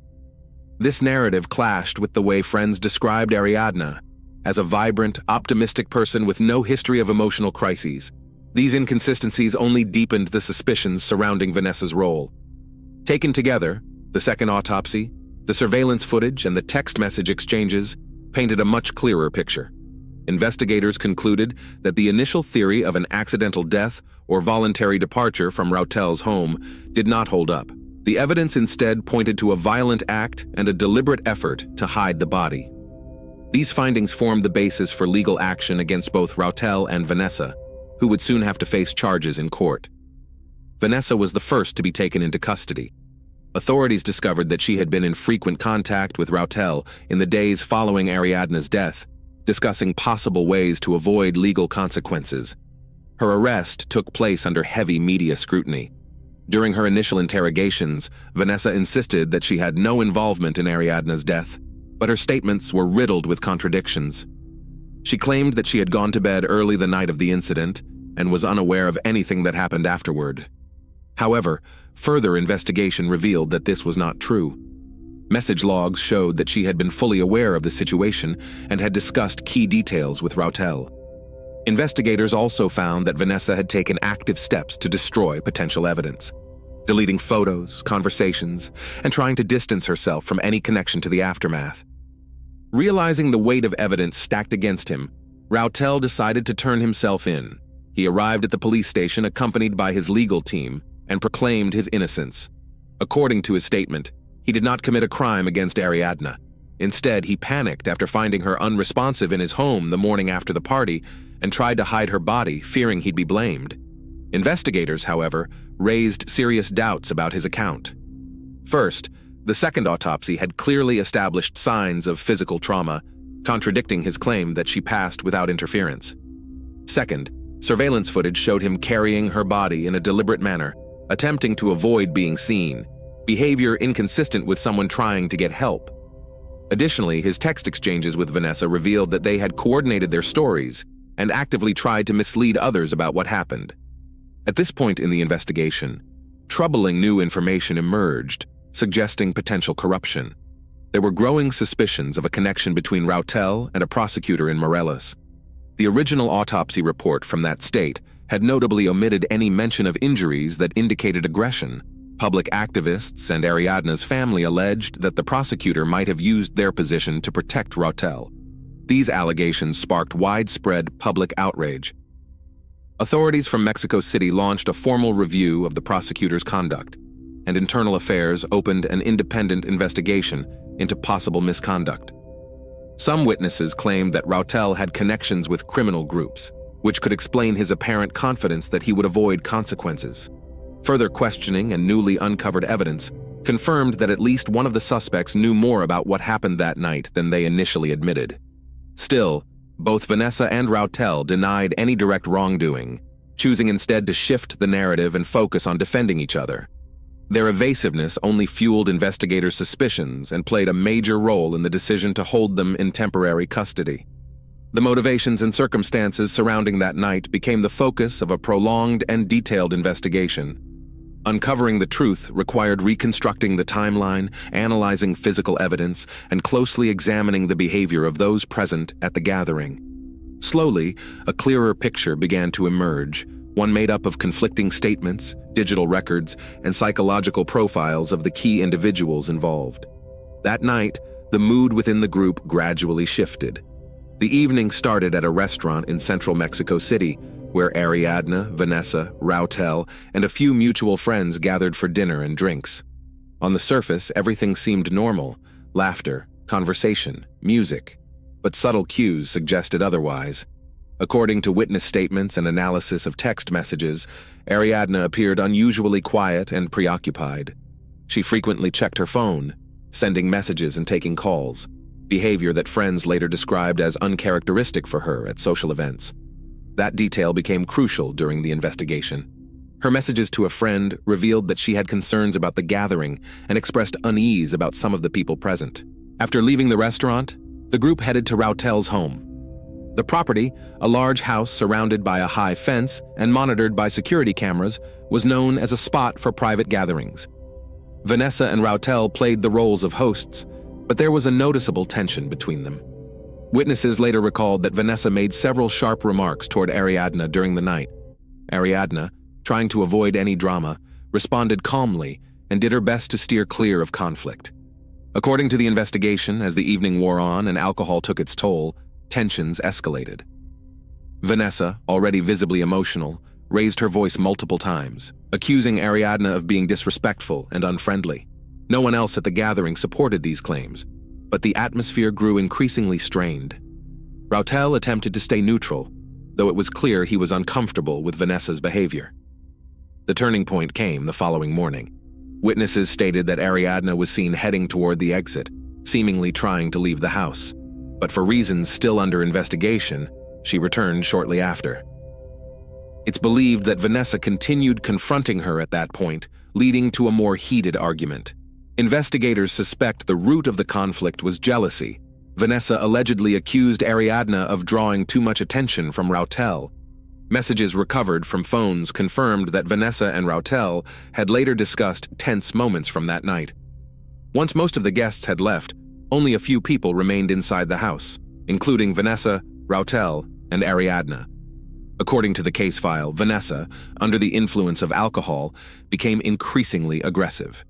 This narrative clashed with the way friends described Ariadna as a vibrant, optimistic person with no history of emotional crises. These inconsistencies only deepened the suspicions surrounding Vanessa's role. Taken together, the second autopsy, the surveillance footage, and the text message exchanges painted a much clearer picture. Investigators concluded that the initial theory of an accidental death or voluntary departure from Rautel's home did not hold up. The evidence instead pointed to a violent act and a deliberate effort to hide the body. These findings formed the basis for legal action against both Rautel and Vanessa, who would soon have to face charges in court. Vanessa was the first to be taken into custody. Authorities discovered that she had been in frequent contact with Rautel in the days following Ariadne's death, discussing possible ways to avoid legal consequences. Her arrest took place under heavy media scrutiny. During her initial interrogations, Vanessa insisted that she had no involvement in Ariadne's death, but her statements were riddled with contradictions. She claimed that she had gone to bed early the night of the incident and was unaware of anything that happened afterward. However, further investigation revealed that this was not true. Message logs showed that she had been fully aware of the situation and had discussed key details with Rautel. Investigators also found that Vanessa had taken active steps to destroy potential evidence, deleting photos, conversations, and trying to distance herself from any connection to the aftermath. Realizing the weight of evidence stacked against him, Rautel decided to turn himself in. He arrived at the police station accompanied by his legal team and proclaimed his innocence. According to his statement, he did not commit a crime against Ariadne. Instead, he panicked after finding her unresponsive in his home the morning after the party and tried to hide her body, fearing he'd be blamed. Investigators, however, raised serious doubts about his account. First, the second autopsy had clearly established signs of physical trauma, contradicting his claim that she passed without interference. Second, surveillance footage showed him carrying her body in a deliberate manner, attempting to avoid being seen, behavior inconsistent with someone trying to get help. Additionally, his text exchanges with Vanessa revealed that they had coordinated their stories and actively tried to mislead others about what happened. At this point in the investigation, troubling new information emerged, suggesting potential corruption. There were growing suspicions of a connection between Rautel and a prosecutor in Morelos. The original autopsy report from that state had notably omitted any mention of injuries that indicated aggression. Public activists and Ariadne's family alleged that the prosecutor might have used their position to protect Rautel. These allegations sparked widespread public outrage. Authorities from Mexico City launched a formal review of the prosecutor's conduct, and Internal Affairs opened an independent investigation into possible misconduct. Some witnesses claimed that Rautel had connections with criminal groups, which could explain his apparent confidence that he would avoid consequences. Further questioning and newly uncovered evidence confirmed that at least one of the suspects knew more about what happened that night than they initially admitted. Still, both Vanessa and Rautel denied any direct wrongdoing, choosing instead to shift the narrative and focus on defending each other. Their evasiveness only fueled investigators' suspicions and played a major role in the decision to hold them in temporary custody. The motivations and circumstances surrounding that night became the focus of a prolonged and detailed investigation. Uncovering the truth required reconstructing the timeline, analyzing physical evidence, and closely examining the behavior of those present at the gathering. Slowly, a clearer picture began to emerge, one made up of conflicting statements, digital records, and psychological profiles of the key individuals involved. That night, the mood within the group gradually shifted. The evening started at a restaurant in central Mexico City, where Ariadne, Vanessa, Rautel, and a few mutual friends gathered for dinner and drinks. On the surface, everything seemed normal: laughter, conversation, music. But subtle cues suggested otherwise. According to witness statements and analysis of text messages, Ariadne appeared unusually quiet and preoccupied. She frequently checked her phone, sending messages and taking calls, behavior that friends later described as uncharacteristic for her at social events. That detail became crucial during the investigation. Her messages to a friend revealed that she had concerns about the gathering and expressed unease about some of the people present. After leaving the restaurant, the group headed to Rautel's home. The property, a large house surrounded by a high fence and monitored by security cameras, was known as a spot for private gatherings. Vanessa and Rautel played the roles of hosts, but there was a noticeable tension between them. Witnesses later recalled that Vanessa made several sharp remarks toward Ariadne during the night. Ariadne, trying to avoid any drama, responded calmly and did her best to steer clear of conflict. According to the investigation, as the evening wore on and alcohol took its toll, tensions escalated. Vanessa, already visibly emotional, raised her voice multiple times, accusing Ariadne of being disrespectful and unfriendly. No one else at the gathering supported these claims, but the atmosphere grew increasingly strained. Rautel attempted to stay neutral, though it was clear he was uncomfortable with Vanessa's behavior. The turning point came the following morning. Witnesses stated that Ariadne was seen heading toward the exit, seemingly trying to leave the house. But for reasons still under investigation, she returned shortly after. It's believed that Vanessa continued confronting her at that point, leading to a more heated argument. Investigators suspect the root of the conflict was jealousy. Vanessa allegedly accused Ariadne of drawing too much attention from Rautel. Messages recovered from phones confirmed that Vanessa and Rautel had later discussed tense moments from that night. Once most of the guests had left, only a few people remained inside the house, including Vanessa, Rautel, and Ariadne. According to the case file, Vanessa, under the influence of alcohol, became increasingly aggressive.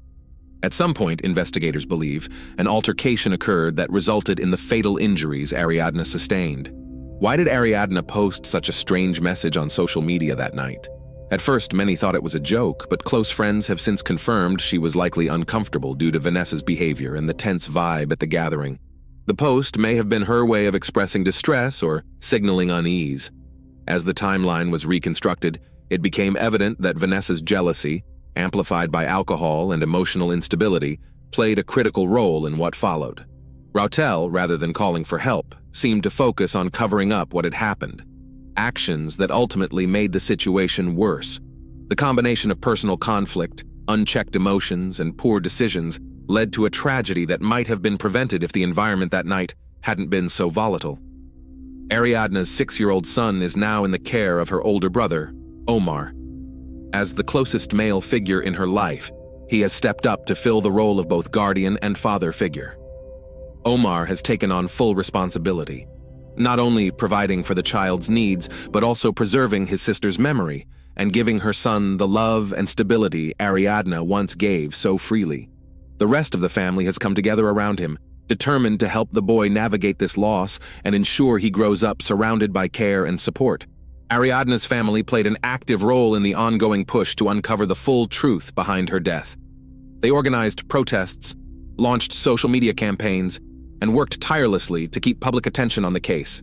At some point, investigators believe, an altercation occurred that resulted in the fatal injuries Ariadne sustained. Why did Ariadne post such a strange message on social media that night? At first, many thought it was a joke, but close friends have since confirmed she was likely uncomfortable due to Vanessa's behavior and the tense vibe at the gathering. The post may have been her way of expressing distress or signaling unease. As the timeline was reconstructed, it became evident that Vanessa's jealousy, amplified by alcohol and emotional instability, played a critical role in what followed. Rautel, rather than calling for help, seemed to focus on covering up what had happened, actions that ultimately made the situation worse. The combination of personal conflict, unchecked emotions, and poor decisions led to a tragedy that might have been prevented if the environment that night hadn't been so volatile. Ariadne's 6-year-old son is now in the care of her older brother, Omar. As the closest male figure in her life, he has stepped up to fill the role of both guardian and father figure. Omar has taken on full responsibility, not only providing for the child's needs, but also preserving his sister's memory and giving her son the love and stability Ariadne once gave so freely. The rest of the family has come together around him, determined to help the boy navigate this loss and ensure he grows up surrounded by care and support. Ariadne's family played an active role in the ongoing push to uncover the full truth behind her death. They organized protests, launched social media campaigns, and worked tirelessly to keep public attention on the case.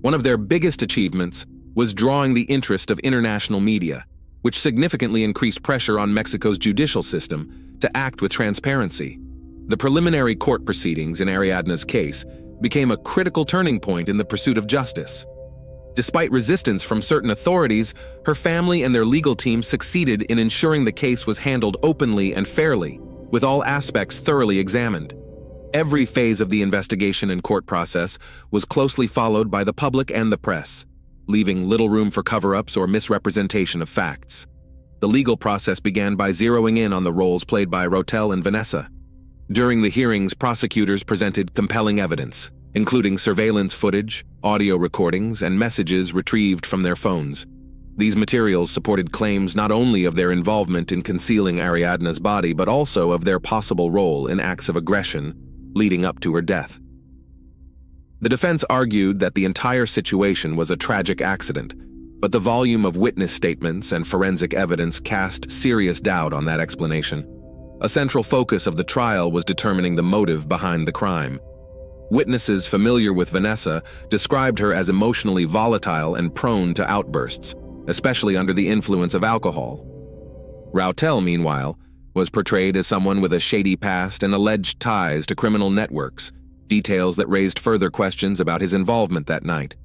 One of their biggest achievements was drawing the interest of international media, which significantly increased pressure on Mexico's judicial system to act with transparency. The preliminary court proceedings in Ariadne's case became a critical turning point in the pursuit of justice. Despite resistance from certain authorities, her family and their legal team succeeded in ensuring the case was handled openly and fairly, with all aspects thoroughly examined. Every phase of the investigation and court process was closely followed by the public and the press, leaving little room for cover-ups or misrepresentation of facts. The legal process began by zeroing in on the roles played by Rautel and Vanessa. During the hearings, prosecutors presented compelling evidence, including surveillance footage, audio recordings, and messages retrieved from their phones. These materials supported claims not only of their involvement in concealing Ariadne's body, but also of their possible role in acts of aggression leading up to her death. The defense argued that the entire situation was a tragic accident, but the volume of witness statements and forensic evidence cast serious doubt on that explanation. A central focus of the trial was determining the motive behind the crime. Witnesses familiar with Vanessa described her as emotionally volatile and prone to outbursts, especially under the influence of alcohol. Rautel, meanwhile, was portrayed as someone with a shady past and alleged ties to criminal networks, details that raised further questions about his involvement that night.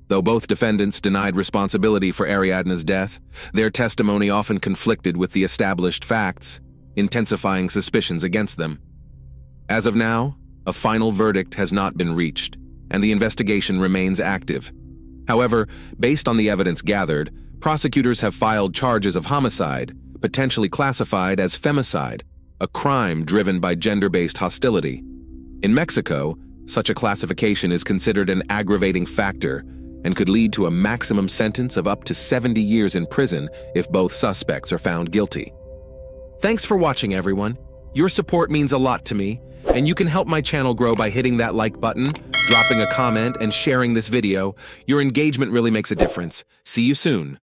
Though both defendants denied responsibility for Ariadne's death, their testimony often conflicted with the established facts, intensifying suspicions against them. As of now, a final verdict has not been reached, and the investigation remains active. However, based on the evidence gathered, prosecutors have filed charges of homicide, potentially classified as femicide, a crime driven by gender-based hostility. In Mexico, such a classification is considered an aggravating factor and could lead to a maximum sentence of up to 70 years in prison if both suspects are found guilty. Thanks for watching, everyone. Your support means a lot to me, and you can help my channel grow by hitting that like button, dropping a comment, and sharing this video. Your engagement really makes a difference. See you soon.